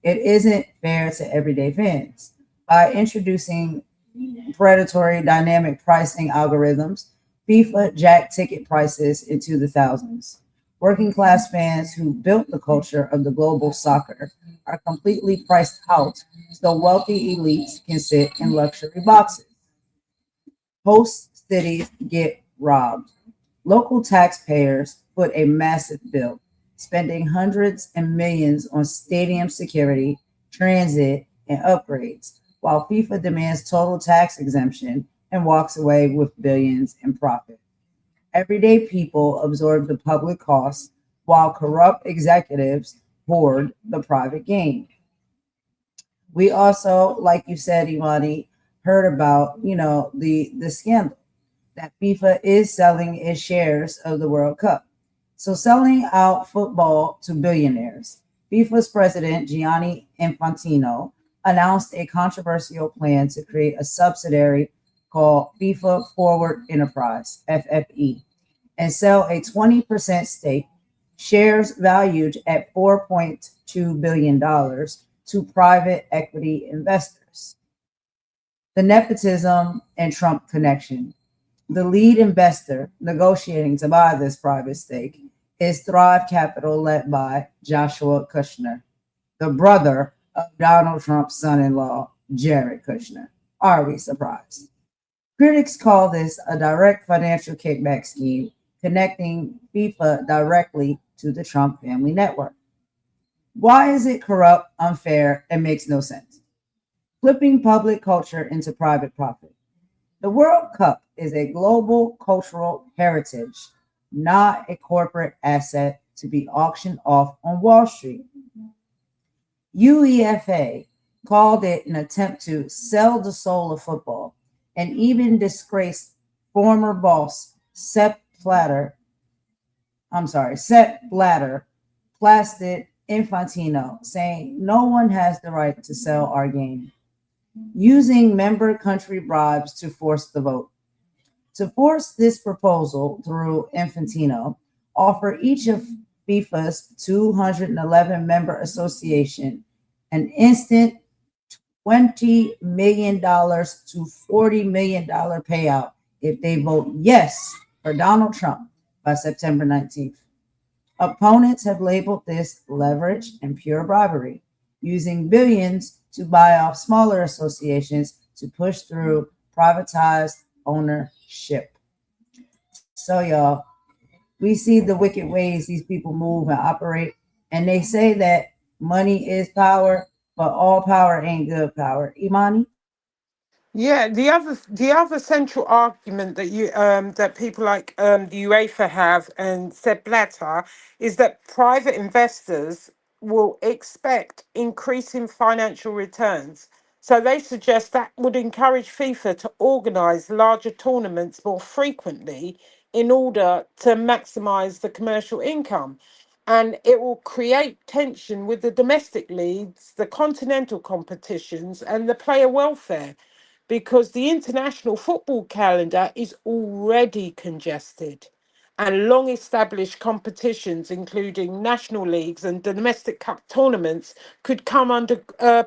[SPEAKER 2] It isn't fair to everyday fans. By introducing predatory dynamic pricing algorithms, FIFA jacked ticket prices into the thousands. Working class fans who built the culture of the global soccer are completely priced out so wealthy elites can sit in luxury boxes. Host cities get robbed. Local taxpayers foot a massive bill, spending hundreds and millions on stadium security, transit, and upgrades, while FIFA demands total tax exemption and walks away with billions in profit. Everyday people absorb the public costs while corrupt executives hoard the private gain. We also, like you said, Imani, heard about, the scandal that FIFA is selling its shares of the World Cup. So selling out football to billionaires. FIFA's president, Gianni Infantino, announced a controversial plan to create a subsidiary called FIFA Forward Enterprise, FFE, and sell a 20% stake, shares valued at $4.2 billion, to private equity investors. The nepotism and Trump connection. The lead investor negotiating to buy this private stake is Thrive Capital, led by Joshua Kushner, the brother of Donald Trump's son in law, Jared Kushner. Are we surprised? Critics call this a direct financial kickback scheme connecting FIFA directly to the Trump family network. Why is it corrupt, unfair, and makes no sense? Flipping public culture into private profit. The World Cup is a global cultural heritage, not a corporate asset to be auctioned off on Wall Street. UEFA called it an attempt to sell the soul of football and even disgraced former boss Sepp Blatter, blasted Infantino, saying no one has the right to sell our game, using member country bribes to force the vote. To force this proposal through, Infantino offer each of FIFA's 211 member association an instant $20 million to $40 million payout if they vote yes for Donald Trump by September 19th. Opponents have labeled this leverage and pure bribery, using billions to buy off smaller associations to push through privatized ownership. So, y'all, we see the wicked ways these people move and operate, and they say that money is power, but all power ain't good power. Imani?
[SPEAKER 3] Yeah, the other central argument that that people like the UEFA have and Sepp Blatter is that private investors will expect increasing financial returns. So they suggest that would encourage FIFA to organise larger tournaments more frequently in order to maximise the commercial income. And it will create tension with the domestic leagues, the continental competitions, and the player welfare because the international football calendar is already congested and long established competitions, including national leagues and domestic cup tournaments, could come under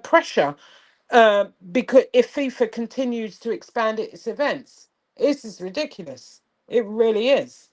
[SPEAKER 3] pressure because if FIFA continues to expand its events. This is ridiculous. It really is.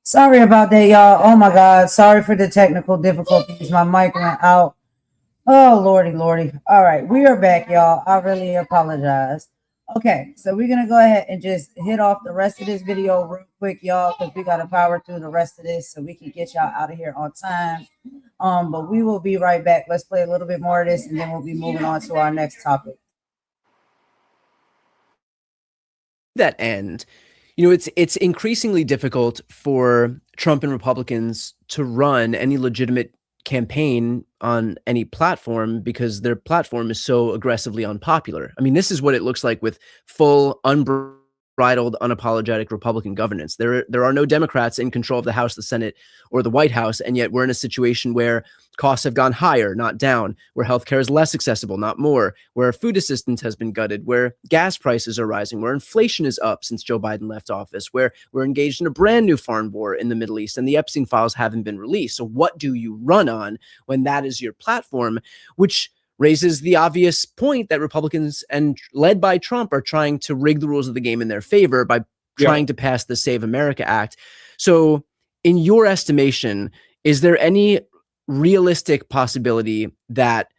[SPEAKER 2] Sorry about that, y'all. Oh my God. Sorry for the technical difficulties. My mic went out. Oh, Lordy, Lordy. All right. We are back, y'all. I really apologize. Okay. So we're going to go ahead and just hit off the rest of this video real quick, y'all, because we got to power through the rest of this so we can get y'all out of here on time. But we will be right back. Let's play a little bit more of this and then we'll be moving on to our next topic.
[SPEAKER 9] That end, you know, it's increasingly difficult for Trump and Republicans to run any legitimate campaign on any platform because their platform is so aggressively unpopular. I mean, this is what it looks like with full, unbridled, unapologetic Republican governance. There are no Democrats in control of the House, the Senate, or the White House, and yet we're in a situation where costs have gone higher, not down, where healthcare is less accessible, not more, where food assistance has been gutted, where gas prices are rising, where inflation is up since Joe Biden left office, where we're engaged in a brand new foreign war in the Middle East, and the Epstein files haven't been released. So what do you run on when that is your platform, which raises the obvious point that Republicans and led by Trump are trying to rig the rules of the game in their favor by trying to pass the Save America Act. So in your estimation, is there any realistic possibility that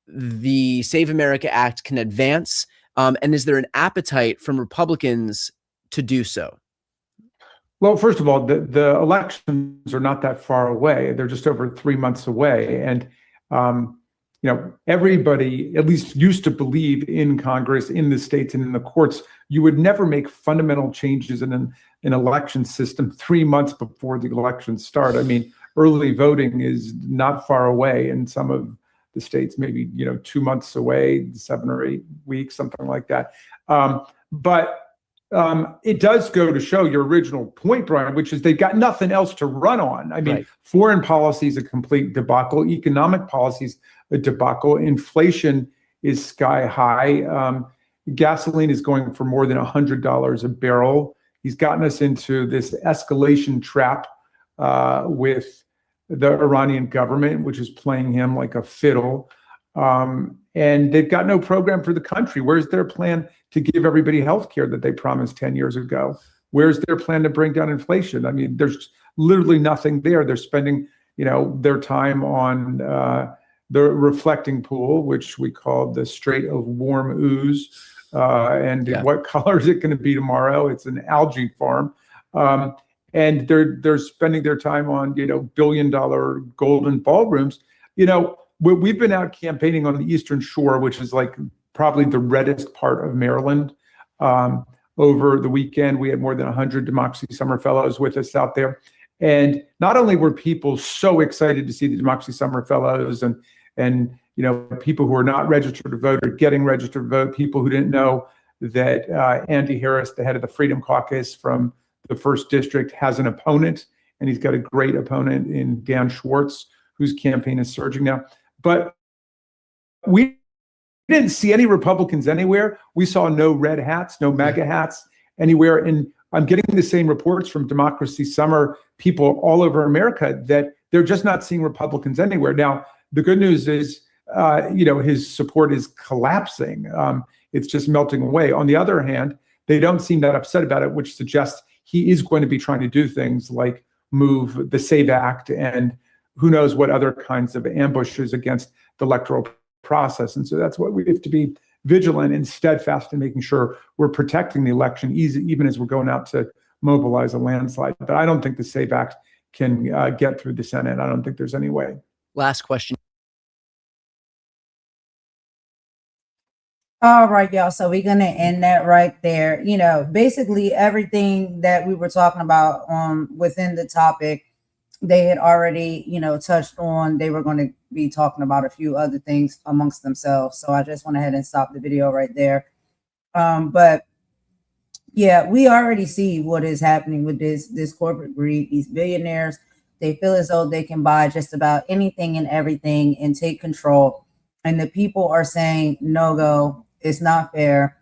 [SPEAKER 9] the Save America Act can advance? And is there an appetite from Republicans to do so?
[SPEAKER 10] Well, first of all, the elections are not that far away. They're just over 3 months away. And, you know, everybody at least used to believe in Congress, in the states, and in the courts. You would never make fundamental changes in an election system 3 months before the elections start. I mean, early voting is not far away in some of the states, maybe, 2 months away, 7 or 8 weeks, something like that. But it does go to show your original point, Brian, which is they've got nothing else to run on. I mean, foreign policy is a complete debacle. Economic policy is a debacle. Inflation is sky high. Gasoline is going for more than $100 a barrel. He's gotten us into this escalation trap with the Iranian government, which is playing him like a fiddle. And they've got no program for the country. Where's their plan to give everybody health care that they promised 10 years ago? Where's their plan to bring down inflation? I mean, there's literally nothing there. They're spending, their time on the reflecting pool, which we call the Strait of Warm Ooze. What color is it going to be tomorrow? It's an algae farm. And they're spending their time on, billion-dollar golden ballrooms. We've been out campaigning on the Eastern Shore, which is like probably the reddest part of Maryland. Over the weekend, we had more than 100 Democracy Summer Fellows with us out there. And not only were people so excited to see the Democracy Summer Fellows and people who are not registered to vote are getting registered to vote, people who didn't know that Andy Harris, the head of the Freedom Caucus from the 1st District, has an opponent, and he's got a great opponent in Dan Schwartz, whose campaign is surging now. But we didn't see any Republicans anywhere. We saw no red hats, no MAGA hats anywhere. And I'm getting the same reports from Democracy Summer people all over America that they're just not seeing Republicans anywhere. Now, the good news is, his support is collapsing. It's just melting away. On the other hand, they don't seem that upset about it, which suggests he is going to be trying to do things like move the SAVE Act and who knows what other kinds of ambushes against the electoral process. And so that's what we have to be vigilant and steadfast in making sure we're protecting the election, even as we're going out to mobilize a landslide. But I don't think the SAVE Act can get through the Senate. I don't think there's any way.
[SPEAKER 9] Last question.
[SPEAKER 2] All right, y'all. So we're going to end that right there. Basically everything that we were talking about within the topic, they had already, touched on. They were going to be talking about a few other things amongst themselves. So I just went ahead and stopped the video right there. But yeah, we already see what is happening with this corporate greed. These billionaires, they feel as though they can buy just about anything and everything and take control. And the people are saying, no go, it's not fair.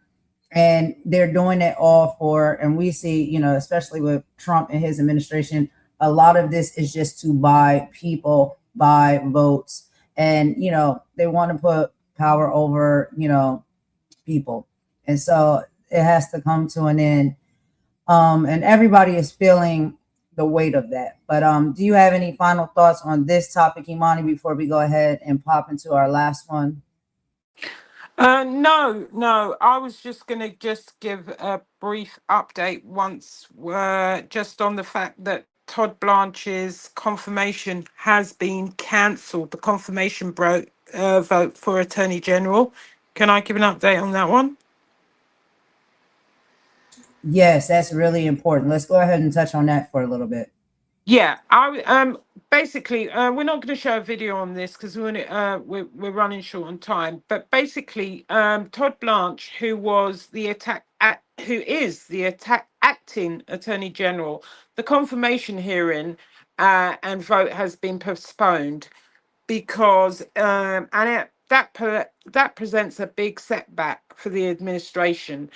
[SPEAKER 2] And they're doing it all for, and we see, especially with Trump and his administration, a lot of this is just to buy people, buy votes. And, they want to put power over, people. And so it has to come to an end. And everybody is feeling the weight of that. But do you have any final thoughts on this topic, Imani, before we go ahead and pop into our last one?
[SPEAKER 3] No. I was just going to just give a brief update once, just on the fact that Todd Blanche's confirmation has been cancelled. The confirmation vote for Attorney General. Can I give an update on that one?
[SPEAKER 2] Yes, that's really important. Let's go ahead and touch on that for a little bit.
[SPEAKER 3] Yeah, I basically we're not going to show a video on this because we're running short on time. But basically, Todd Blanche, who is the acting Attorney General, the confirmation hearing and vote has been postponed because that presents a big setback for the administration.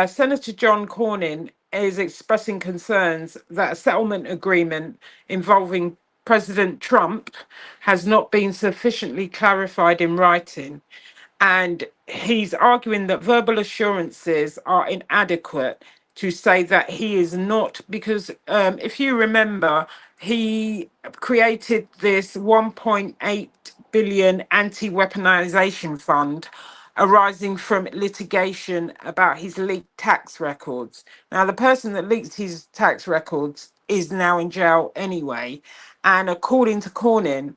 [SPEAKER 3] Senator John Cornyn is expressing concerns that a settlement agreement involving President Trump has not been sufficiently clarified in writing. And he's arguing that verbal assurances are inadequate to say that he is not, because if you remember, he created this 1.8 billion anti-weaponization fund arising from litigation about his leaked tax records. Now, the person that leaked his tax records is now in jail anyway. And according to Cornyn,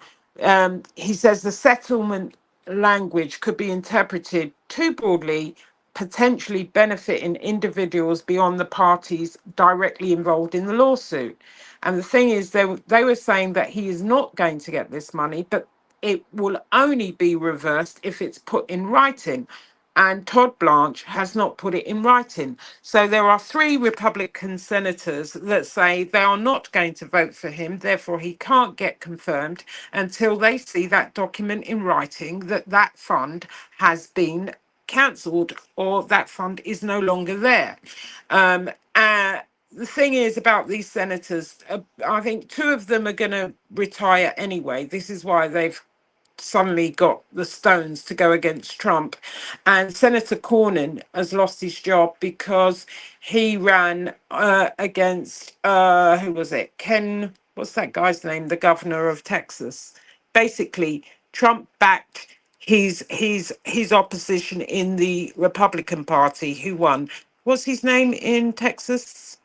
[SPEAKER 3] he says the settlement language could be interpreted too broadly, potentially benefiting individuals beyond the parties directly involved in the lawsuit. And the thing is, they were saying that he is not going to get this money, but it will only be reversed if it's put in writing. And Todd Blanche has not put it in writing. So there are 3 Republican senators that say they are not going to vote for him, therefore he can't get confirmed until they see that document in writing that that fund has been cancelled or that fund is no longer there. The thing is about these senators, I think 2 of them are going to retire anyway. This is why they've suddenly got the stones to go against Trump. And Senator Cornyn has lost his job because he ran against, who was it? What's that guy's name? The governor of Texas. Basically, Trump backed his opposition in the Republican Party, who won. What's his name in Texas?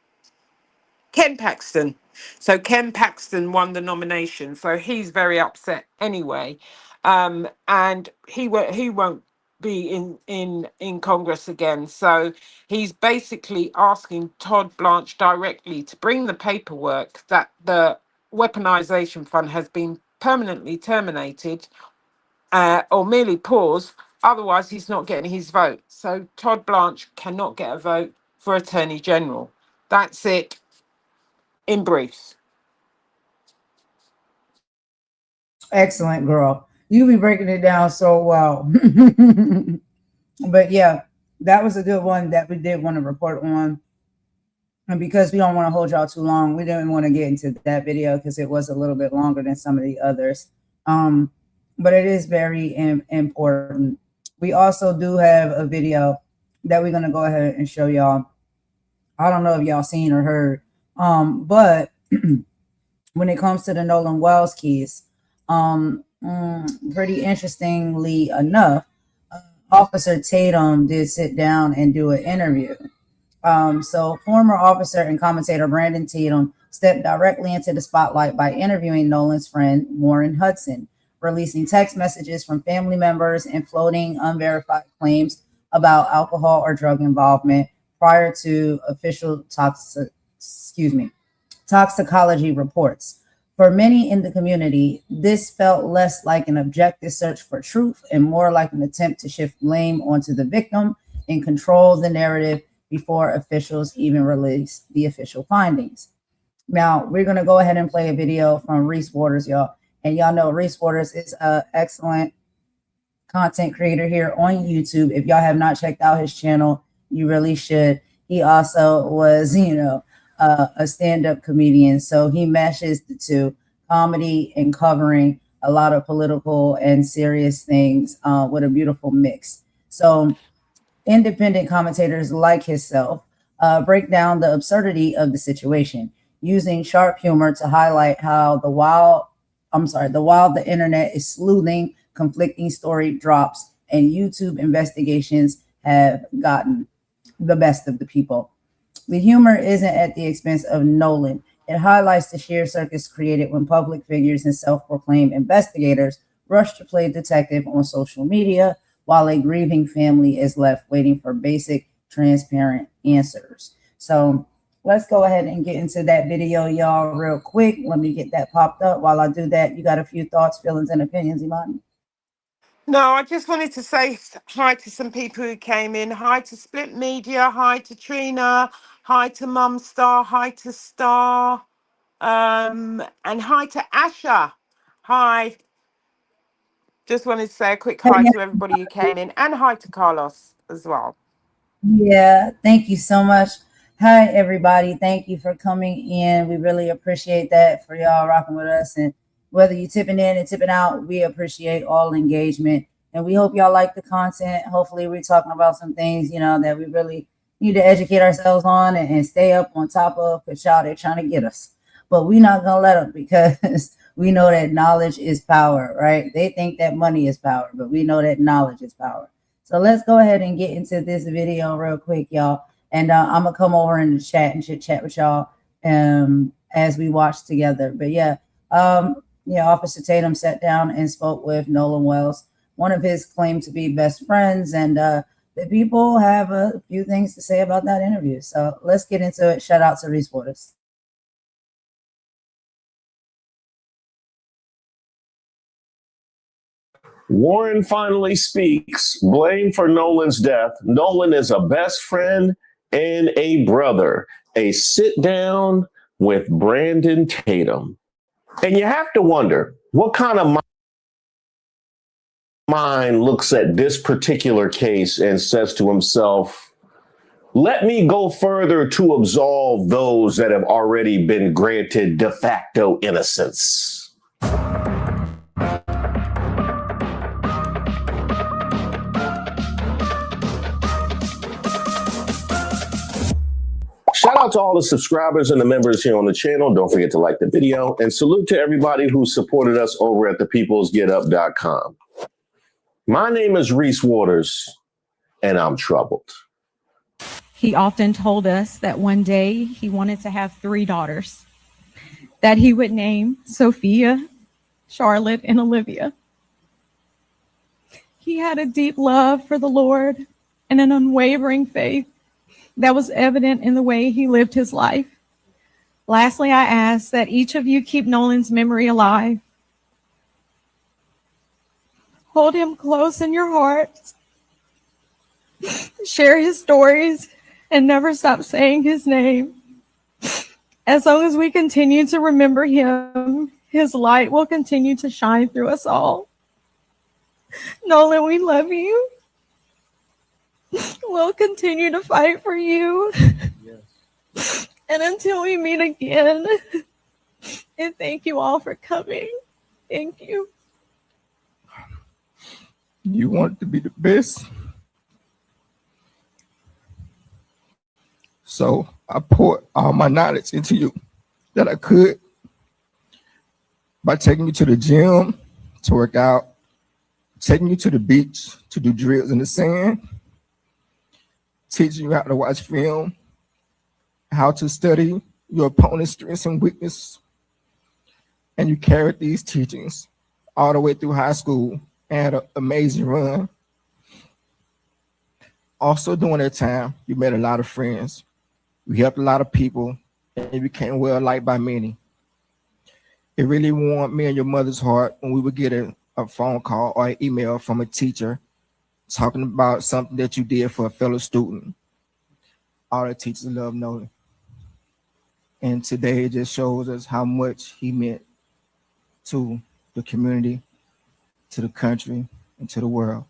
[SPEAKER 3] Ken Paxton. So Ken Paxton won the nomination. So he's very upset anyway. And he won't be in Congress again. So he's basically asking Todd Blanche directly to bring the paperwork that the weaponization fund has been permanently terminated or merely paused. Otherwise, he's not getting his vote. So Todd Blanche cannot get a vote for Attorney General. That's it in brief.
[SPEAKER 2] Excellent, girl. You be breaking it down so well. But yeah, that was a good one that we did want to report on. And because we don't want to hold y'all too long, we didn't want to get into that video because it was a little bit longer than some of the others. But it is very important. We also do have a video that we're going to go ahead and show y'all. I don't know if y'all seen or heard, but when it comes to the Nolan Wells case, pretty interestingly enough, Officer Tatum did sit down and do an interview. So former officer and commentator Brandon Tatum stepped directly into the spotlight by interviewing Nolan's friend Warren Hudson, releasing text messages from family members and floating unverified claims about alcohol or drug involvement prior to official toxicology reports. For many in the community, this felt less like an objective search for truth and more like an attempt to shift blame onto the victim and control the narrative before officials even release the official findings. Now, we're going to go ahead and play a video from Reese Waters, y'all. And y'all know Reese Waters is an excellent content creator here on YouTube. If y'all have not checked out his channel, you really should. He also was, a stand-up comedian. So he meshes the two, comedy and covering a lot of political and serious things with a beautiful mix. So independent commentators like himself break down the absurdity of the situation. using sharp humor to highlight how the while the internet is sleuthing, conflicting story drops, and YouTube investigations have gotten the best of the people. The humor isn't at the expense of Nolan. It highlights the sheer circus created when public figures and self-proclaimed investigators rush to play detective on social media while a grieving family is left waiting for basic, transparent answers. So let's go ahead and get into that video, y'all, real quick. Let me get that popped up. While I do that, you got a few thoughts, feelings, and opinions, Imani?
[SPEAKER 3] No, I just wanted to say hi to some people who came in. Hi to Split Media. Hi to Trina. Hi to Mum Star. Hi to Star. And hi to Asha. Hi. Just wanted to say a quick hi to everybody who came in, and hi to Carlos as well.
[SPEAKER 2] Yeah, thank you so much. Hi, everybody. Thank you for coming in. We really appreciate that for y'all rocking with us. And whether you're tipping in and tipping out, we appreciate all engagement. And we hope y'all like the content. Hopefully, we're talking about some things, that we really need to educate ourselves on and stay up on top of, because y'all, they're trying to get us. But we're not going to let them, because we know that knowledge is power, right? They think that money is power, but we know that knowledge is power. So let's go ahead and get into this video real quick, y'all. And I'm going to come over in the chat and chit-chat with y'all as we watch together. But yeah, Officer Tatum sat down and spoke with Nolan Wells, one of his claimed to be best friends. And the people have a few things to say about that interview. So let's get into it. Shout out to Reese Waters.
[SPEAKER 11] Warren finally speaks. Blame for Nolan's death. Nolan is a best friend and a brother. A sit down with Brandon Tatum. And you have to wonder, what kind of mind looks at this particular case and says to himself, let me go further to absolve those that have already been granted de facto innocence. Shout out to all the subscribers and the members here on the channel. Don't forget to like the video, and salute to everybody who supported us over at thepeoplesgetup.com. My name is Reese Waters, and I'm troubled.
[SPEAKER 12] He often told us that one day he wanted to have 3 daughters that he would name Sophia, Charlotte, and Olivia. He had a deep love for the Lord and an unwavering faith that was evident in the way he lived his life. Lastly, I ask that each of you keep Nolan's memory alive. Hold him close in your hearts. Share his stories and never stop saying his name. As long as we continue to remember him, his light will continue to shine through us all. Nolan, we love you. We'll continue to fight for you. Yes. And until we meet again, and thank you all for coming. Thank you.
[SPEAKER 13] You want to be the best. So I poured all my knowledge into you that I could by taking you to the gym to work out, taking you to the beach to do drills in the sand, teaching you how to watch film, how to study your opponent's strengths and weaknesses. And you carried these teachings all the way through high school and had an amazing run. Also during that time, you made a lot of friends. You helped a lot of people, and you became well liked by many. It really warmed me and your mother's heart when we would get a phone call or an email from a teacher talking about something that you did for a fellow student. All the teachers love Nolan. And today it just shows us how much he meant to the community, to the country, and to the world.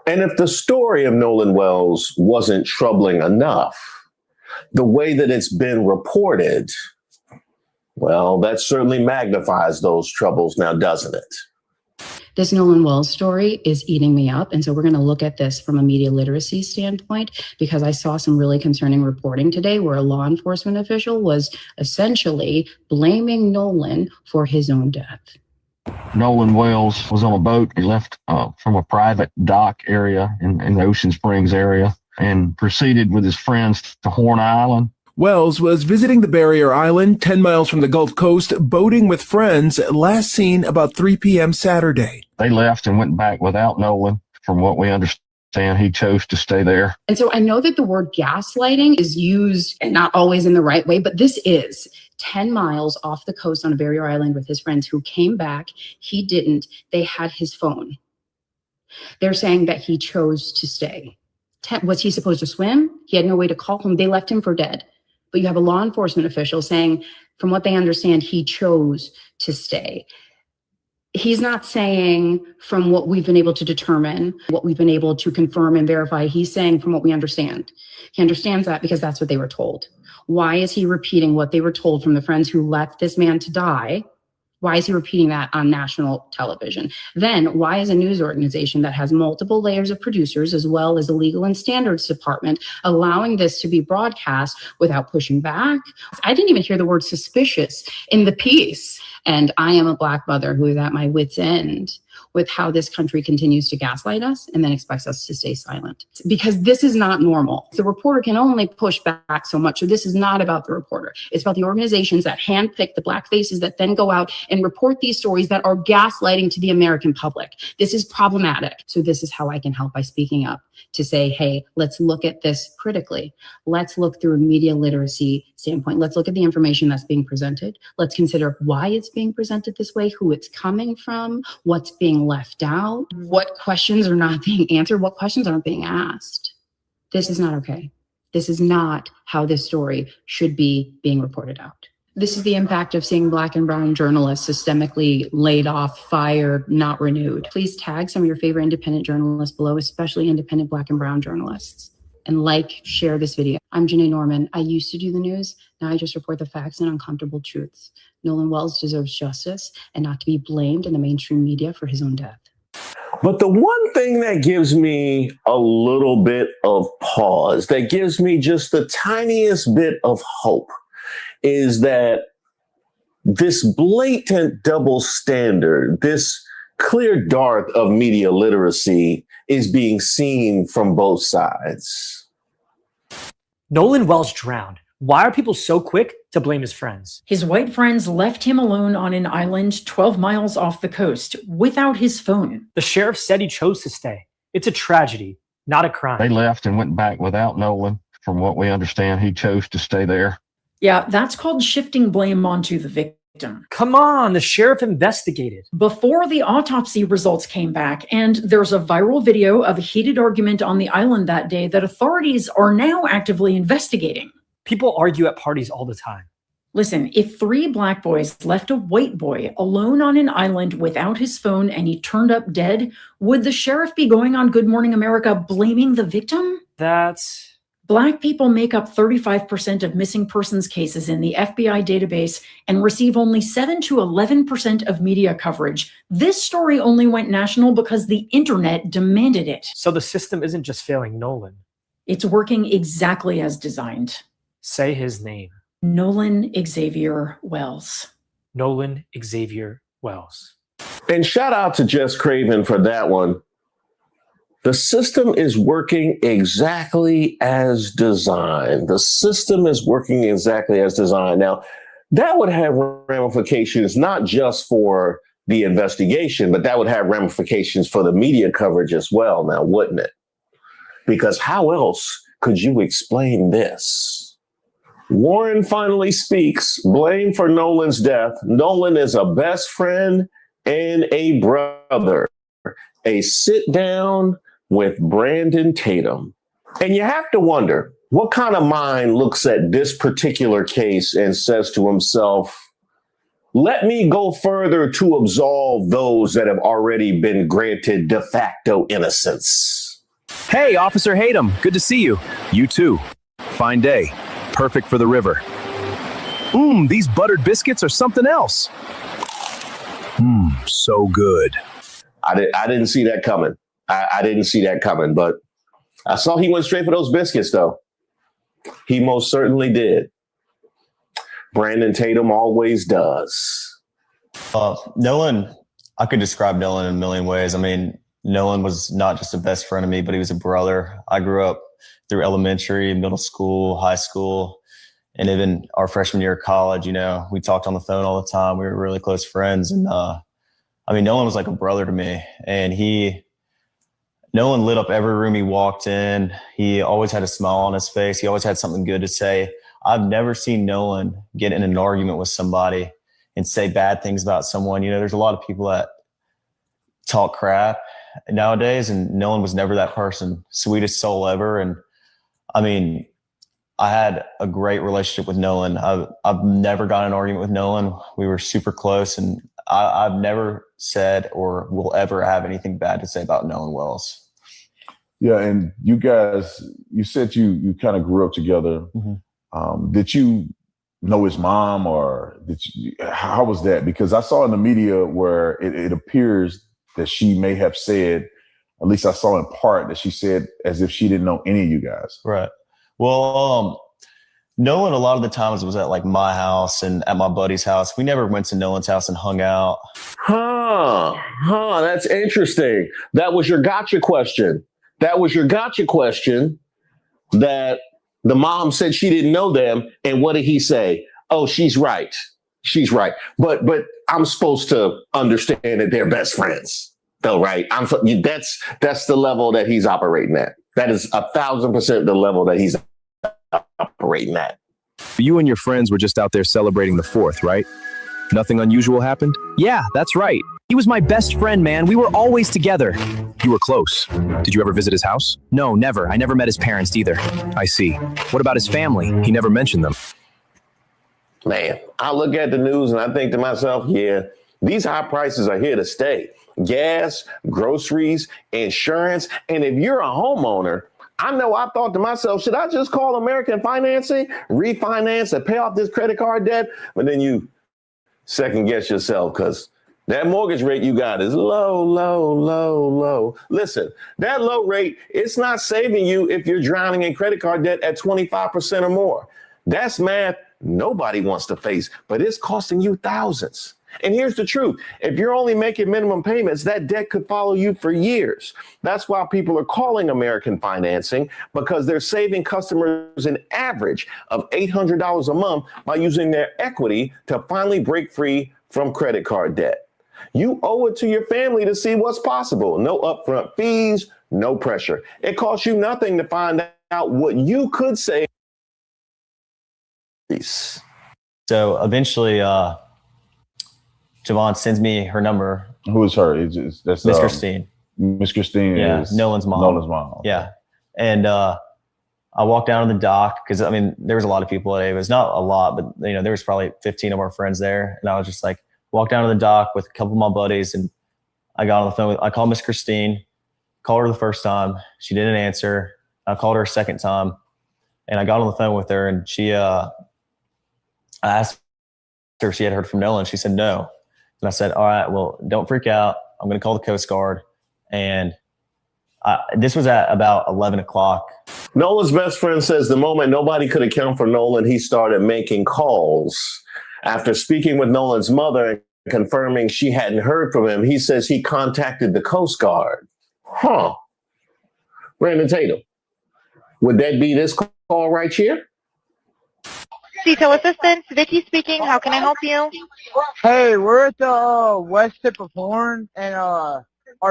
[SPEAKER 11] And if the story of Nolan Wells wasn't troubling enough, the way that it's been reported, well, that certainly magnifies those troubles now, doesn't it?
[SPEAKER 14] This Nolan Wells story is eating me up. And so we're going to look at this from a media literacy standpoint, because I saw some really concerning reporting today where a law enforcement official was essentially blaming Nolan for his own death.
[SPEAKER 15] Nolan Wells was on a boat. He left from a private dock area in the Ocean Springs area and proceeded with his friends to Horn Island.
[SPEAKER 16] Wells was visiting the barrier island 10 miles from the Gulf Coast, boating with friends, last seen about 3 p.m. Saturday.
[SPEAKER 15] They left and went back without Nolan. From what we understand, he chose to stay there.
[SPEAKER 14] And so I know that the word gaslighting is used and not always in the right way, but this is 10 miles off the coast on a barrier island with his friends who came back. He didn't. They had his phone. They're saying that he chose to stay. Was he supposed to swim? He had no way to call him. They left him for dead. But you have a law enforcement official saying, from what they understand, he chose to stay. He's not saying, from what we've been able to determine, what we've been able to confirm and verify, he's saying from what we understand. He understands that because that's what they were told. Why is he repeating what they were told from the friends who left this man to die? Why is he repeating that on national television? Then why is a news organization that has multiple layers of producers, as well as a legal and standards department, allowing this to be broadcast without pushing back? I didn't even hear the word suspicious in the piece. And I am a Black mother who is at my wit's end with how this country continues to gaslight us and then expects us to stay silent. Because this is not normal. The reporter can only push back so much. So this is not about the reporter. It's about the organizations that handpick the Black faces that then go out and report these stories that are gaslighting to the American public. This is problematic. So this is how I can help by speaking up to say, hey, let's look at this critically. Let's look through a media literacy standpoint. Let's look at the information that's being presented. Let's consider why it's being presented this way, who it's coming from, what's being left out, what questions are not being answered, what questions aren't being asked. This is not okay. This is not how this story should be being reported out. This is the impact of seeing Black and brown journalists systemically laid off, fired, not renewed. Please tag some of your favorite independent journalists below, especially independent Black and brown journalists. And share this video. I'm Janae Norman. I used to do the news. Now I just report the facts and uncomfortable truths. Nolan Wells deserves justice and not to be blamed in the mainstream media for his own death.
[SPEAKER 11] But the one thing that gives me a little bit of pause, that gives me just the tiniest bit of hope, is that this blatant double standard, this clear dark of media literacy is being seen from both sides.
[SPEAKER 17] Nolan Wells drowned. Why are people so quick to blame his friends?
[SPEAKER 18] His white friends left him alone on an island 12 miles off the coast without his phone.
[SPEAKER 17] The sheriff said he chose to stay. It's a tragedy, not a crime.
[SPEAKER 15] They left and went back without Nolan. From what we understand, he chose to stay there.
[SPEAKER 18] Yeah, that's called shifting blame onto the victim.
[SPEAKER 17] Come on, the sheriff investigated.
[SPEAKER 18] Before the autopsy results came back, and there's a viral video of a heated argument on the island that day that authorities are now actively investigating.
[SPEAKER 17] People argue at parties all the time.
[SPEAKER 18] Listen, if 3 Black boys left a white boy alone on an island without his phone and he turned up dead, would the sheriff be going on Good Morning America blaming the victim? Black people make up 35% of missing persons cases in the FBI database and receive only 7 to 11% of media coverage. This story only went national because the internet demanded it.
[SPEAKER 17] So the system isn't just failing Nolan.
[SPEAKER 18] It's working exactly as designed.
[SPEAKER 17] Say his name.
[SPEAKER 18] Nolan Xavier Wells.
[SPEAKER 17] Nolan Xavier Wells.
[SPEAKER 11] And shout out to Jess Craven for that one. The system is working exactly as designed. The system is working exactly as designed. Now, that would have ramifications not just for the investigation, but that would have ramifications for the media coverage as well, now, wouldn't it? Because how else could you explain this? Warren finally speaks. Blame for Nolan's death. Nolan is a best friend and a brother. A sit down with Brandon Tatum. And you have to wonder, what kind of mind looks at this particular case and says to himself, let me go further to absolve those that have already been granted de facto innocence.
[SPEAKER 19] Hey, Officer Hayden, good to see you. You too. Fine day. Perfect for the river. These buttered biscuits are something else. So good.
[SPEAKER 11] I didn't see that coming. I didn't see that coming, but I saw he went straight for those biscuits, though. He most certainly did. Brandon Tatum always does.
[SPEAKER 20] Nolan, I could describe Nolan in a million ways. I mean, Nolan was not just a best friend of me, but he was a brother. I grew up through elementary, middle school, high school, and even our freshman year of college. You know, we talked on the phone all the time. We were really close friends. And I mean, Nolan was like a brother to me. And Nolan lit up every room he walked in. He always had a smile on his face. He always had something good to say. I've never seen Nolan get in an argument with somebody and say bad things about someone. You know, there's a lot of people that talk crap nowadays, and Nolan was never that person. Sweetest soul ever. And I mean, I had a great relationship with Nolan. I've never got in an argument with Nolan. We were super close, and I've never said or will ever have anything bad to say about Nolan Wells.
[SPEAKER 21] Yeah, and you guys, you said you kind of grew up together.
[SPEAKER 20] Mm-hmm.
[SPEAKER 21] Did you know his mom, or how was that? Because I saw in the media where it appears that she may have said, at least I saw in part, that she said as if she didn't know any of you guys.
[SPEAKER 20] Right. Well, Nolan a lot of the times was at like my house and at my buddy's house. We never went to Nolan's house and hung out.
[SPEAKER 11] That's interesting. That was your gotcha question. That the mom said she didn't know them. And what did he say? Oh, she's right. She's right. But I'm supposed to understand that they're best friends, though, right? That's the level that he's operating at. That is 1,000% the level that he's operating at.
[SPEAKER 19] You and your friends were just out there celebrating the 4th, right? Nothing unusual happened? Yeah, that's right. He was my best friend, man. We were always together. You were close. Did you ever visit his house? No, never. I never met his parents either. I see. What about his family? He never mentioned them.
[SPEAKER 11] Man, I look at the news and I think to myself, yeah, these high prices are here to stay. Gas, groceries, insurance. And if you're a homeowner, I know I thought to myself, should I just call American Financing, refinance, and pay off this credit card debt? But then you second guess yourself because that mortgage rate you got is low, low, low, low. Listen, that low rate, it's not saving you if you're drowning in credit card debt at 25% or more. That's math nobody wants to face, but it's costing you thousands. And here's the truth. If you're only making minimum payments, that debt could follow you for years. That's why people are calling American Financing, because they're saving customers an average of $800 a month by using their equity to finally break free from credit card debt. You owe it to your family to see what's possible. No upfront fees, no pressure. It costs you nothing to find out what you could save.
[SPEAKER 20] So eventually, Javon sends me her number.
[SPEAKER 21] Who is her? That's
[SPEAKER 20] Miss Christine.
[SPEAKER 21] Miss Christine is
[SPEAKER 20] Nolan's mom.
[SPEAKER 21] Nolan's mom.
[SPEAKER 20] Yeah. And I walked down to the dock because, I mean, there was a lot of people at Ava's. Not a lot, but, you know, there was probably 15 of our friends there. And I was just like, walked down to the dock with a couple of my buddies, and I got on the phone. I called Miss Christine, called her the first time. She didn't answer. I called her a second time, and I got on the phone with her, and I asked her if she had heard from Nolan. She said no. And I said, all right, well, don't freak out. I'm going to call the Coast Guard. And this was at about 11 o'clock.
[SPEAKER 11] Nolan's best friend says the moment nobody could account for Nolan, he started making calls. After speaking with Nolan's mother and confirming she hadn't heard from him, he says he contacted the Coast Guard. Brandon Tatum, would that be this call right here?
[SPEAKER 22] Detail assistance, Vicky speaking. How can I help you?
[SPEAKER 23] Hey, we're at the west tip of Horn, and our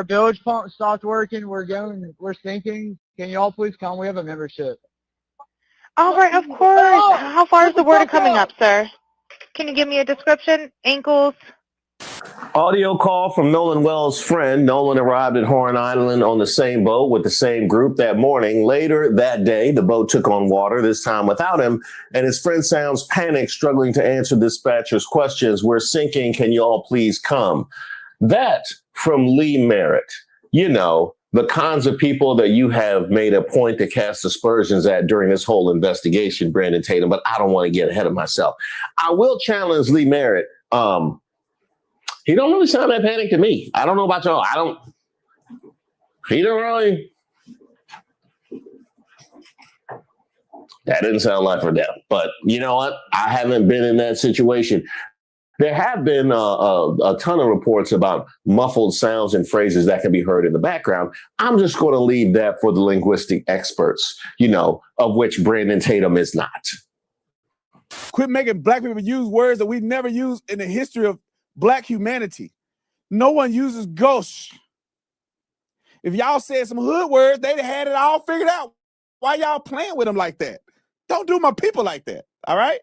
[SPEAKER 23] bilge pump stopped working. We're sinking. Can y'all please come? We have a membership.
[SPEAKER 22] All right, of course. How far is the water coming up, sir? Can you give me a description? Ankles?
[SPEAKER 11] Audio call from Nolan Wells' friend. Nolan arrived at Horn Island on the same boat with the same group that morning. Later that day, the boat took on water, this time without him, and his friend sounds panicked, struggling to answer dispatcher's questions. We're sinking. Can you all please come? That from Lee Merritt. You know, the kinds of people that you have made a point to cast aspersions at during this whole investigation, Brandon Tatum, but I don't want to get ahead of myself. I will challenge Lee Merritt. He don't really sound that panicked to me. I don't know about y'all. He don't really. That didn't sound life or death. But you know what? I haven't been in that situation. There have been a ton of reports about muffled sounds and phrases that can be heard in the background. I'm just going to leave that for the linguistic experts, of which Brandon Tatum is not.
[SPEAKER 1] Quit making black people use words that we never used in the history of black humanity. No one uses ghost. If y'all said some hood words, they'd have had it all figured out. Why y'all playing with them like that? Don't do my people like that, all right?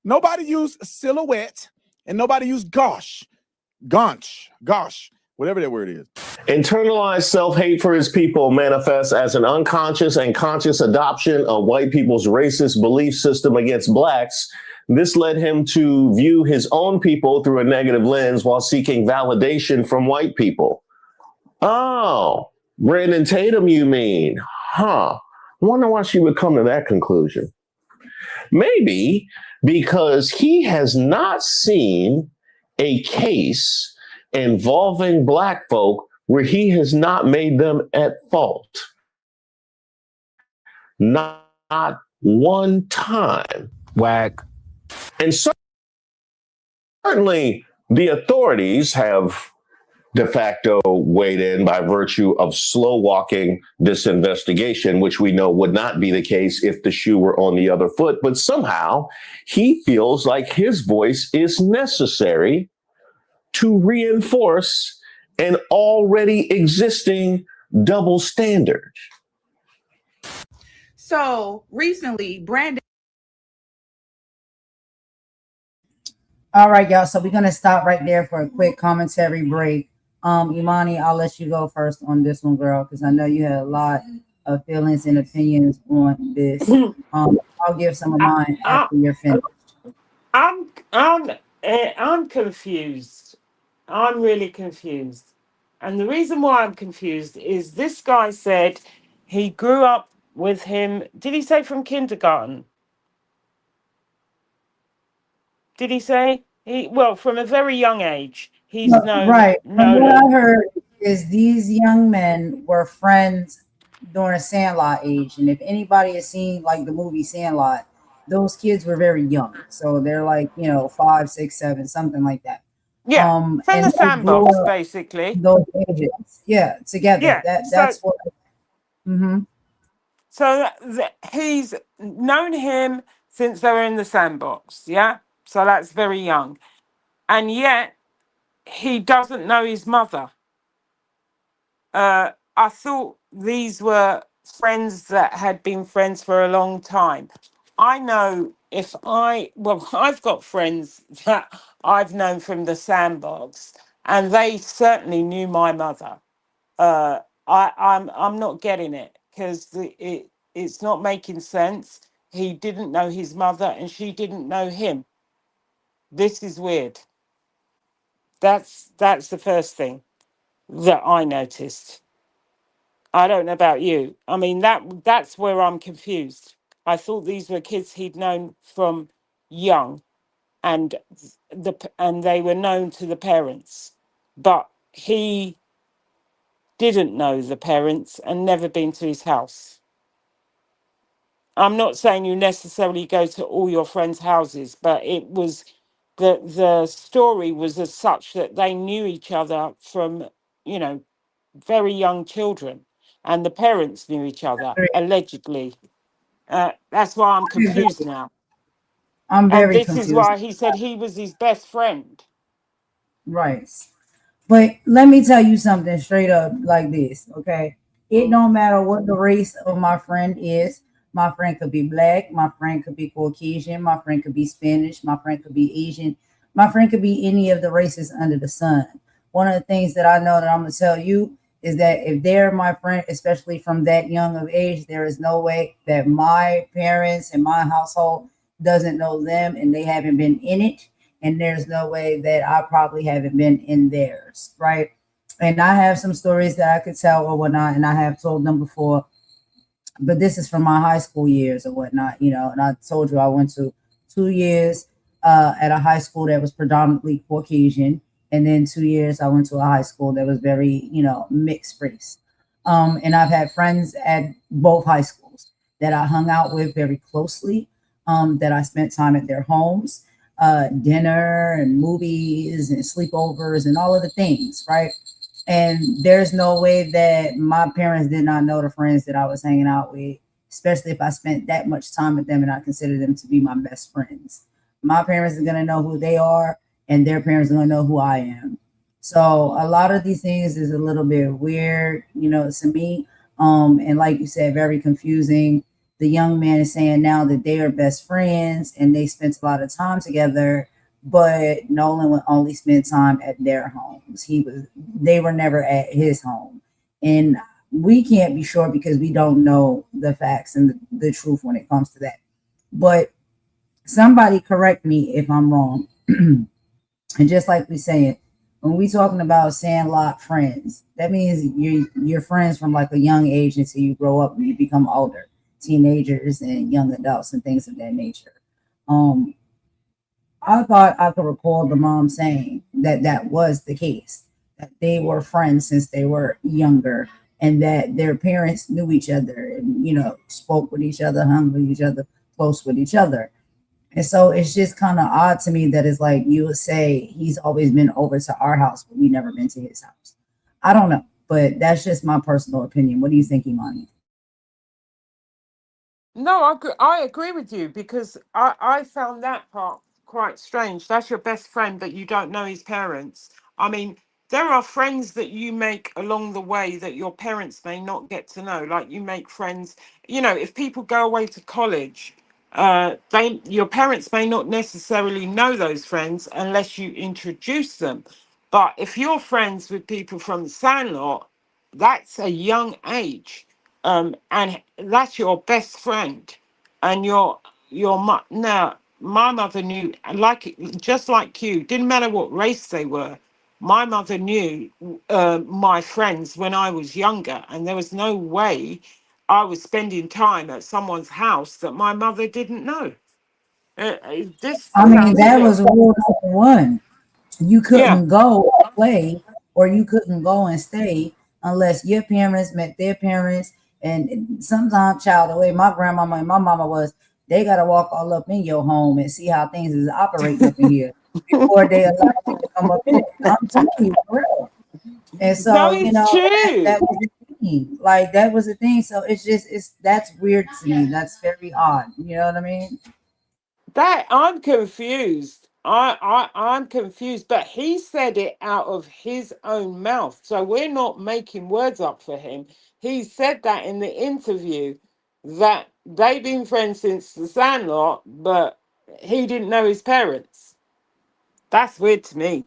[SPEAKER 1] Nobody used silhouette, and nobody used gosh, whatever that word is.
[SPEAKER 11] Internalized self-hate for his people manifests as an unconscious and conscious adoption of white people's racist belief system against blacks. This led him to view his own people through a negative lens while seeking validation from white people. Oh, Brandon Tatum, you mean? Huh. I wonder why she would come to that conclusion. Maybe because he has not seen a case involving black folk where he has not made them at fault. Not one time.
[SPEAKER 9] Whack.
[SPEAKER 11] And certainly the authorities have de facto weighed in by virtue of slow walking this investigation, which we know would not be the case if the shoe were on the other foot. But somehow he feels like his voice is necessary to reinforce an already existing double standard.
[SPEAKER 4] So recently, Brandon.
[SPEAKER 2] All right, y'all. So we're going to stop right there for a quick commentary break. Imani, I'll let you go first on this one, girl, because I know you had a lot of feelings and opinions on this. I'll give some of mine after you're finished.
[SPEAKER 3] I'm confused. I'm really confused. And the reason why I'm confused is this guy said he grew up with him. Did he say from kindergarten? Did he say? From a very young age. He's known.
[SPEAKER 2] Right.
[SPEAKER 3] Nolan.
[SPEAKER 2] What I heard is these young men were friends during Sandlot age. And if anybody has seen like the movie Sandlot, those kids were very young. So they're like, 5, 6, 7, something like that.
[SPEAKER 3] Yeah. From the sandbox, basically.
[SPEAKER 2] Those ages. Yeah, together.
[SPEAKER 3] Yeah.
[SPEAKER 2] That's what. Mm-hmm.
[SPEAKER 3] So he's known him since they were in the sandbox. Yeah. So that's very young. And yet he doesn't know his mother. I thought these were friends that had been friends for a long time. I know I've got friends that I've known from the sandbox, and they certainly knew my mother. I'm not getting it because it's not making sense. He didn't know his mother, and she didn't know him. This is weird. That's the first thing that I noticed. I don't know about you. I mean, that's where I'm confused. I thought these were kids he'd known from young, and they were known to the parents, but he didn't know the parents and never been to his house. I'm not saying you necessarily go to all your friends' houses, but it was the story was as such that they knew each other from, very young children, and the parents knew each other, allegedly. That's why I'm confused now.
[SPEAKER 2] I'm very confused.
[SPEAKER 3] And this is why he said he was his best friend.
[SPEAKER 2] Right. But let me tell you something straight up like this, okay? It don't matter what the race of my friend is. My friend could be black. My friend could be Caucasian. My friend could be Spanish. My friend could be Asian. My friend could be any of the races under the sun. One of the things that I know that I'm going to tell you is that if they're my friend, especially from that young of age, there is no way that my parents and my household doesn't know them and they haven't been in it. And there's no way that I probably haven't been in theirs, right? And I have some stories that I could tell or whatnot, and I have told them before. But this is from my high school years or whatnot, and I told you I went to 2 years at a high school that was predominantly Caucasian. And then 2 years, I went to a high school that was very, mixed race. And I've had friends at both high schools that I hung out with very closely, that I spent time at their homes, dinner and movies and sleepovers and all of the things, right? And there's no way that my parents did not know the friends that I was hanging out with, especially if I spent that much time with them and I consider them to be my best friends. My parents are going to know who they are, and their parents are going to know who I am. So a lot of these things is a little bit weird, to me. And like you said, very confusing. The young man is saying now that they are best friends and they spent a lot of time together, but Nolan would only spend time at their homes. They were never at his home. And we can't be sure because we don't know the facts and the truth when it comes to that. But somebody correct me if I'm wrong. And just like we saying, when we talking about sandlot friends, that means you're friends from like a young age until you grow up and you become older, teenagers and young adults and things of that nature. I thought I could recall the mom saying that was the case, that they were friends since they were younger and that their parents knew each other and, spoke with each other, hung with each other, close with each other. And so it's just kind of odd to me that it's like you would say he's always been over to our house, but we never been to his house. I don't know, but that's just my personal opinion. What do you think, Imani?
[SPEAKER 3] No, I agree with you because I found that part quite strange. That's your best friend, but you don't know his parents. I mean, there are friends that you make along the way that your parents may not get to know. Like you make friends, if people go away to college, your parents may not necessarily know those friends unless you introduce them. But if you're friends with people from the Sandlot, that's a young age, and that's your best friend, and now my mother knew, just like you, didn't matter what race they were. My mother knew my friends when I was younger, and there was no way I was spending time at someone's house that my mother didn't know. This
[SPEAKER 2] I mean,
[SPEAKER 3] sounds a
[SPEAKER 2] that
[SPEAKER 3] bit,
[SPEAKER 2] was rule number one. You
[SPEAKER 3] yeah.
[SPEAKER 2] couldn't go play or you couldn't go and stay unless your parents met their parents. And sometimes, child, the way my grandmama and my mama was, they got to walk all up in your home and see how things is operating up in here before they allow you to come up in. I'm telling you, for real. And
[SPEAKER 3] No,
[SPEAKER 2] so,
[SPEAKER 3] it's
[SPEAKER 2] that
[SPEAKER 3] true.
[SPEAKER 2] was the thing. Like, that was the thing. So that's weird to me. That's very odd. You know what I mean?
[SPEAKER 3] That I'm confused. I'm confused, but he said it out of his own mouth. So we're not making words up for him. He said that in the interview that they've been friends since the Sandlot, but he didn't know his parents. That's weird to me.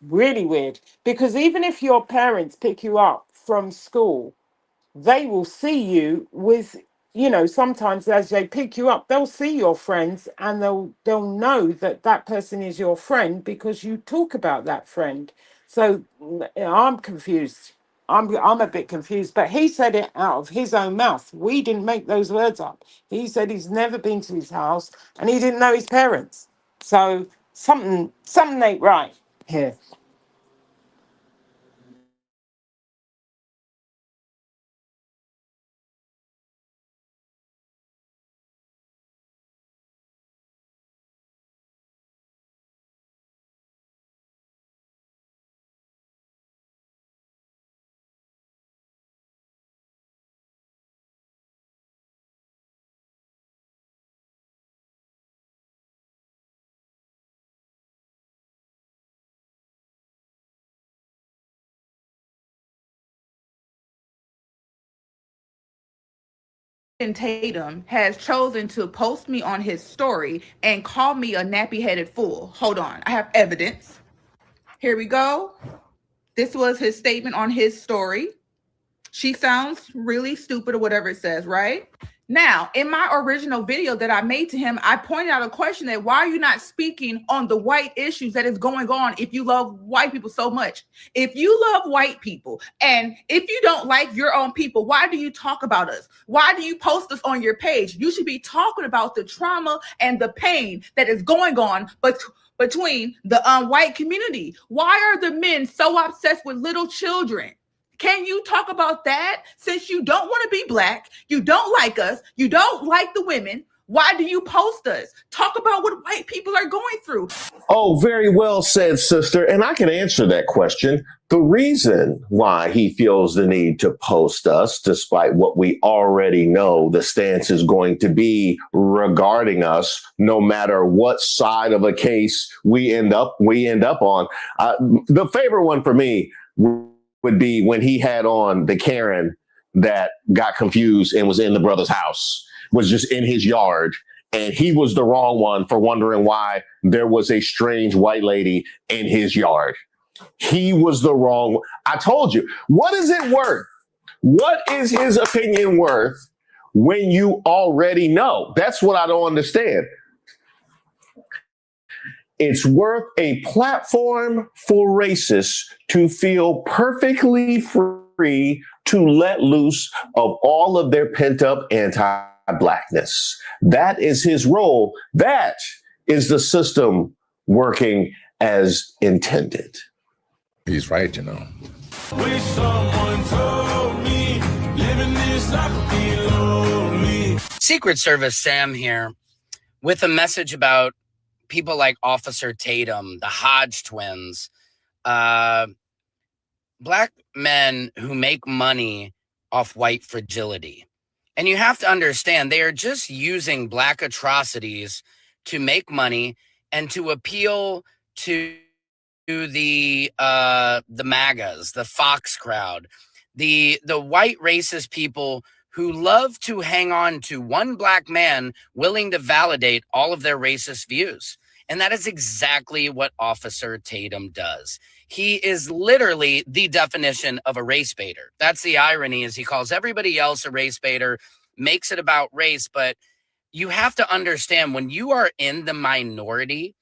[SPEAKER 3] Really weird. Because even if your parents pick you up from school, they will see you with, sometimes as they pick you up, they'll see your friends and they'll know that that person is your friend because you talk about that friend. So I'm confused. I'm a bit confused, but he said it out of his own mouth. We didn't make those words up. He said he's never been to his house and he didn't know his parents. So something ain't right here.
[SPEAKER 4] Tatum has chosen to post me on his story and call me a nappy-headed fool. Hold on, I have evidence. Here we go. This was his statement on his story. She sounds really stupid or whatever it says, right? Now, in my original video that I made to him, I pointed out a question that why are you not speaking on the white issues that is going on if you love white people so much? If you love white people and if you don't like your own people, why do you talk about us? Why do you post us on your page? You should be talking about the trauma and the pain that is going on between the white community. Why are the men so obsessed with little children? Can you talk about that? Since you don't want to be black, you don't like us, you don't like the women, why do you post us? Talk about what white people are going through.
[SPEAKER 11] Oh, very well said, sister. And I can answer that question. The reason why he feels the need to post us, despite what we already know the stance is going to be regarding us, no matter what side of a case we end up on. The favorite one for me would be when he had on the Karen that got confused and was in the brother's house, was just in his yard. And he was the wrong one for wondering why there was a strange white lady in his yard. He was the wrong one. I told you, what is it worth? What is his opinion worth when you already know? That's what I don't understand. It's worth a platform for racists to feel perfectly free to let loose of all of their pent-up anti-blackness. That is his role. That is the system working as intended.
[SPEAKER 6] He's right, you know.
[SPEAKER 7] Wish someone told me living this life would be lonely.
[SPEAKER 8] Secret Service Sam here with a message about people like Officer Tatum, the Hodge twins, black men who make money off white fragility. And you have to understand, they are just using black atrocities to make money and to appeal to the MAGAs, the Fox crowd, the white racist people who love to hang on to one black man willing to validate all of their racist views. And that is exactly what Officer Tatum does. He is literally the definition of a race baiter. That's the irony, is he calls everybody else a race baiter, makes it about race. But you have to understand, when you are in the minority,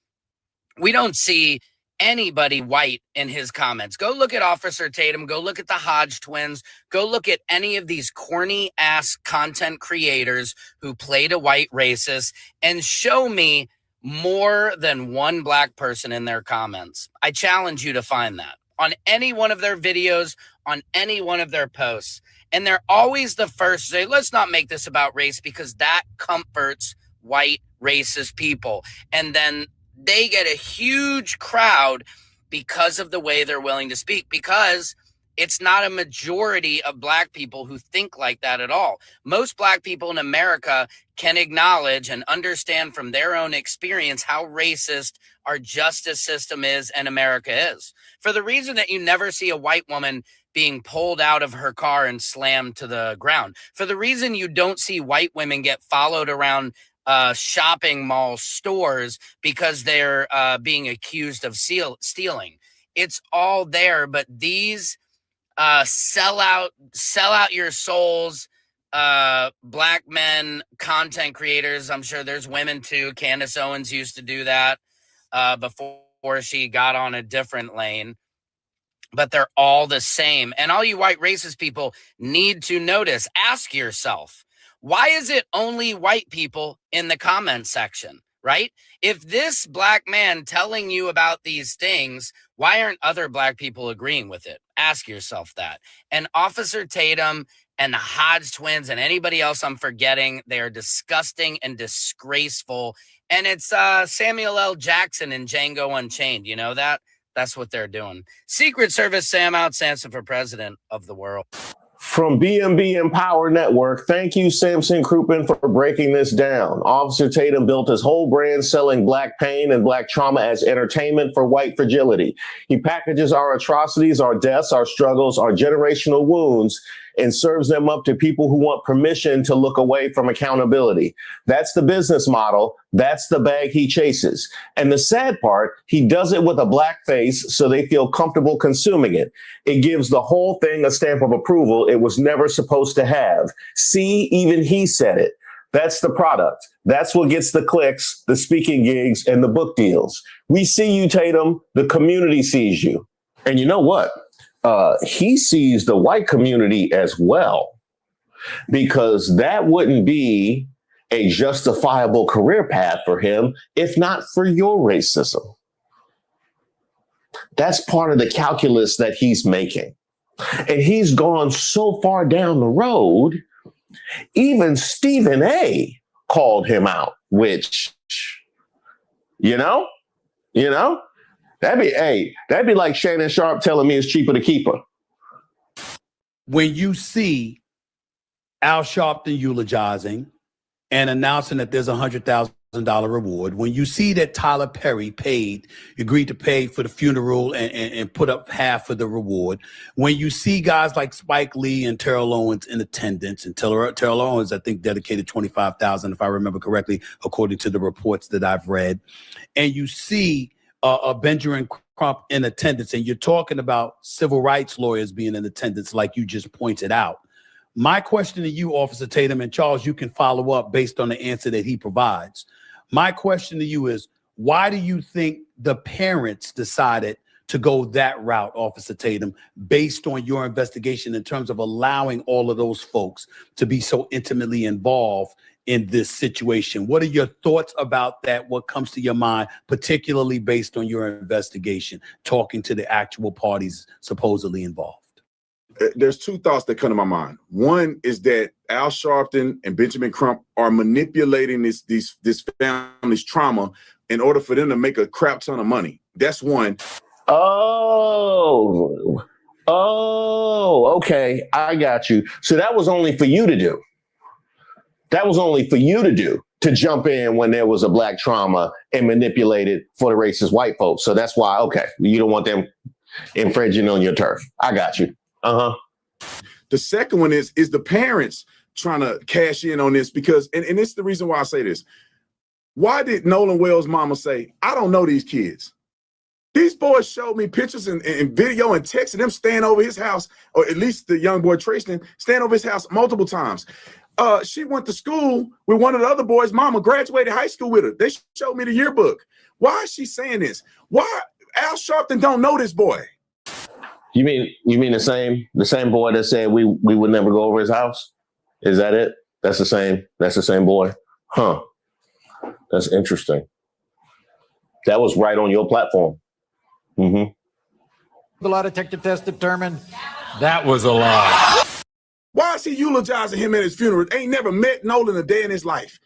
[SPEAKER 8] we don't see anybody white in his comments. Go look at Officer Tatum. Go look at the Hodge twins. Go look at any of these corny ass content creators who played a white racist and show me more than one black person in their comments. I challenge you to find that on any one of their videos, on any one of their posts. And they're always the first to say, let's not make this about race, because that comforts white racist people. And then they get a huge crowd because of the way they're willing to speak, because it's not a majority of black people who think like that at all. Most black people in America can acknowledge and understand from their own experience how racist our justice system is and America is. For the reason that you never see a white woman being pulled out of her car and slammed to the ground. For the reason you don't see white women get followed around shopping mall stores because they're being accused of stealing. It's all there, but these sell out your souls, black men, content creators. I'm sure there's women too. Candace Owens used to do that before she got on a different lane. But they're all the same. And all you white racist people need to notice, ask yourself, why is it only white people in the comment section, right? If this black man telling you about these things, why aren't other black people agreeing with it? Ask yourself that. And Officer Tatum and the Hodge twins and anybody else I'm forgetting, they are disgusting and disgraceful. And it's Samuel L. Jackson in Django Unchained. You know that? That's what they're doing. Secret Service Sam out, Samson for president of the world.
[SPEAKER 11] From BMB Empower Network, thank you, Samson Crouppen, for breaking this down. Officer Tatum built his whole brand selling black pain and black trauma as entertainment for white fragility. He packages our atrocities, our deaths, our struggles, our generational wounds and serves them up to people who want permission to look away from accountability. That's the business model. That's the bag he chases. And the sad part, he does it with a black face so they feel comfortable consuming it. It gives the whole thing a stamp of approval it was never supposed to have. See, even he said it. That's the product. That's what gets the clicks, the speaking gigs, and the book deals. We see you, Tatum. The community sees you. And you know what? He sees the white community as well, because that wouldn't be a justifiable career path for him if not for your racism. That's part of the calculus that he's making. And he's gone so far down the road, even Stephen A. called him out, which, you know, that'd be like Shannon Sharp telling me it's cheaper to keep her.
[SPEAKER 5] When you see Al Sharpton eulogizing and announcing that there's $100,000 reward, when you see that Tyler Perry agreed to pay for the funeral and put up half of the reward, when you see guys like Spike Lee and Terrell Owens in attendance, and Terrell Owens, I think, dedicated $25,000, if I remember correctly, according to the reports that I've read, and you see Benjamin Crump in attendance, and you're talking about civil rights lawyers being in attendance, like you just pointed out. My question to you, Officer Tatum, and Charles, you can follow up based on the answer that he provides. My question to you is, why do you think the parents decided to go that route, Officer Tatum, based on your investigation in terms of allowing all of those folks to be so intimately involved in this situation? What are your thoughts about that? What comes to your mind, particularly based on your investigation, talking to the actual parties supposedly involved?
[SPEAKER 21] There's two thoughts that come to my mind. One is that Al Sharpton and Benjamin Crump are manipulating this family's trauma in order for them to make a crap ton of money. That's one.
[SPEAKER 11] Oh, okay. I got you. So that was only for you to do. That was only for you to do, to jump in when there was a black trauma and manipulate it for the racist white folks. So that's why, okay, you don't want them infringing on your turf. I got you. Uh-huh.
[SPEAKER 21] The second one is the parents trying to cash in on this, because, and it's the reason why I say this. Why did Nolan Wells' mama say, I don't know these kids? These boys showed me pictures and video and text of them staying over his house, or at least the young boy Tristan, staying over his house multiple times. She went to school with one of the other boys' mama, graduated high school with her. They showed me the yearbook. Why is she saying this? Why Al Sharpton don't know this boy?
[SPEAKER 11] You mean the same boy that said we would never go over his house? Is that it? That's the same boy? Huh. That's interesting. That was right on your platform. Mm-hmm.
[SPEAKER 10] The lie detector test determined that was a lie.
[SPEAKER 21] Why is he eulogizing him at his funeral? Ain't never met Nolan a day in his life.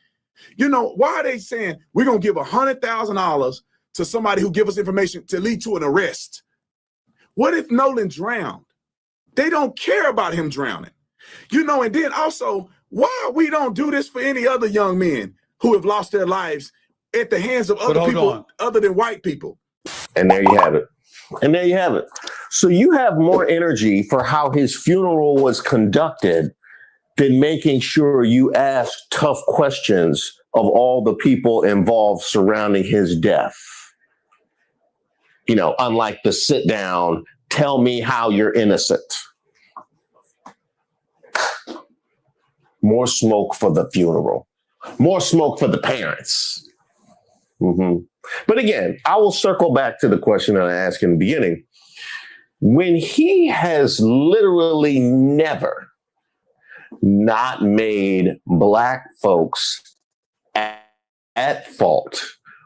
[SPEAKER 21] You know, why are they saying we're going to give $100,000 to somebody who give us information to lead to an arrest? What if Nolan drowned? They don't care about him drowning. You know, and then also, why we don't do this for any other young men who have lost their lives at the hands of other people other than white people?
[SPEAKER 11] And there you have it. So you have more energy for how his funeral was conducted than making sure you ask tough questions of all the people involved surrounding his death. You know, unlike the sit down, tell me how you're innocent. More smoke for the funeral. More smoke for the parents. Mm-hmm. But again, I will circle back to the question that I asked in the beginning. When he has literally never not made Black folks at fault,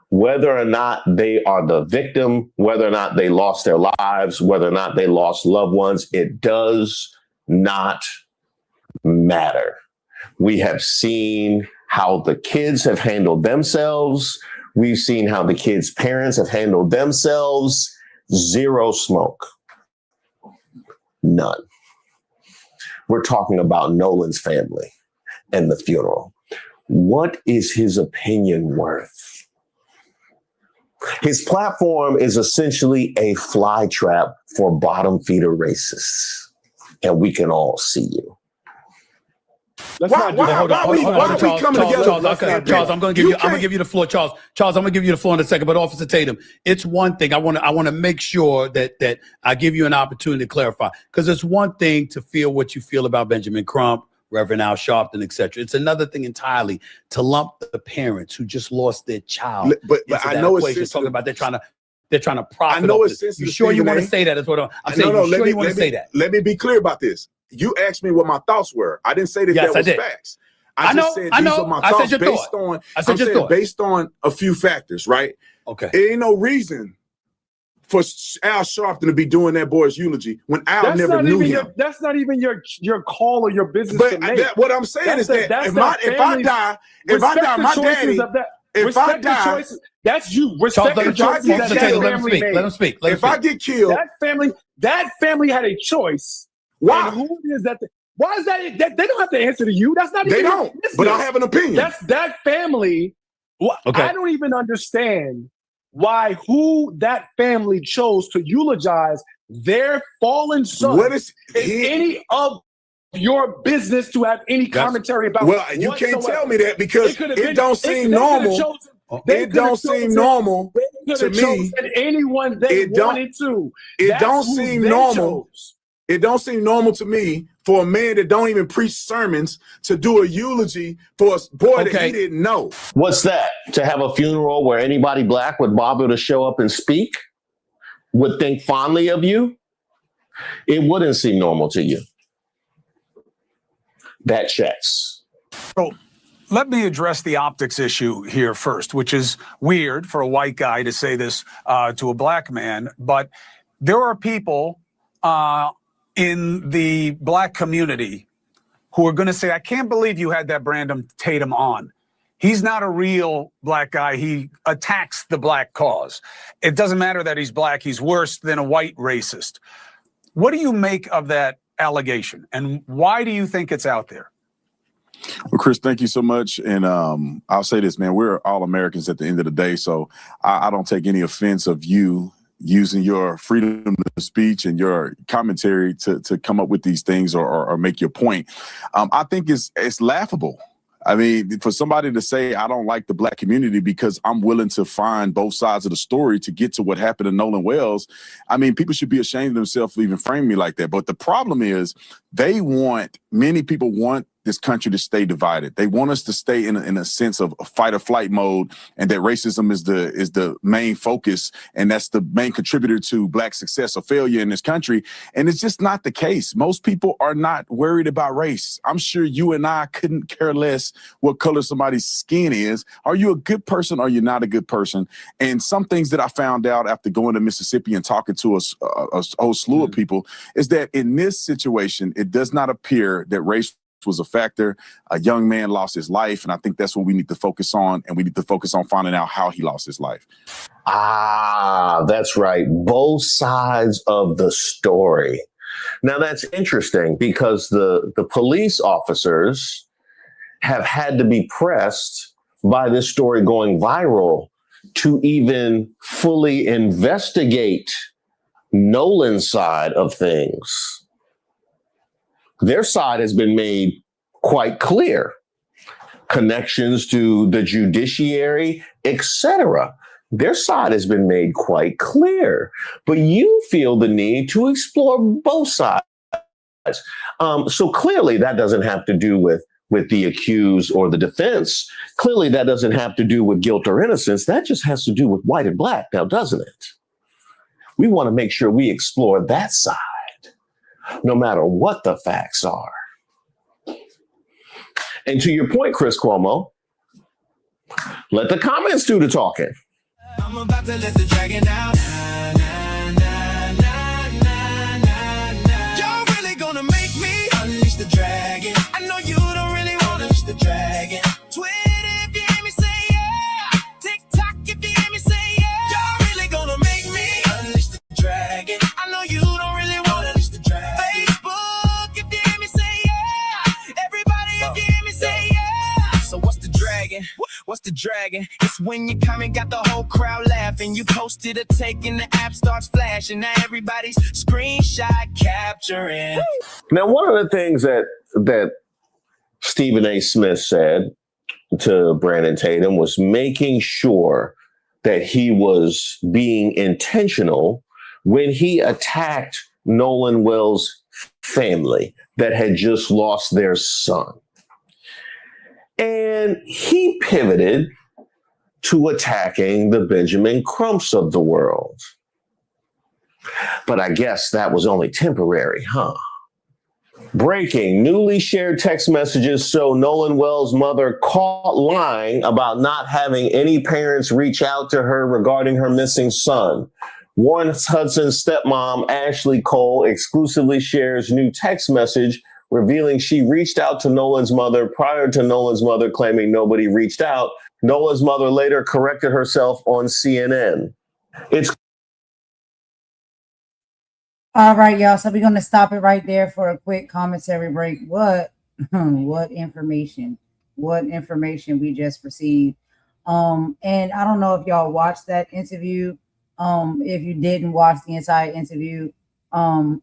[SPEAKER 11] whether or not they are the victim, whether or not they lost their lives, whether or not they lost loved ones, it does not matter. We have seen how the kids have handled themselves. We've seen how the kids' parents have handled themselves. Zero smoke. None. We're talking about Nolan's family and the funeral. What is his opinion worth? His platform is essentially a fly trap for bottom feeder racists. And we can all see you.
[SPEAKER 21] Let's not do that.
[SPEAKER 5] Hold on, Charles, I'm going to give you the floor, Charles. Charles, I'm going to give you the floor in a second. But Officer Tatum, it's one thing I want to make sure that I give you an opportunity to clarify, because it's one thing to feel what you feel about Benjamin Crump, Reverend Al Sharpton, etc. It's another thing entirely to lump the parents who just lost their child.
[SPEAKER 21] But I know it's
[SPEAKER 5] talking about they're trying to profit.
[SPEAKER 21] I know
[SPEAKER 5] it's
[SPEAKER 21] it's sensitive.
[SPEAKER 5] You sure you want to
[SPEAKER 21] Stephen A.
[SPEAKER 5] say that? Is what I'm saying.
[SPEAKER 21] No,
[SPEAKER 5] you sure you want to say that?
[SPEAKER 21] Let me be clear about this. You asked me what my thoughts were. I didn't say that
[SPEAKER 5] Yes,
[SPEAKER 21] that was
[SPEAKER 5] I did.
[SPEAKER 21] facts. I just said these are my thoughts based on a few factors, right?
[SPEAKER 5] Okay.
[SPEAKER 21] It ain't no reason for Al Sharpton to be doing that boy's eulogy when Al never knew him.
[SPEAKER 12] That's not even your call or your business
[SPEAKER 21] But
[SPEAKER 12] to make.
[SPEAKER 21] what I'm saying is that if I die, my daddy, if I die,
[SPEAKER 12] that's you. Respect the choices that family made.
[SPEAKER 5] Let him speak.
[SPEAKER 21] If I get killed,
[SPEAKER 12] that family had a choice.
[SPEAKER 21] Why?
[SPEAKER 12] And who is that? Why is that? They don't have to answer to you. That's not.
[SPEAKER 21] They
[SPEAKER 12] even
[SPEAKER 21] don't. But I have an opinion.
[SPEAKER 12] That's that family.
[SPEAKER 5] Okay.
[SPEAKER 12] I don't even understand why that family chose to eulogize their fallen son.
[SPEAKER 21] What is
[SPEAKER 12] any of your business to have any commentary about?
[SPEAKER 21] Well, you can't tell me that because it don't seem normal. It don't seem normal to me.
[SPEAKER 12] Anyone they wanted to.
[SPEAKER 21] It don't seem normal. It don't seem normal to me for a man that don't even preach sermons to do a eulogy for a boy that he didn't know.
[SPEAKER 11] What's that? To have a funeral where anybody black would bother to show up and speak, would think fondly of you? It wouldn't seem normal to you. That checks.
[SPEAKER 13] So let me address the optics issue here first, which is weird for a white guy to say this to a black man, but there are people in the black community who are going to say, I can't believe you had that Brandon Tatum on. He's not a real black guy. He attacks the black cause. It doesn't matter that he's black. He's worse than a white racist. What do you make of that allegation? And why do you think it's out there?
[SPEAKER 21] Well, Chris, thank you so much. And I'll say this, man, we're all Americans at the end of the day. So I don't take any offense of you using your freedom of speech and your commentary to come up with these things or make your point. I think it's laughable. I mean, for somebody to say, I don't like the black community because I'm willing to find both sides of the story to get to what happened to Nolan Wells. I mean, people should be ashamed of themselves for even framing me like that. But the problem is many people want this country to stay divided. They want us to stay in a sense of fight or flight mode, and that racism is the main focus, and that's the main contributor to black success or failure in this country. And it's just not the case. Most people are not worried about race. I'm sure you and I couldn't care less what color somebody's skin is. Are you a good person or are you not a good person? And some things that I found out after going to Mississippi and talking to a whole slew of people is that in this situation, it does not appear that race was a factor. A young man lost his life, and I think that's what we need to focus on, and we need to focus on finding out how he lost his life.
[SPEAKER 11] Ah, that's right. Both sides of the story. Now, that's interesting because the police officers have had to be pressed by this story going viral to even fully investigate Nolan's side of things. Their side has been made quite clear. Connections to the judiciary, etc. Their side has been made quite clear. But you feel the need to explore both sides. So clearly that doesn't have to do with the accused or the defense. Clearly that doesn't have to do with guilt or innocence. That just has to do with white and black now, doesn't it? We want to make sure we explore that side, no matter what the facts are. And to your point, Chris Cuomo, let the comments do the talking.
[SPEAKER 7] I'm about to let the dragon out. Y'all really gonna make me unleash the dragon. I know you don't really want to unleash the dragon. Twitter if you hear me say yeah. TikTok if you hear me say yeah. Y'all really gonna make me unleash the dragon. I know you don't really want to unleash the dragon. Facebook if you hear me say yeah. Everybody if you hear me say yeah. So what's the dragon? What's the dragon? It's when you come and got the whole crowd laughing. You posted a take and the app starts flashing. Now everybody's screenshot capturing.
[SPEAKER 11] Now, one of the things that Stephen A. Smith said to Brandon Tatum was making sure that he was being intentional when he attacked Nolan Wells' family that had just lost their son. And he pivoted to attacking the Benjamin Crumps of the world. But I guess that was only temporary, huh? Breaking. Newly shared text messages show Nolan Wells' mother caught lying about not having any parents reach out to her regarding her missing son. Warren Hudson's stepmom, Ashley Cole, exclusively shares new text message revealing she reached out to Nolan's mother prior to Nolan's mother claiming nobody reached out. Nolan's mother later corrected herself on CNN. It's
[SPEAKER 2] All right, y'all. So we're gonna stop it right there for a quick commentary break. What information? What information we just received? And I don't know if y'all watched that interview. If you didn't watch the entire interview, I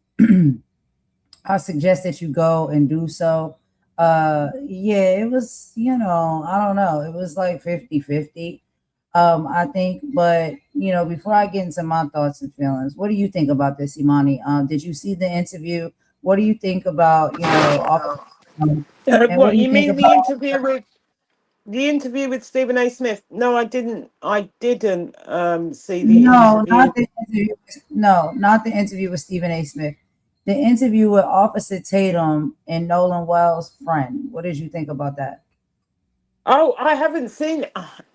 [SPEAKER 2] suggest that you go and do so. Yeah, it was, I don't know. It was like 50-50. I think, but before I get into my thoughts and feelings, what do you think about this, Imani? Did you see the interview? What do you think about, and what
[SPEAKER 3] What
[SPEAKER 2] do you
[SPEAKER 3] you
[SPEAKER 2] think
[SPEAKER 3] mean
[SPEAKER 2] about
[SPEAKER 3] the interview with Stephen A. Smith? No, I didn't. I didn't see the
[SPEAKER 2] no,
[SPEAKER 3] interview.
[SPEAKER 2] not the interview. No, not the interview with Stephen A. Smith. The interview with Officer Tatum and Nolan Wells' friend. What did you think about that?
[SPEAKER 3] Oh, I haven't seen.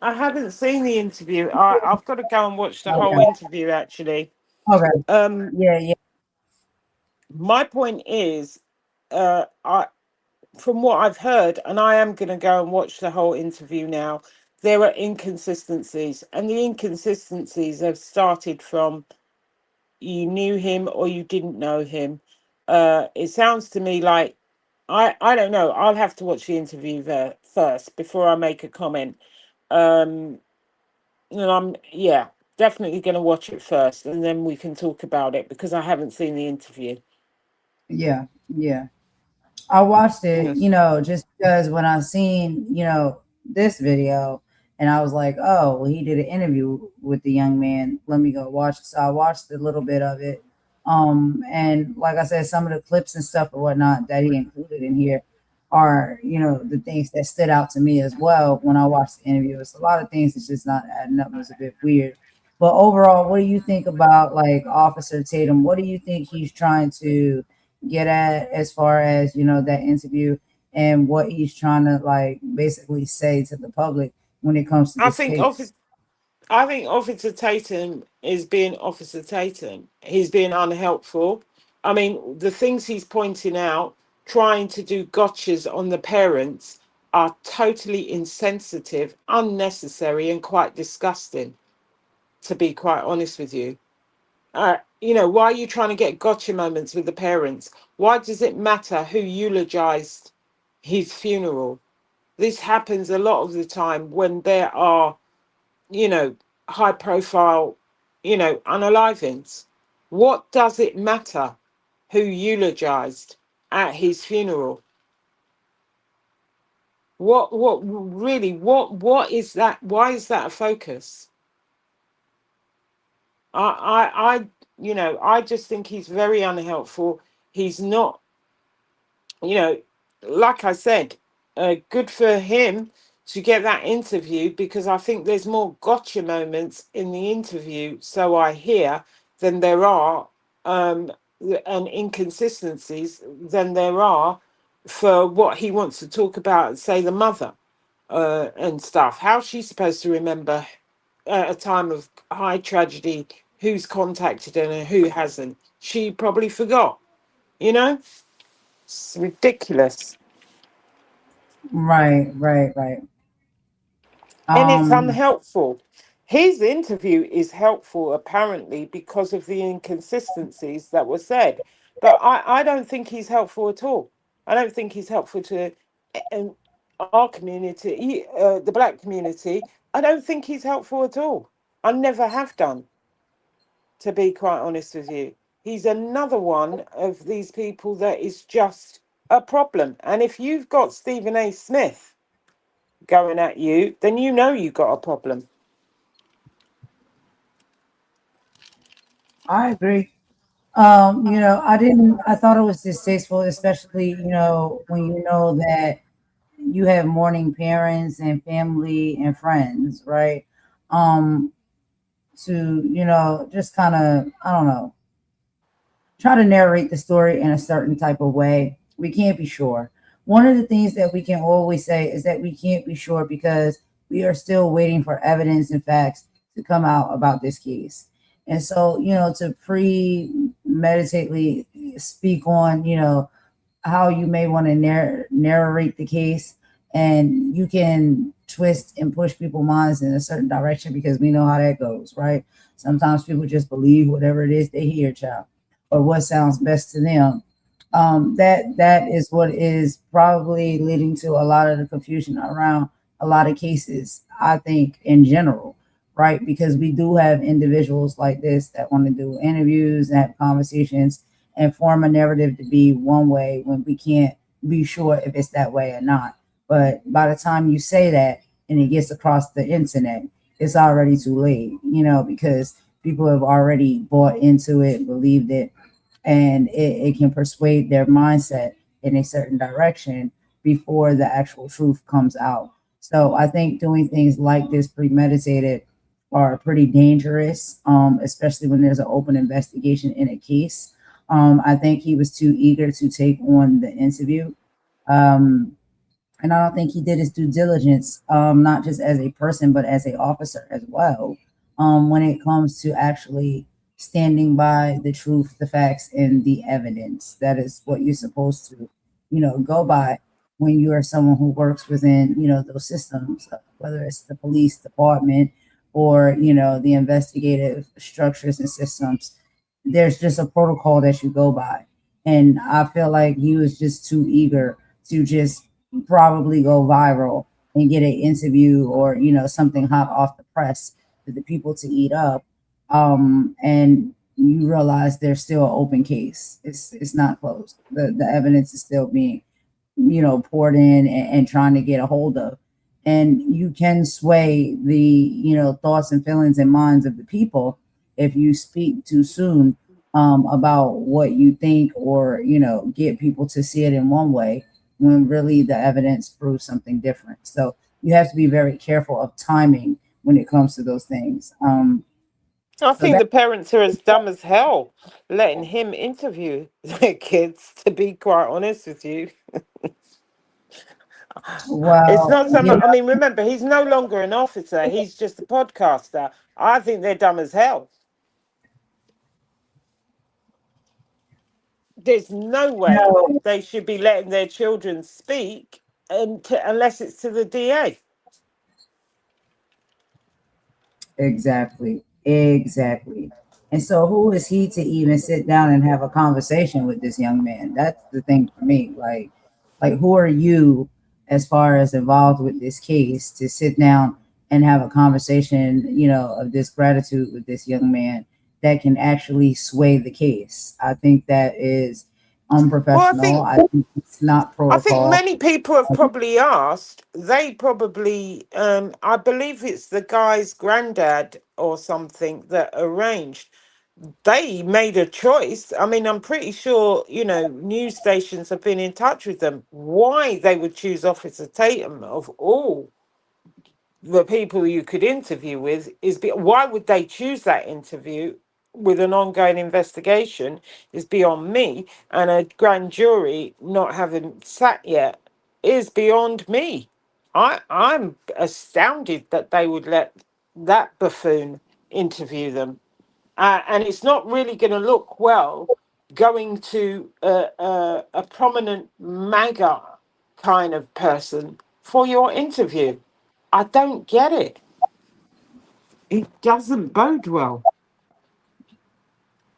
[SPEAKER 3] I haven't seen the interview. I've got to go and watch the whole
[SPEAKER 2] Okay.
[SPEAKER 3] interview. Actually,
[SPEAKER 2] Okay.
[SPEAKER 3] um,
[SPEAKER 2] Yeah.
[SPEAKER 3] my point is, I from what I've heard, and I am going to go and watch the whole interview now. There are inconsistencies, and the inconsistencies have started from you knew him or you didn't know him. It sounds to me like I don't know. I'll have to watch the interview there first before I make a comment. Um, and I'm definitely going to watch it first, and then we can talk about it because I haven't seen the interview.
[SPEAKER 2] Yeah. I watched it,
[SPEAKER 3] Yes.
[SPEAKER 2] just because when I seen, this video and I was like, oh, well, he did an interview with the young man. Let me go watch it. So I watched a little bit of it. And like I said, some of the clips and stuff or whatnot that he included in here are, the things that stood out to me as well when I watched the interview. It's a lot of things that's just not adding up. It was a bit weird. But overall, what do you think about like Officer Tatum? What do you think he's trying to get at as far as that interview and what he's trying to like basically say to the public when it comes to
[SPEAKER 3] I
[SPEAKER 2] this
[SPEAKER 3] think
[SPEAKER 2] case?
[SPEAKER 3] Officer Tatum is being Officer Tatum. He's being unhelpful. I mean, the things he's pointing out, trying to do gotchas on the parents, are totally insensitive, unnecessary, and quite disgusting, to be quite honest with you. Why are you trying to get gotcha moments with the parents? Why does it matter who eulogized his funeral? This happens a lot of the time when there are high profile, unalivings. What does it matter who eulogized at his funeral? What is that? Why is that a focus? I just think he's very unhelpful. He's not, you know, like I said, good for him to get that interview because I think there's more gotcha moments in the interview, so I hear, than there are, and inconsistencies than there are for what he wants to talk about, say the mother and stuff. How's she supposed to remember at a time of high tragedy who's contacted her and who hasn't? She probably forgot, you know? It's ridiculous.
[SPEAKER 2] Right.
[SPEAKER 3] And it's
[SPEAKER 2] Um,
[SPEAKER 3] unhelpful. His interview is helpful apparently because of the inconsistencies that were said. But I don't think he's helpful at all. I don't think he's helpful to um, our community, the black community. I don't think he's helpful at all. I never have done, to be quite honest with you. He's another one of these people that is just a problem. And if you've got Stephen A. Smith going at you, then you know you've got a problem.
[SPEAKER 2] I agree. I thought it was distasteful, especially, when you know that you have mourning parents and family and friends, right? To, just kind of, I don't know, try to narrate the story in a certain type of way. We can't be sure. One of the things that we can always say is that we can't be sure because we are still waiting for evidence and facts to come out about this case. And so, to premeditately speak on, how you may want to narrate the case, and you can twist and push people's minds in a certain direction because we know how that goes, right? Sometimes people just believe whatever it is they hear, child, or what sounds best to them. That is what is probably leading to a lot of the confusion around a lot of cases, I think, in general, right? Because we do have individuals like this that want to do interviews and have conversations and form a narrative to be one way when we can't be sure if it's that way or not. But by the time you say that and it gets across the internet, it's already too late, because people have already bought into it, believed it, and it can persuade their mindset in a certain direction before the actual truth comes out. So I think doing things like this premeditated are pretty dangerous, especially when there's an open investigation in a case. I think he was too eager to take on the interview. And I don't think he did his due diligence, not just as a person, but as a officer as well, when it comes to actually standing by the truth, the facts, and the evidence. That is what you're supposed to, go by when you are someone who works within, those systems, whether it's the police department or, the investigative structures and systems. There's just a protocol that you go by. And I feel like he was just too eager to just probably go viral and get an interview or something hot off the press for the people to eat up, and you realize there's still an open case. It's not closed. The evidence is still being poured in and trying to get a hold of, and you can sway the thoughts and feelings and minds of the people if you speak too soon about what you think, or get people to see it in one way when really the evidence proves something different. So you have to be very careful of timing when it comes to those things.
[SPEAKER 3] I think the parents are as dumb as hell letting him interview their kids, to be quite honest with you. It's not so much, I mean, remember, he's no longer an officer, he's just a podcaster. I think they're dumb as hell. There's no way they should be letting their children speak unless it's to the DA.
[SPEAKER 2] Exactly. And so who is he to even sit down and have a conversation with this young man? That's the thing for me. Like who are you as far as involved with this case to sit down and have a conversation, of this gratitude with this young man that can actually sway the case? I think that is unprofessional. I think it's not protocol.
[SPEAKER 3] I think many people have probably asked. They probably, I believe it's the guy's granddad or something that arranged. They made a choice. I mean, I'm pretty sure, news stations have been in touch with them. Why they would choose Officer Tatum of all the people you could interview with why would they choose that interview with an ongoing investigation is beyond me, and a grand jury not having sat yet is beyond me. I'm astounded that they would let that buffoon interview them, and it's not really going to look well going to a prominent MAGA kind of person for your interview. I don't get it. It doesn't bode well.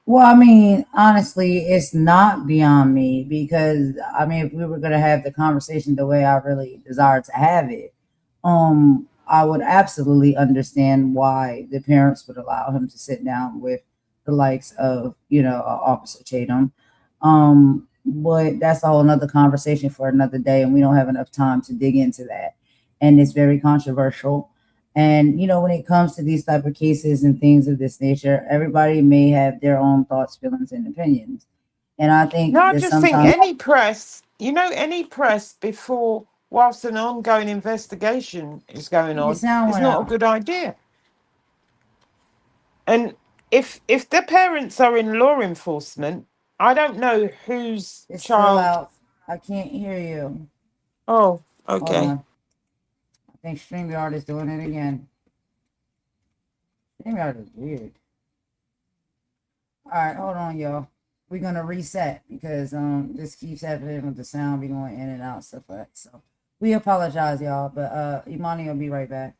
[SPEAKER 2] Well, I mean, honestly, it's not beyond me because I mean, if we were gonna have the conversation the way I really desire to have it, I would absolutely understand why the parents would allow him to sit down with the likes of, Officer Tatum. but that's a whole nother conversation for another day, and we don't have enough time to dig into that. And it's very controversial. And when it comes to these type of cases and things of this nature, everybody may have their own thoughts, feelings, and opinions. And I think
[SPEAKER 3] No, I
[SPEAKER 2] that
[SPEAKER 3] just think
[SPEAKER 2] sometimes
[SPEAKER 3] any press, any press before, whilst an ongoing investigation is going
[SPEAKER 2] your
[SPEAKER 3] on,
[SPEAKER 2] sound
[SPEAKER 3] is
[SPEAKER 2] went
[SPEAKER 3] not a
[SPEAKER 2] out.
[SPEAKER 3] good idea. And if the parents are in law enforcement, I don't know whose
[SPEAKER 2] It's still
[SPEAKER 3] child.
[SPEAKER 2] out. I can't hear you.
[SPEAKER 3] Oh,
[SPEAKER 2] Hold
[SPEAKER 3] okay.
[SPEAKER 2] on. I think StreamYard is doing it again. StreamYard is weird. All right, hold on, y'all. We're gonna reset because this keeps happening with the sound be going in and out, stuff like that. So we apologize, y'all, but Imani will be right back.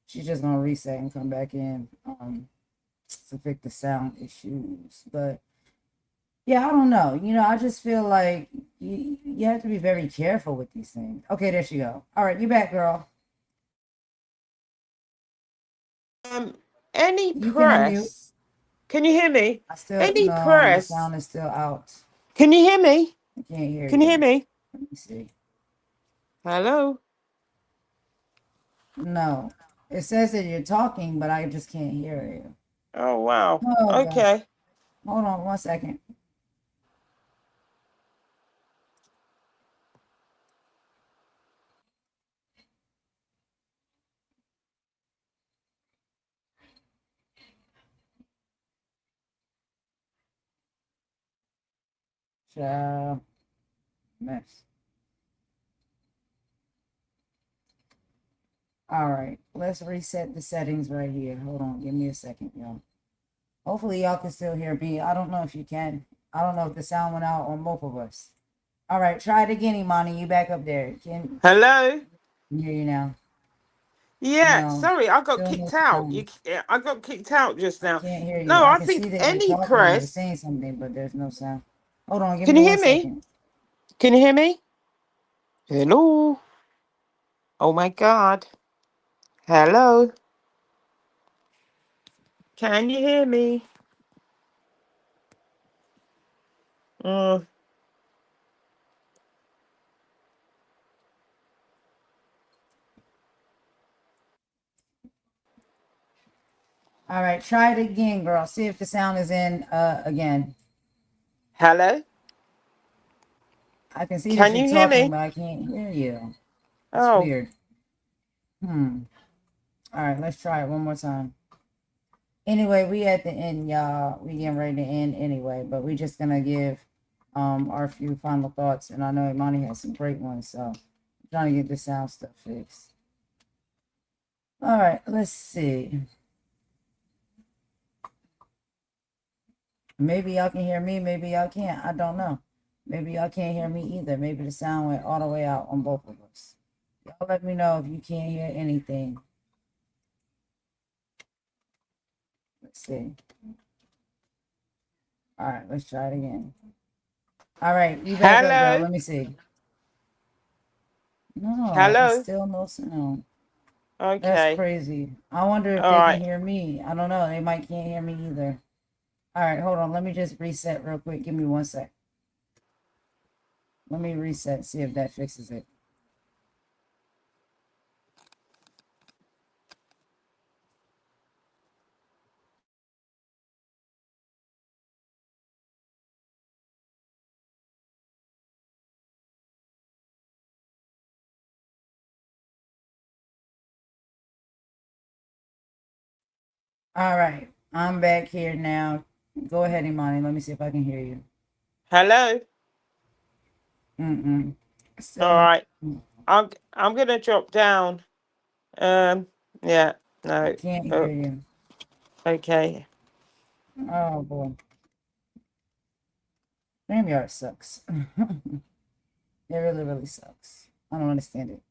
[SPEAKER 2] She's just gonna reset and come back in to fix the sound issues. But yeah, I don't know. I just feel like you have to be very careful with these things. Okay, there she go. All right, you back, girl.
[SPEAKER 3] Any
[SPEAKER 2] You can unmute.
[SPEAKER 3] press. Can you hear me?
[SPEAKER 2] I still
[SPEAKER 3] Any
[SPEAKER 2] no, the
[SPEAKER 3] press.
[SPEAKER 2] sound is still out.
[SPEAKER 3] Can you hear me?
[SPEAKER 2] I can't hear
[SPEAKER 3] Can you hear me?
[SPEAKER 2] Let me see.
[SPEAKER 3] Hello?
[SPEAKER 2] No. It says that you're talking, but I just can't hear you.
[SPEAKER 3] Oh, wow.
[SPEAKER 2] Oh gosh.
[SPEAKER 3] Okay.
[SPEAKER 2] Hold on 1 second. Mess. All right, let's reset the settings right here. Hold on, give me a second, y'all. Hopefully y'all can still hear me. I don't know if you can. I don't know if the sound went out on both of us. All right, try it again, Imani. You back up there.
[SPEAKER 3] Hello?
[SPEAKER 2] Can hear you now.
[SPEAKER 3] Yeah,
[SPEAKER 2] No,
[SPEAKER 3] sorry, I got
[SPEAKER 2] still no
[SPEAKER 3] kicked out.
[SPEAKER 2] sound.
[SPEAKER 3] I got kicked out just now.
[SPEAKER 2] Can't hear you.
[SPEAKER 3] No,
[SPEAKER 2] I
[SPEAKER 3] I
[SPEAKER 2] can see
[SPEAKER 3] think
[SPEAKER 2] that you're
[SPEAKER 3] any
[SPEAKER 2] talking and you're
[SPEAKER 3] press.
[SPEAKER 2] saying something, but there's no sound. Hold on, give
[SPEAKER 3] Can
[SPEAKER 2] me
[SPEAKER 3] you
[SPEAKER 2] 1
[SPEAKER 3] hear me?
[SPEAKER 2] second.
[SPEAKER 3] Can you hear me? Hello? Oh my God. Hello? Can you hear me? Mm.
[SPEAKER 2] All right, try it again, girl. See if the sound is in again.
[SPEAKER 3] Hello?
[SPEAKER 2] I can see that
[SPEAKER 3] Can
[SPEAKER 2] you're
[SPEAKER 3] you hear
[SPEAKER 2] talking,
[SPEAKER 3] me?
[SPEAKER 2] but I can't hear you. It's
[SPEAKER 3] Oh.
[SPEAKER 2] weird. All right, let's try it one more time. Anyway, we at the end, y'all. We getting ready to end anyway, but we just gonna give our few final thoughts. And I know Imani has some great ones, so I'm trying to get the sound stuff fixed. All right, let's see. Maybe y'all can hear me, maybe y'all can't. I don't know. Maybe y'all can't hear me either. Maybe the sound went all the way out on both of us. Y'all let me know if you can't hear anything. Let's see. All right, let's try it again. All right, you back up, girl.
[SPEAKER 3] Hello?
[SPEAKER 2] Let me see. No, it's
[SPEAKER 3] Hello?
[SPEAKER 2] still no sound. That's
[SPEAKER 3] Okay.
[SPEAKER 2] crazy. I wonder if
[SPEAKER 3] All
[SPEAKER 2] they
[SPEAKER 3] right.
[SPEAKER 2] can hear me. I don't know. They might can't hear me either. All right, hold on. Let me just reset real quick. Give me 1 sec. Let me reset, see if that fixes it. All right, I'm back here now. Go ahead, Imani. Let me see if I can hear you.
[SPEAKER 3] Hello?
[SPEAKER 2] Still
[SPEAKER 3] All
[SPEAKER 2] no.
[SPEAKER 3] right. I'm gonna drop down. Yeah. No.
[SPEAKER 2] I can't hear you.
[SPEAKER 3] Okay.
[SPEAKER 2] Oh boy. StreamYard sucks. It really, really sucks. I don't understand it.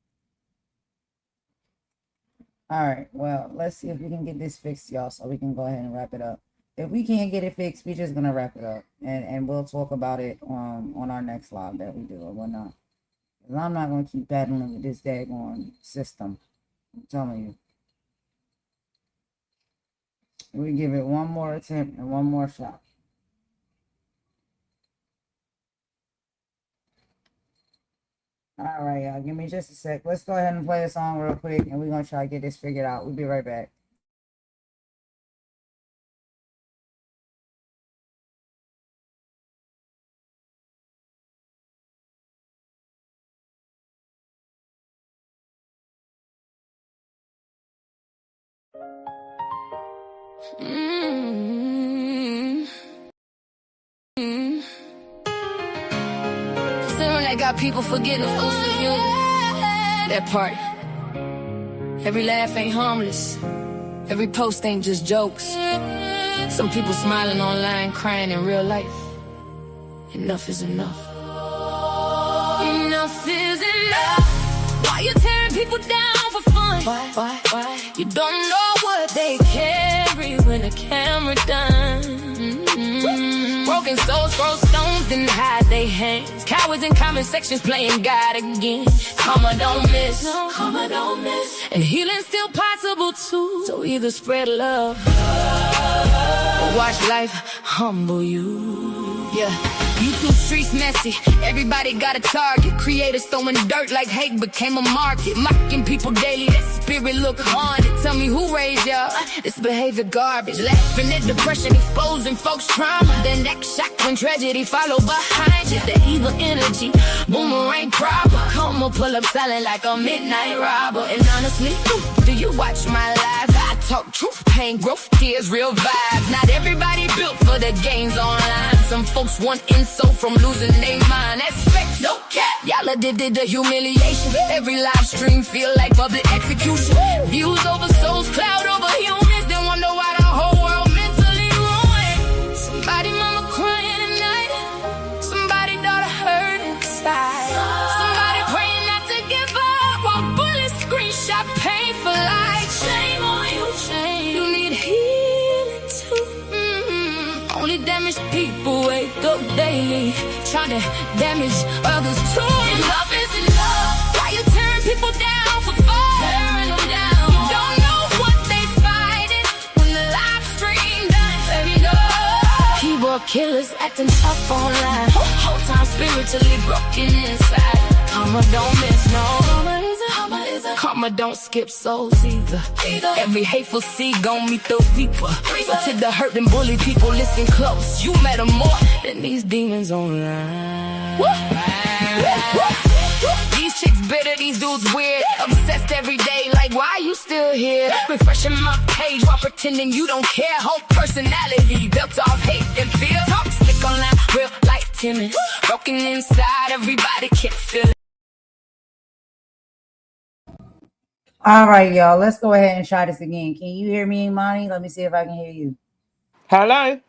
[SPEAKER 2] All right, well, let's see if we can get this fixed, y'all, so we can go ahead and wrap it up. If we can't get it fixed, we're just gonna wrap it up, and we'll talk about it on our next live that we do or whatnot. 'Cause I'm not gonna keep battling with this daggone system. I'm telling you. We give it one more attempt and one more shot. All right, y'all. Give me just a sec. Let's go ahead and play a song real quick, and we're gonna try to get this figured out. We'll be right back.
[SPEAKER 14] Feeling like got people forgetting folks with you. That part. Every laugh ain't harmless. Every post ain't just jokes. Some people smiling online, crying in real life. Enough is enough. Enough is enough. Why you tearing people down for fun? Why? You don't know what they carry when the camera done. Broken souls throw stones, then hide their hands. Cowards in comment sections playing God again. Karma don't miss, karma don't miss. And healing's still possible too. So either spread love or watch life humble you. Yeah. YouTube streets messy, everybody got a target. Creators throwing dirt like hate became a market. Mocking people daily, that spirit look haunted. Tell me who raised y'all, this behavior garbage. Laughing at depression, exposing folks' trauma. Then that shock when tragedy follow behind you. The evil energy, boomerang proper. Come on, pull up silent like a midnight robber. And honestly, do you watch my live? I talk truth, pain, growth, tears, real vibes. Not everybody built for the games online. Some folks want insult from losing their mind. That's facts, no cap. Y'all addicted to humiliation. Every live stream feel like public execution. Views over souls, cloud over humans. Then wonder why the whole world mentally ruined. Somebody mama crying at night. Somebody daughter hurt inside. Somebody praying not to give up while bullets screenshot painful like shame on you, shame. You need healing too. Only damaged people wake up daily, trying to damage others too. Enough is enough. Why you tearing people down for fun? Tearing them down. You don't know what they fighting when the live stream done. Let me go. Keyboard killers acting tough online. Whole time spiritually broken inside. Karma don't miss, no. Karma don't skip souls either. Every hateful seed gon' meet the reaper. So to the hurt and bully people, listen close. You matter more than these demons online. These chicks bitter, these dudes weird. Obsessed every day, like why you still here? Refreshing my page while pretending you don't care. Whole personality built off hate and fear. Talk slick online, real life timid. Broken inside, everybody can't feel it.
[SPEAKER 2] All right, y'all. Let's go ahead and try this again. Can you hear me, Imani? Let me see if I can hear you.
[SPEAKER 3] Hello.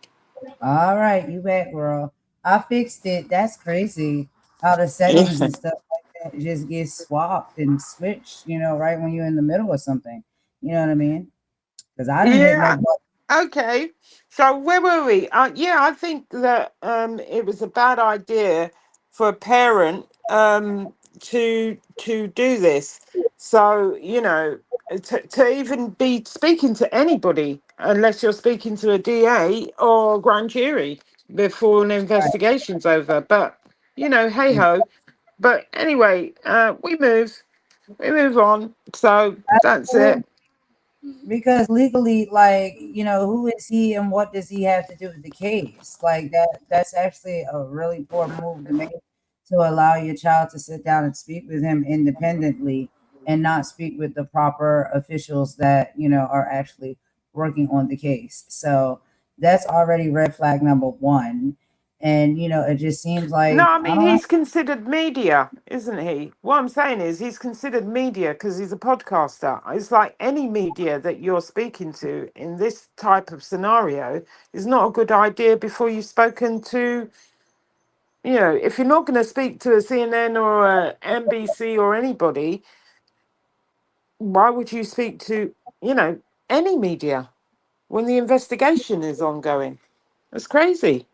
[SPEAKER 2] All right, you back, girl. I fixed it. That's crazy. How the settings and stuff like that just get swapped and switched, right when you're in the middle of something. You know what I mean? Because I didn't hit no button.
[SPEAKER 3] Okay. So where were we? Yeah, I think that it was a bad idea for a parent to do this. So to even be speaking to anybody unless you're speaking to a DA or grand jury before an investigation's over. But hey ho. But anyway, we move on. So that's it.
[SPEAKER 2] Because legally, like, who is he and what does he have to do with the case? Like that's actually a really poor move to make, to allow your child to sit down and speak with him independently and not speak with the proper officials that are actually working on the case. So that's already red flag number one. And it just seems like
[SPEAKER 3] No, I mean, he's considered media, isn't he? What I'm saying is he's considered media because he's a podcaster. It's like any media that you're speaking to in this type of scenario is not a good idea before you've spoken to, if you're not going to speak to a CNN or a NBC or anybody, why would you speak to, any media when the investigation is ongoing? That's crazy.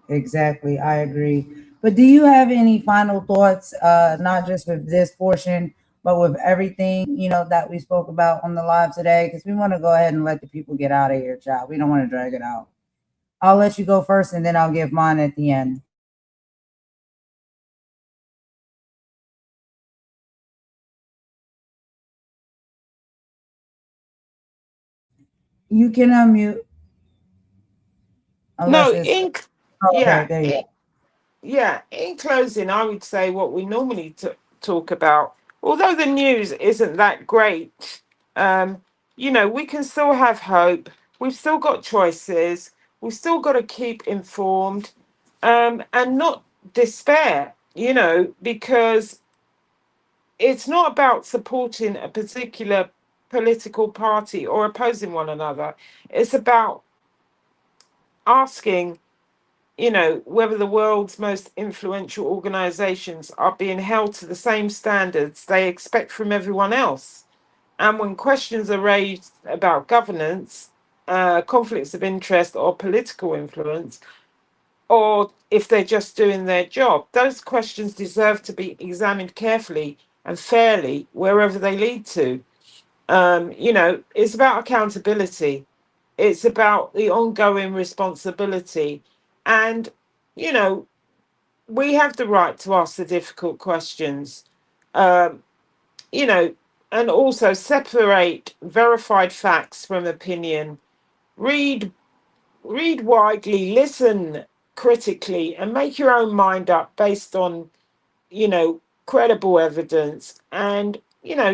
[SPEAKER 2] Exactly, I agree. But do you have any final thoughts, not just with this portion, but with everything that we spoke about on the live today? Because we want to go ahead and let the people get out of here, child. We don't want to drag it out. I'll let you go first, and then I'll give mine at the end. You can unmute unless
[SPEAKER 3] No,
[SPEAKER 2] it's okay.
[SPEAKER 3] yeah,
[SPEAKER 2] There you go.
[SPEAKER 3] yeah. In closing, I would say what we normally talk about. Although the news isn't that great, um, we can still have hope. We've still got choices. We've still got to keep informed, and not despair. Because it's not about supporting a particular political party or opposing one another. It's about asking, whether the world's most influential organizations are being held to the same standards they expect from everyone else. And when questions are raised about governance, conflicts of interest, or political influence, or if they're just doing their job, those questions deserve to be examined carefully and fairly wherever they lead to. It's about accountability. It's about the ongoing responsibility. And, you know, we have the right to ask the difficult questions, um, you know, and also separate verified facts from opinion. Read, read widely, listen critically, and make your own mind up based on, credible evidence. And,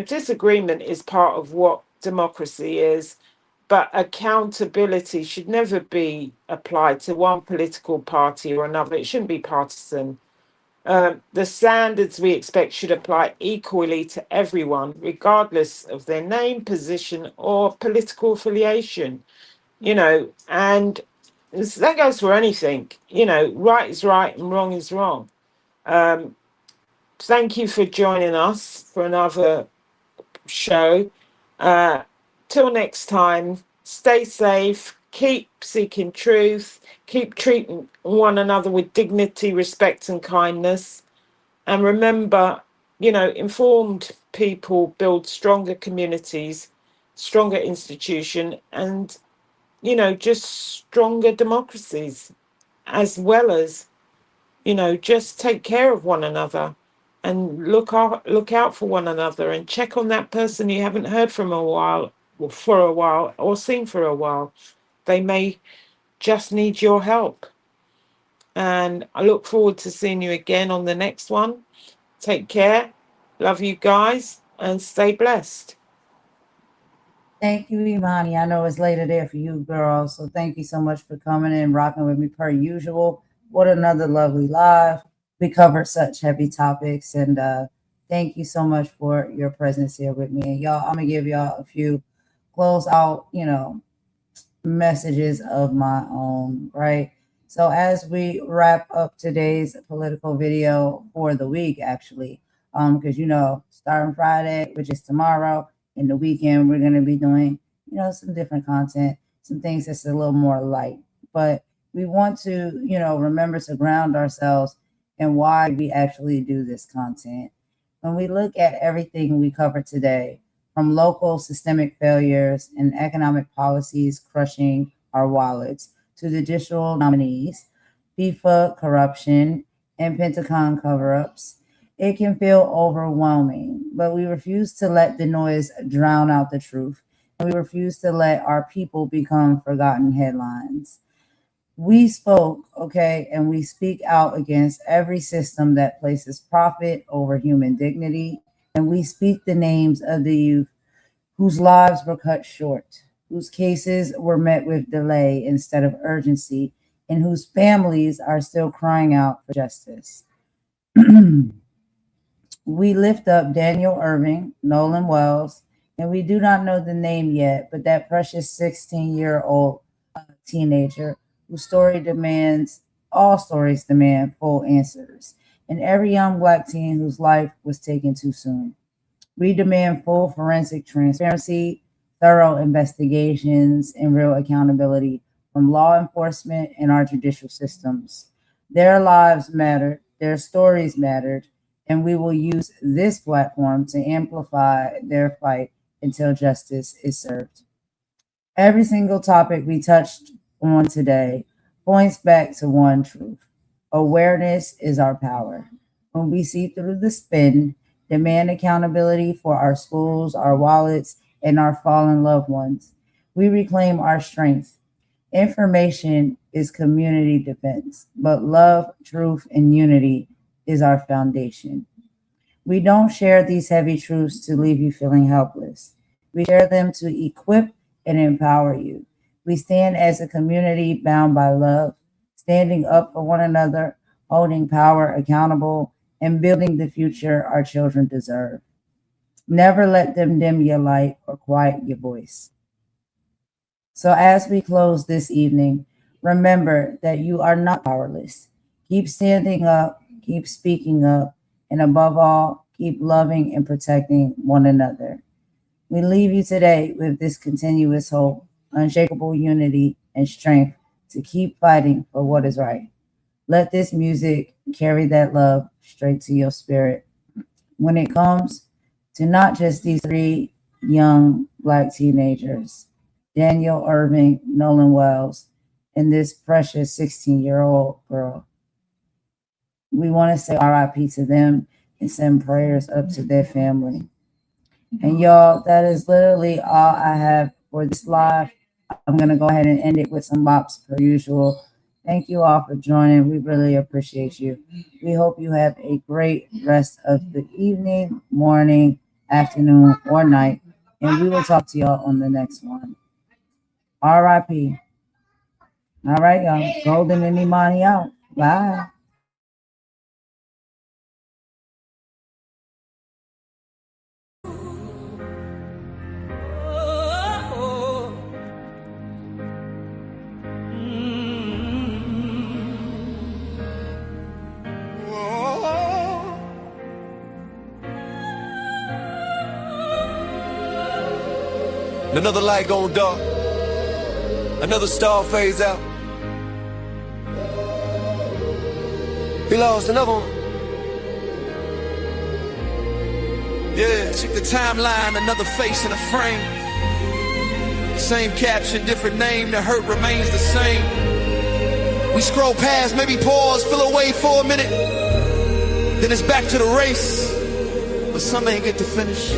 [SPEAKER 3] disagreement is part of what democracy is, but accountability should never be applied to one political party or another. It shouldn't be partisan. The standards we expect should apply equally to everyone, regardless of their name, position, or political affiliation. And that goes for anything. Right is right and wrong is wrong. Um, Thank you for joining us for another show. Uh, Till next time, stay safe, keep seeking truth, keep treating one another with dignity, respect, and kindness. And remember, informed people build stronger communities, stronger institution, and, just stronger democracies, as well as, just take care of one another and look out for one another and check on that person you haven't heard from for a while or seen for a while. They may just need your help. And I look forward to seeing you again on the next one. Take care. Love you guys and stay blessed.
[SPEAKER 2] Thank you, Imani. I know it's later there for you, girl. So thank you so much for coming in, rocking with me per usual. What another lovely live. We covered such heavy topics, and thank you so much for your presence here with me. And y'all, I'm gonna give y'all a few close out, messages of my own, right? So as we wrap up today's political video for the week, actually, because starting Friday, which is tomorrow, in the weekend, we're gonna be doing, some different content, some things that's a little more light. But we want to, remember to ground ourselves in why we actually do this content. When we look at everything we covered today, from local systemic failures and economic policies crushing our wallets to judicial nominees, FIFA corruption, and Pentagon cover ups, it can feel overwhelming, but we refuse to let the noise drown out the truth. And we refuse to let our people become forgotten headlines. We spoke, okay, and we speak out against every system that places profit over human dignity. And we speak the names of the youth whose lives were cut short, whose cases were met with delay instead of urgency, and whose families are still crying out for justice. We lift up Daniel Irving, Nolan Wells, and we do not know the name yet, but that precious 16-year-old teenager whose all stories demand full answers, and every young Black teen whose life was taken too soon. We demand full forensic transparency, thorough investigations, and real accountability from law enforcement and our judicial systems. Their lives mattered, their stories mattered, and we will use this platform to amplify their fight until justice is served. Every single topic we touched on today points back to one truth: awareness is our power. When we see through the spin, demand accountability for our schools, our wallets, and our fallen loved ones, We reclaim our strength. Information is community defense, but love, truth, and unity is our foundation. We don't share these heavy truths to leave you feeling helpless. We share them to equip and empower you. We stand as a community bound by love, standing up for one another, holding power accountable, and building the future our children deserve. Never let them dim your light or quiet your voice. So as we close this evening, remember that you are not powerless. Keep standing up, keep speaking up, and above all, keep loving and protecting one another. We leave you today with this continuous hope, unshakable unity, and strength to keep fighting for what is right. Let this music carry that love straight to your spirit. When it comes to not just these 3 young Black teenagers, Daniel Irving, Nolan Wells, and this precious 16-year-old girl, we want to say RIP to them and send prayers up to their family. And y'all, that is literally all I have for this live. I'm going to go ahead and end it with some bops per usual. Thank you all for joining. We really appreciate you. We hope you have a great rest of the evening, morning, afternoon, or night. And we will talk to y'all on the next one. RIP. All right, y'all. Golden and Imani out. Bye.
[SPEAKER 15] Another light gone dark, another star fades out. We lost another one. Yeah, check the timeline, another face in a frame. Same caption, different name, the hurt remains the same. We scroll past, maybe pause, feel away for a minute. Then it's back to the race, but some ain't get to finish.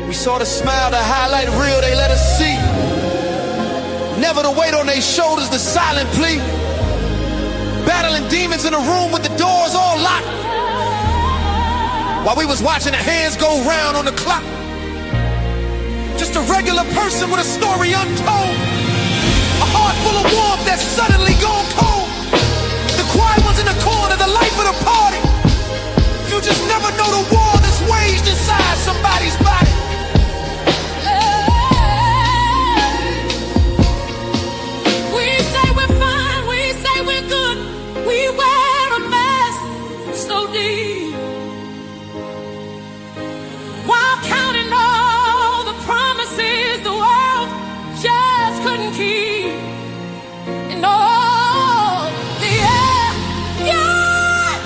[SPEAKER 15] We saw the smile, the highlight reel they let us see. Never the weight on their shoulders, the silent plea. Battling demons in a room with the doors all locked. While we was watching the hands go round on the clock. Just a regular person with a story untold. A heart full of warmth that's suddenly gone cold. The quiet ones in the corner, the life of the party. You just never know the war that's waged inside somebody's body.
[SPEAKER 14] We wear a mask so deep, while counting all the promises the world just couldn't keep. And all the air got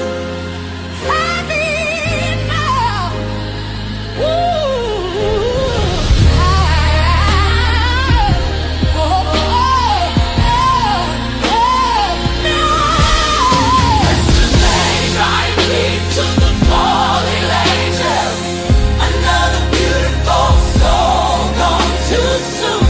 [SPEAKER 14] heavy now. To the falling angels, another beautiful soul gone too soon.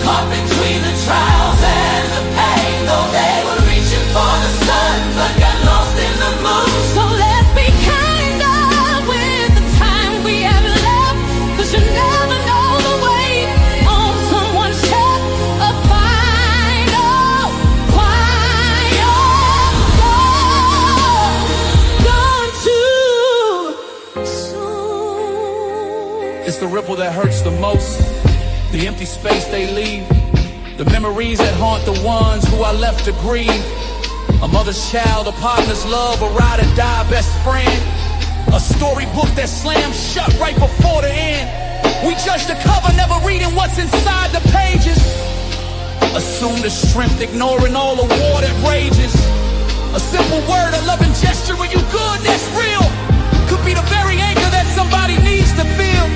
[SPEAKER 14] Caught between the trials and the pain, though they were reaching for the sun, but got lost in the moon. So let's be kinder with the time we have left, 'cause you never know the weight on someone's chest. A final, quiet gone too soon.
[SPEAKER 16] It's the ripple that hurts the most, the empty space they leave, the memories that haunt the ones who are left to grieve. A mother's child, a partner's love, a ride or die best friend. A storybook that slams shut right before the end. We judge the cover, never reading what's inside the pages. Assume the strength, ignoring all the war that rages. A simple word, a loving gesture, when you good, that's real. Could be the very anchor that somebody needs to feel.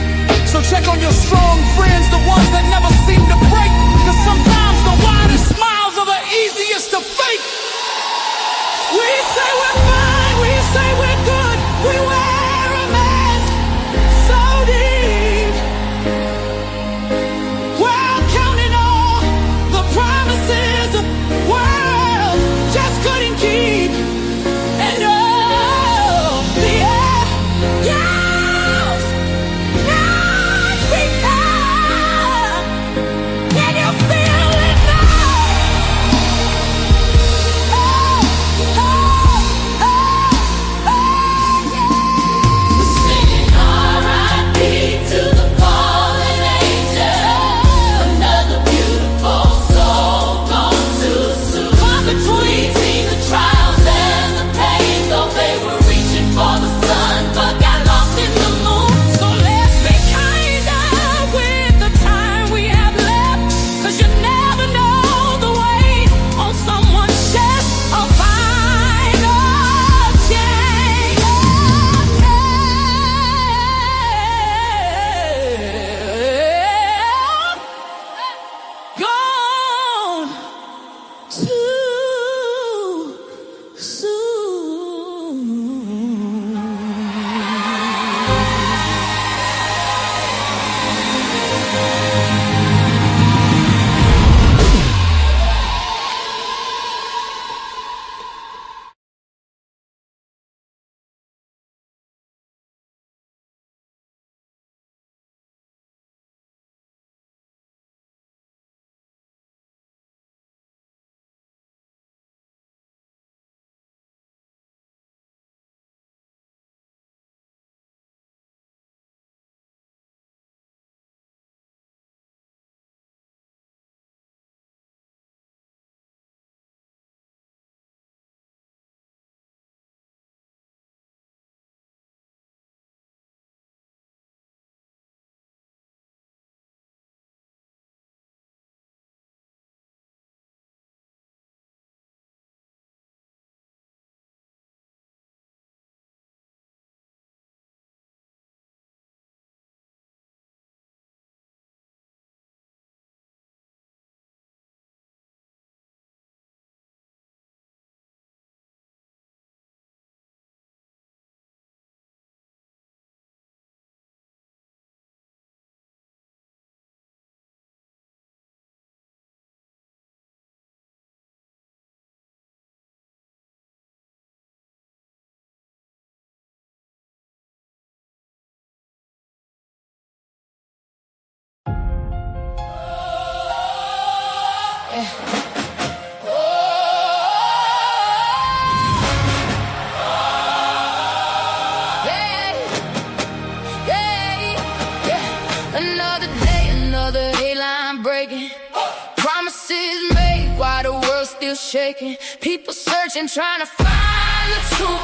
[SPEAKER 16] So check on your strong friends, the ones that never seem to break. 'Cause sometimes the widest smiles are the easiest to fake.
[SPEAKER 14] We say we're fine, we say we're good, we wear a mask so deep. Well, Another day, another headline breaking. Promises made while the world's still shaking. People searching, trying to find the truth.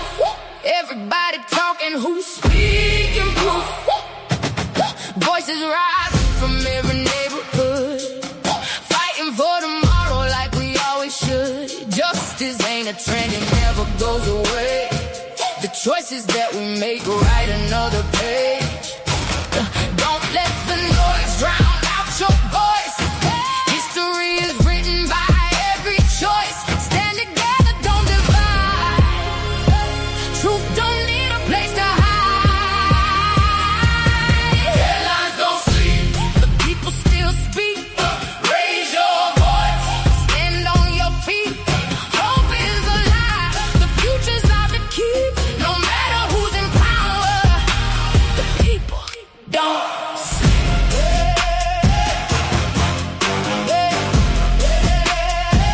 [SPEAKER 14] Everybody talking, who's speaking proof? Voices rising from every neighborhood, fighting for tomorrow like we always should. Justice ain't a trend, it never goes away. The choices that we make write another page. Don't let the noise drown out your voice. History is written by every choice. Stand together, don't divide. Truth don't need a place to hide. Headlines don't sleep, the people still speak. Raise your voice, stand on your feet. Hope is alive, the future's out to keep. No matter who's in power, the people don't sleep.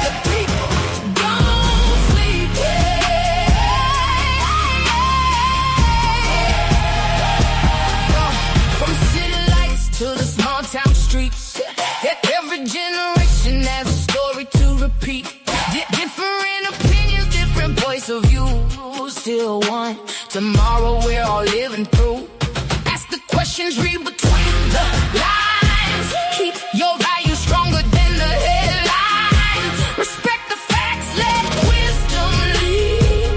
[SPEAKER 14] The people don't sleep. From city lights to the small town streets, every generation has a story to repeat. Different opinions, different points of view, still one tomorrow we're all living through. Ask the questions, read between the lines. Keep your values stronger than the headlines. Respect the facts, let wisdom lead.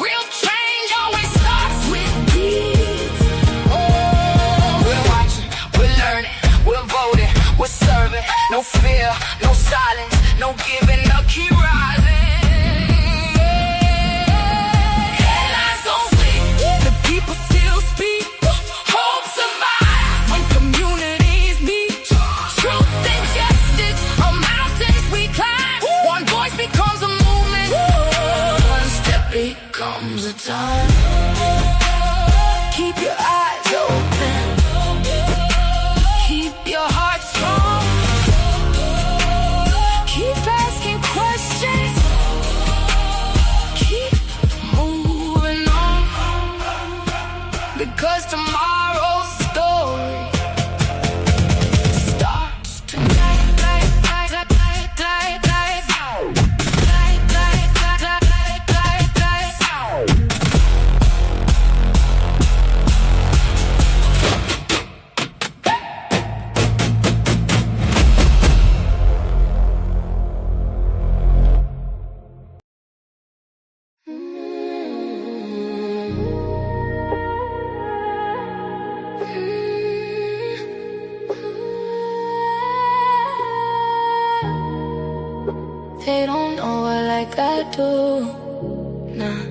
[SPEAKER 14] Real change always starts with deeds. Oh, we're watching, we're learning, we're voting, we're serving. No fear, no silence, no giving up, keep rising. Headlines don't sleep, the people still speak. Hope survives when communities meet. Truth and justice are mountains we climb. One voice becomes a movement. One step becomes a time. Keep your eyes open. Keep your heart strong. Keep asking questions. Keep moving on. Because tomorrow's story starts tonight. They don't know her like I do. Nah.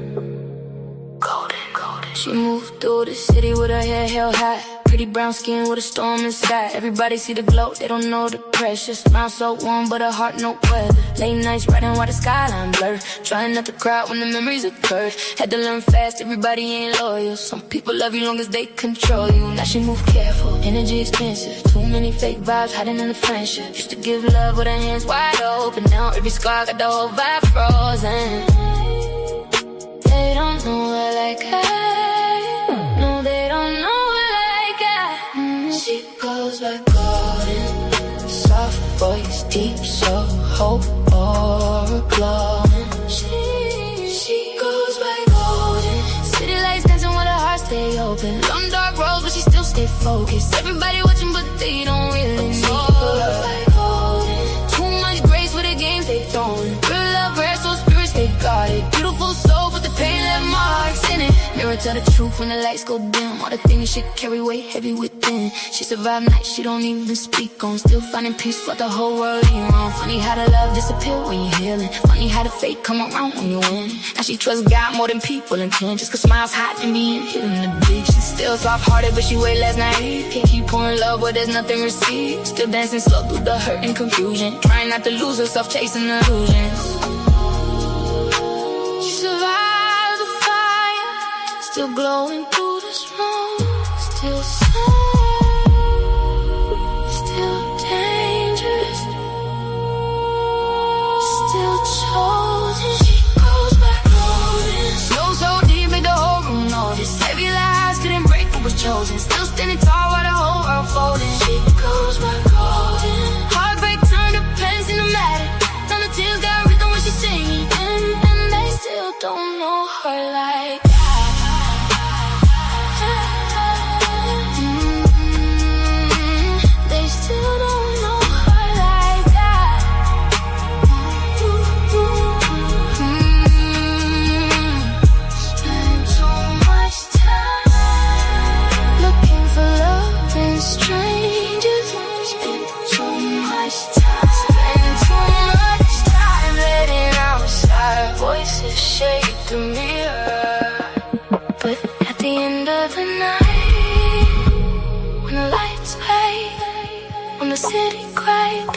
[SPEAKER 14] She moved through the city with her hair held high. Pretty brown skin with a storm inside. Everybody see the glow, they don't know the pressure. Smile so warm, but her heart no weather. Late nights riding while the skyline blur. Trying not to cry when the memories occurred. Had to learn fast, everybody ain't loyal. Some people love you long as they control you. Now she move careful, energy expensive. Too many fake vibes hiding in the friendship. Used to give love with her hands wide open. Now every scar got the whole vibe frozen. They don't know her like I. No, they don't know her like I. She goes by golden. Soft voice, deep soul, hope or glowing. She goes by golden. City lights dancing with her heart stay open. Long dark roads, but she still stay focused. Everybody watching, but they don't really know her. Too much grace with the games they throwing. Real love, rare, so spirits they got it. Beautiful soul, but the pain left marks in it. Mirror tell the truth when the lights go dim. All the things she carry weight heavy within. She survived nights she don't even speak on. Still finding peace while the whole world ain't wrong. Funny how the love disappear when you're healing. Funny how the fate come around when you win. Now she trusts God more than people and can. Just cause smiles hot and being hitting the big. She's still soft-hearted but she way less naive. Can't keep pouring love where there's nothing received. Still dancing slow through the hurt and confusion. Trying not to lose herself chasing illusions. She survived the fire. Still glowing through the smoke. Still sun. Still dangerous. When the city cried,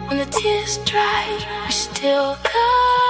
[SPEAKER 14] when the tears dried, we still got